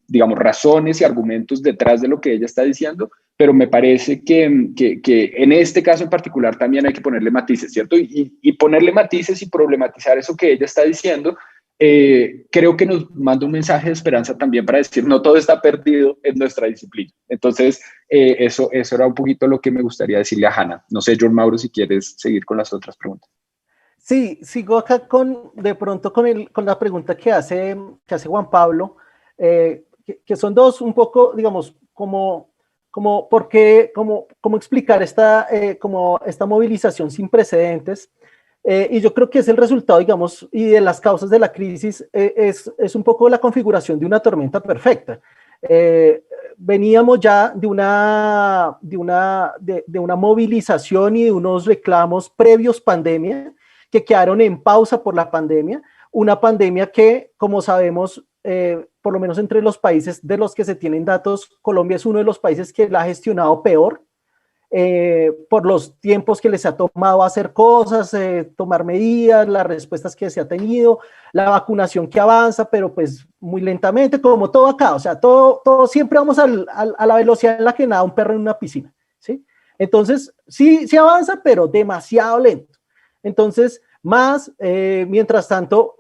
Speaker 2: digamos, razones y argumentos detrás de lo que ella está diciendo, pero me parece que en este caso en particular también hay que ponerle matices, ¿cierto? Y ponerle matices y problematizar eso que ella está diciendo, creo que nos manda un mensaje de esperanza también para decir, no todo está perdido en nuestra disciplina. Entonces, eso era un poquito lo que me gustaría decirle a Hanna. No sé, John Mauro, si quieres seguir con las otras preguntas.
Speaker 4: Sí, sigo acá de pronto con la pregunta que hace Juan Pablo, que son dos un poco, digamos, como por qué, cómo explicar como esta movilización sin precedentes. Y yo creo que es el resultado, digamos, y de las causas de la crisis, es un poco la configuración de una tormenta perfecta. Veníamos ya de una movilización y de unos reclamos previos pandemia, que quedaron en pausa por la pandemia, una pandemia que, como sabemos, por lo menos entre los países de los que se tienen datos, Colombia es uno de los países que la ha gestionado peor, por los tiempos que les ha tomado hacer cosas, tomar medidas, las respuestas que se ha tenido, la vacunación que avanza, pero pues muy lentamente, como todo acá, o sea, todo siempre vamos a la velocidad en la que nada un perro en una piscina, ¿sí? Entonces, sí avanza, pero demasiado lento. Entonces, mientras tanto,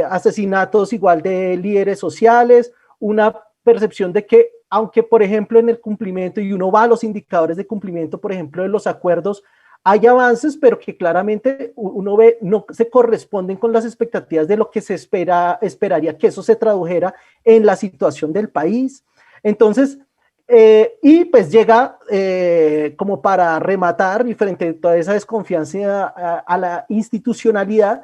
Speaker 4: asesinatos igual de líderes sociales, una percepción de que, aunque por ejemplo en el cumplimiento, y uno va a los indicadores de cumplimiento, por ejemplo, de los acuerdos, hay avances, pero que claramente uno ve no se corresponden con las expectativas de lo que se esperaría que eso se tradujera en la situación del país. Entonces, y pues llega como para rematar y frente a toda esa desconfianza a la institucionalidad,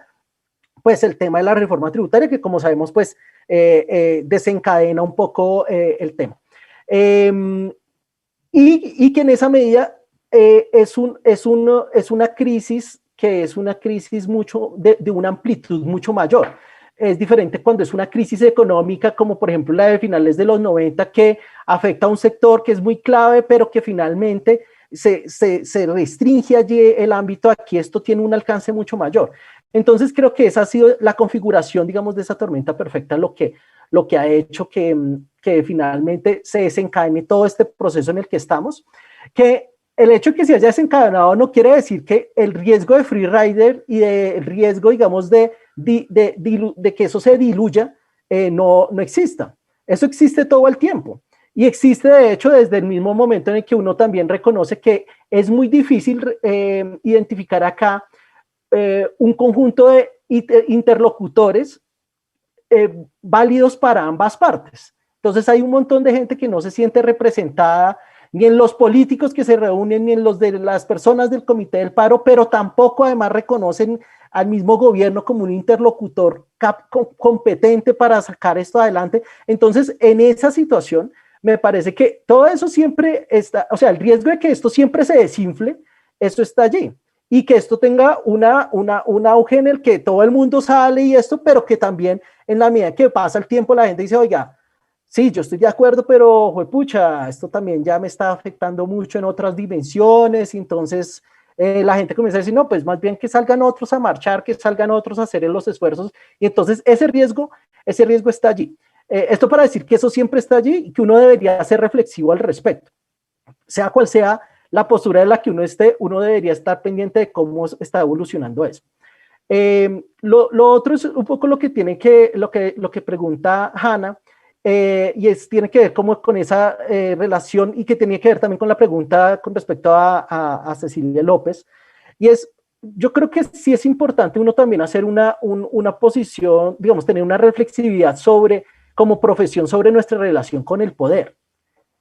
Speaker 4: pues el tema de la reforma tributaria, que como sabemos, pues desencadena un poco el tema. Y que en esa medida es una crisis que es una crisis de una amplitud mucho mayor. Es diferente cuando es una crisis económica, como por ejemplo la de finales de los 90, que afecta a un sector que es muy clave, pero que finalmente se restringe allí el ámbito. Aquí esto tiene un alcance mucho mayor. Entonces creo que esa ha sido la configuración, digamos, de esa tormenta perfecta, lo que ha hecho que finalmente se desencadene todo este proceso en el que estamos, que el hecho de que se haya desencadenado no quiere decir que el riesgo de free rider y el riesgo, digamos, de que eso se diluya no exista. Eso existe todo el tiempo. Y existe, de hecho, desde el mismo momento en el que uno también reconoce que es muy difícil identificar acá un conjunto de interlocutores válidos para ambas partes. Entonces hay un montón de gente que no se siente representada ni en los políticos que se reúnen, ni en los de las personas del Comité del Paro, pero tampoco además reconocen al mismo gobierno como un interlocutor competente para sacar esto adelante. Entonces, en esa situación, me parece que todo eso siempre está, o sea, el riesgo de que esto siempre se desinfle, eso está allí. y que esto tenga un auge en el que todo el mundo sale y esto, pero que también en la medida que pasa el tiempo la gente dice, oiga, sí, yo estoy de acuerdo, pero juepucha, esto también ya me está afectando mucho en otras dimensiones, y entonces la gente comienza a decir, no, pues más bien que salgan otros a marchar, que salgan otros a hacer los esfuerzos, y entonces ese riesgo está allí. Esto para decir que eso siempre está allí y que uno debería ser reflexivo al respecto. Sea cual sea la postura en la que uno esté, uno debería estar pendiente de cómo está evolucionando eso. Lo otro es un poco lo que pregunta Hannah, y tiene que ver como con esa relación, y que tenía que ver también con la pregunta con respecto a Cecilia López, y yo creo que sí es importante uno también hacer una posición, digamos, tener una reflexividad como profesión sobre nuestra relación con el poder.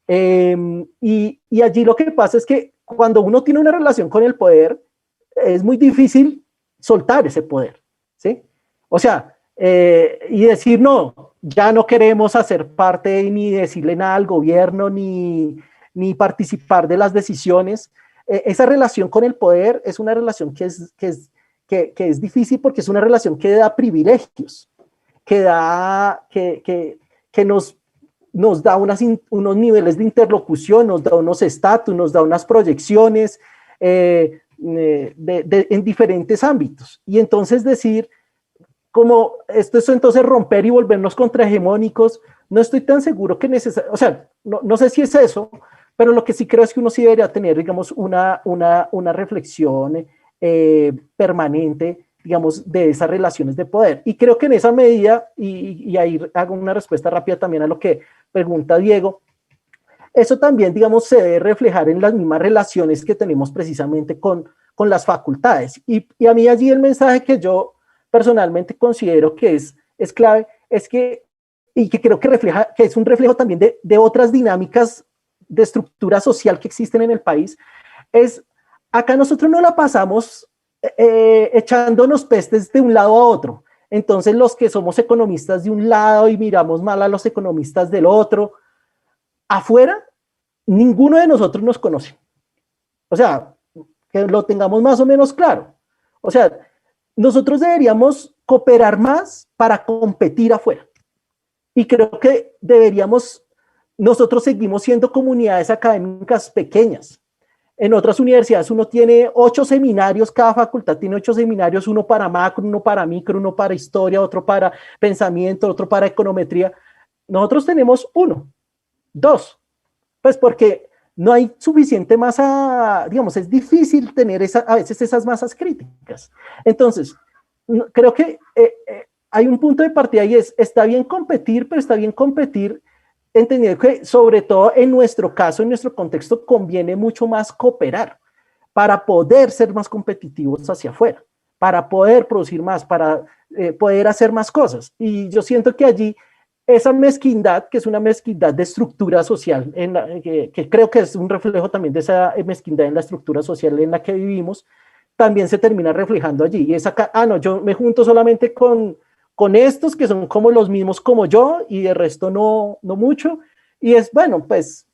Speaker 4: Y allí lo que pasa es que cuando uno tiene una relación con el poder, es muy difícil soltar ese poder, ¿sí? O sea, y decir, no, ya no queremos hacer parte ni decirle nada al gobierno, ni participar de las decisiones. Esa relación con el poder es una relación que es difícil, porque es una relación que da privilegios, que nos da unos niveles de interlocución, nos da unos estatus, nos da unas proyecciones en diferentes ámbitos. Y entonces decir, como esto es entonces romper y volvernos contrahegemónicos, no estoy tan seguro que o sea, no sé si es eso, pero lo que sí creo es que uno sí debería tener, digamos, una reflexión permanente, digamos, de esas relaciones de poder. Y creo que en esa medida, y ahí hago una respuesta rápida también a lo que pregunta Diego, eso también, digamos, se debe reflejar en las mismas relaciones que tenemos precisamente con las facultades. Y a mí allí el mensaje que yo personalmente considero que es clave, y que creo que refleja, que es un reflejo también de otras dinámicas de estructura social que existen en el país, es acá nosotros no la pasamos echándonos pestes de un lado a otro. Entonces los que somos economistas de un lado y miramos mal a los economistas del otro, afuera ninguno de nosotros nos conoce. O sea, que lo tengamos más o menos claro. O sea, nosotros deberíamos cooperar más para competir afuera. Y creo que nosotros seguimos siendo comunidades académicas pequeñas. En otras universidades uno tiene 8 seminarios, cada facultad tiene 8 seminarios, uno para macro, uno para micro, uno para historia, otro para pensamiento, otro para econometría. Nosotros tenemos 1, 2, pues porque no hay suficiente masa, digamos, es difícil tener a veces esas masas críticas. Entonces, creo que hay un punto de partida, y está bien competir, pero está bien competir entendiendo que sobre todo en nuestro caso, en nuestro contexto, conviene mucho más cooperar para poder ser más competitivos hacia afuera, para poder producir más, para poder hacer más cosas. Y yo siento que allí esa mezquindad, que es una mezquindad de estructura social, que creo que es un reflejo también de esa mezquindad en la estructura social en la que vivimos, también se termina reflejando allí. Y es acá, no, yo me junto solamente con estos que son como los mismos como yo, y de resto no mucho. Y bueno, pues,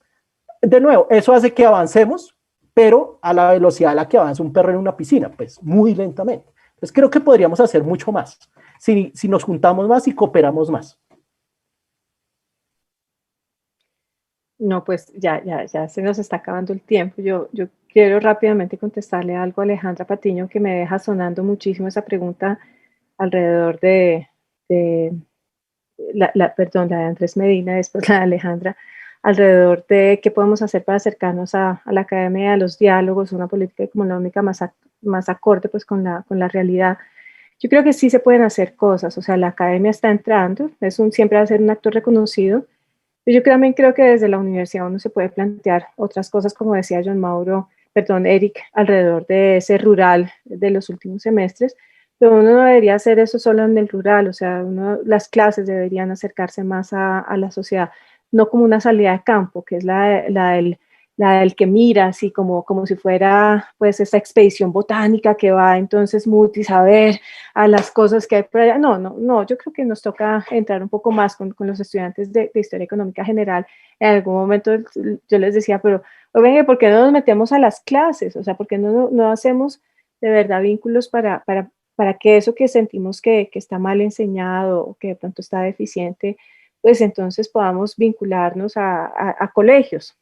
Speaker 4: de nuevo, eso hace que avancemos, pero a la velocidad a la que avanza un perro en una piscina, pues muy lentamente. Entonces creo que podríamos hacer mucho más si nos juntamos más y cooperamos más.
Speaker 3: No, pues ya se nos está acabando el tiempo. Yo quiero rápidamente contestarle algo a Alejandra Patiño, que me deja sonando muchísimo esa pregunta alrededor perdón, la de Andrés Medina, después la de Alejandra, alrededor de qué podemos hacer para acercarnos a la academia, a los diálogos, una política económica más acorde pues con la realidad. Yo creo que sí se pueden hacer cosas, o sea, la academia está entrando, siempre va a ser un actor reconocido. Yo también creo que desde la universidad uno se puede plantear otras cosas, como decía Eric, alrededor de ese rural de los últimos semestres, pero uno no debería hacer eso solo en el rural, o sea, las clases deberían acercarse más a la sociedad, no como una salida de campo, que es la del que mira, así como si fuera pues esa expedición botánica que va entonces Mutis a ver a las cosas que hay por allá. No, yo creo que nos toca entrar un poco más con los estudiantes de Historia Económica General. En algún momento yo les decía, pero venga, ¿por qué no nos metemos a las clases? O sea, ¿por qué no hacemos de verdad vínculos para que eso que sentimos que está mal enseñado o que de pronto está deficiente, pues entonces podamos vincularnos a colegios.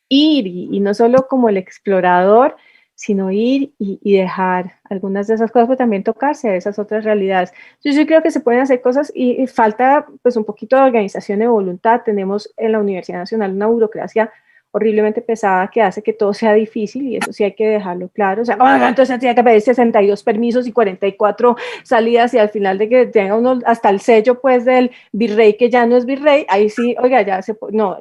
Speaker 3: Ir y no solo como el explorador, sino ir y dejar algunas de esas cosas, pero también tocarse a esas otras realidades. Yo creo que se pueden hacer cosas y falta pues un poquito de organización y voluntad. Tenemos en la Universidad Nacional una burocracia horriblemente pesada que hace que todo sea difícil y eso sí hay que dejarlo claro. O sea, entonces tiene que pedir 62 permisos y 44 salidas y al final de que tenga uno hasta el sello pues del virrey que ya no es virrey, ahí sí, oiga, ya se puede, no,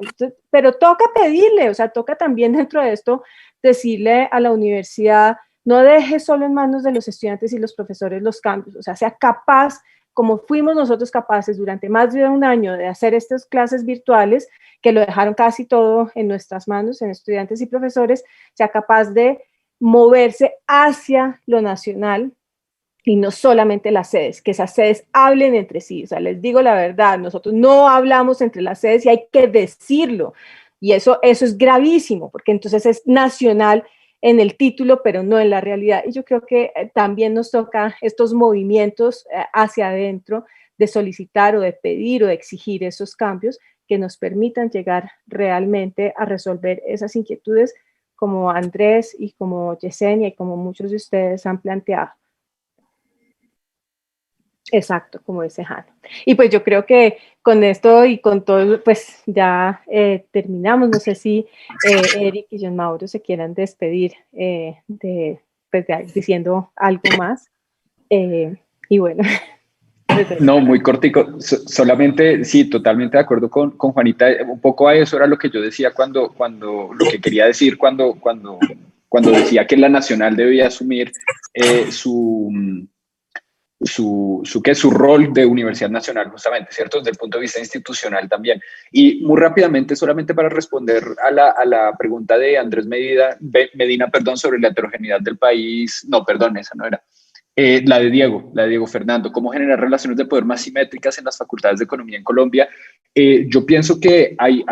Speaker 3: pero toca pedirle, o sea, toca también dentro de esto decirle a la universidad, no deje solo en manos de los estudiantes y los profesores los cambios, o sea, sea capaz, como fuimos nosotros capaces durante más de un año de hacer estas clases virtuales, que lo dejaron casi todo en nuestras manos, en estudiantes y profesores, sea capaz de moverse hacia lo nacional y no solamente las sedes, que esas sedes hablen entre sí. O sea, les digo la verdad, nosotros no hablamos entre las sedes y hay que decirlo. Y eso es gravísimo, porque entonces es nacional en el título, pero no en la realidad. Y yo creo que también nos toca estos movimientos hacia adentro de solicitar o de pedir o de exigir esos cambios que nos permitan llegar realmente a resolver esas inquietudes como Andrés y como Yesenia y como muchos de ustedes han planteado. Exacto, como dice Hanna. Y pues yo creo que con esto y con todo, pues ya terminamos. No sé si Eric y John Mauro se quieran despedir diciendo algo más. Y bueno.
Speaker 2: No, muy cortico. Solamente, sí, totalmente de acuerdo con Juanita. Un poco a eso era lo que yo decía cuando lo que quería decir cuando decía que la Nacional debía asumir su rol de universidad nacional, justamente, ¿cierto? Desde el punto de vista institucional también. Y muy rápidamente, solamente para responder a la pregunta de Andrés Medina, sobre la heterogeneidad del país. No, perdón, esa no era. La de Diego Fernando, cómo generar relaciones de poder más simétricas en las facultades de economía en Colombia. Yo pienso que hay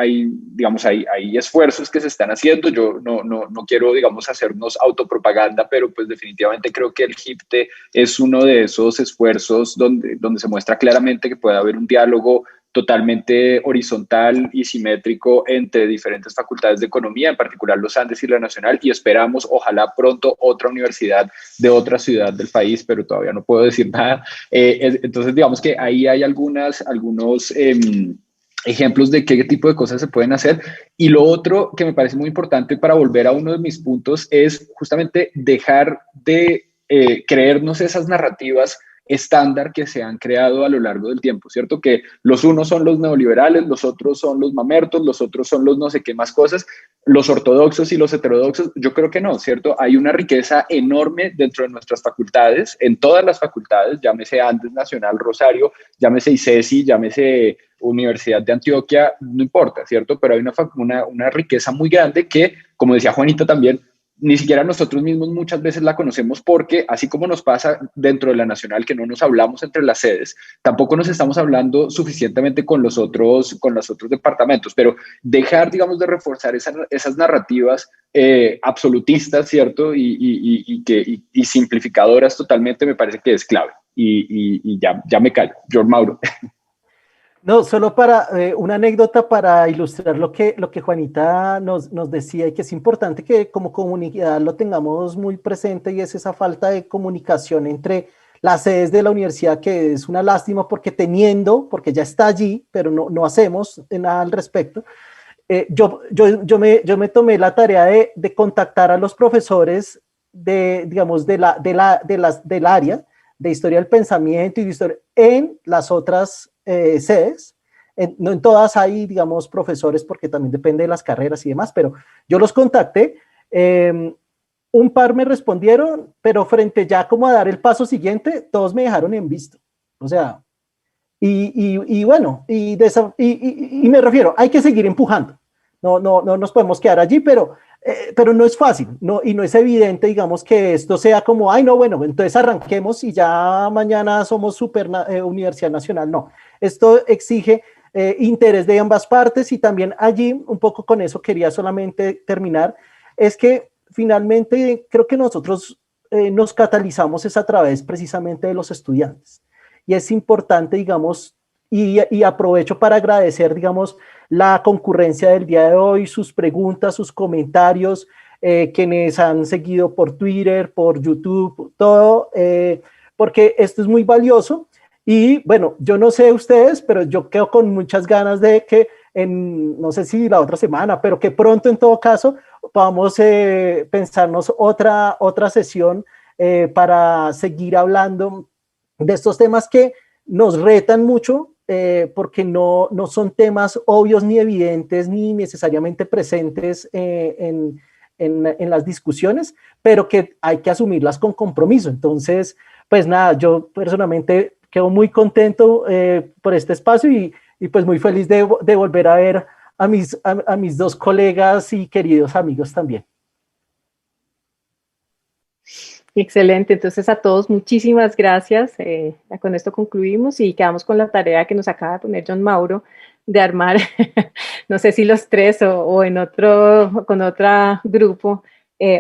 Speaker 2: esfuerzos que se están haciendo. Yo no quiero, digamos, hacernos autopropaganda, pero pues definitivamente creo que el GIPTE es uno de esos esfuerzos donde se muestra claramente que puede haber un diálogo totalmente horizontal y simétrico entre diferentes facultades de economía, en particular los Andes y la Nacional, y esperamos, ojalá pronto, otra universidad de otra ciudad del país, pero todavía no puedo decir nada. Entonces, digamos que ahí hay algunos ejemplos de qué tipo de cosas se pueden hacer. Y lo otro que me parece muy importante para volver a uno de mis puntos es justamente dejar de creernos esas narrativas estándar que se han creado a lo largo del tiempo, ¿cierto? Que los unos son los neoliberales, los otros son los mamertos, los otros son los no sé qué más cosas, los ortodoxos y los heterodoxos. Yo creo que no, ¿cierto? Hay una riqueza enorme dentro de nuestras facultades, en todas las facultades, llámese Andes Nacional Rosario, llámese ICESI, llámese Universidad de Antioquia, no importa, ¿cierto? Pero hay una riqueza muy grande que, como decía Juanita también, ni siquiera nosotros mismos muchas veces la conocemos porque, así como nos pasa dentro de la Nacional, que no nos hablamos entre las sedes, tampoco nos estamos hablando suficientemente con los otros departamentos, pero dejar, digamos, de reforzar esas narrativas absolutistas, ¿cierto? Y simplificadoras totalmente, me parece que es clave. Y ya me callo. John Mauro.
Speaker 4: No, solo para una anécdota para ilustrar lo que Juanita nos decía y que es importante que como comunidad lo tengamos muy presente, y es esa falta de comunicación entre las sedes de la universidad, que es una lástima porque ya está allí, pero no hacemos nada al respecto. Yo me tomé la tarea de contactar a los profesores digamos, del área de historia del pensamiento y de historia en las otras sedes. No en todas hay, digamos, profesores, porque también depende de las carreras y demás, pero yo los contacté, un par me respondieron, pero frente ya como a dar el paso siguiente, todos me dejaron en visto. O sea, y bueno, y me refiero, hay que seguir empujando. No nos podemos quedar allí, pero no es fácil, y no es evidente, digamos, que esto sea como, ay, no, bueno, entonces arranquemos y ya mañana somos Universidad Nacional. No, esto exige interés de ambas partes, y también allí, un poco con eso quería solamente terminar, es que finalmente creo que nosotros nos catalizamos es a través precisamente de los estudiantes. Y es importante, digamos, y aprovecho para agradecer, digamos, la concurrencia del día de hoy, sus preguntas, sus comentarios, quienes han seguido por Twitter, por YouTube, todo, porque esto es muy valioso. Y bueno, yo no sé ustedes, pero yo quedo con muchas ganas de que no sé si la otra semana, pero que pronto en todo caso podamos pensarnos otra sesión para seguir hablando de estos temas que nos retan mucho, porque no son temas obvios ni evidentes ni necesariamente presentes en las discusiones, pero que hay que asumirlas con compromiso. Entonces, pues nada, yo personalmente quedo muy contento por este espacio y pues muy feliz de volver a ver a mis dos colegas y queridos amigos también.
Speaker 3: Excelente, entonces a todos muchísimas gracias. Con esto concluimos y quedamos con la tarea que nos acaba de poner John Mauro de armar, no sé si los tres o en con otro grupo,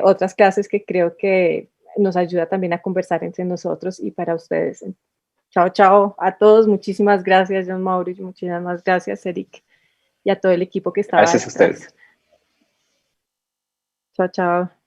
Speaker 3: otras clases que creo que nos ayuda también a conversar entre nosotros y para ustedes. Chao, chao a todos, muchísimas gracias John Mauro y muchísimas gracias Eric y a todo el equipo que estaba
Speaker 2: Gracias a ustedes.
Speaker 3: Chao, chao.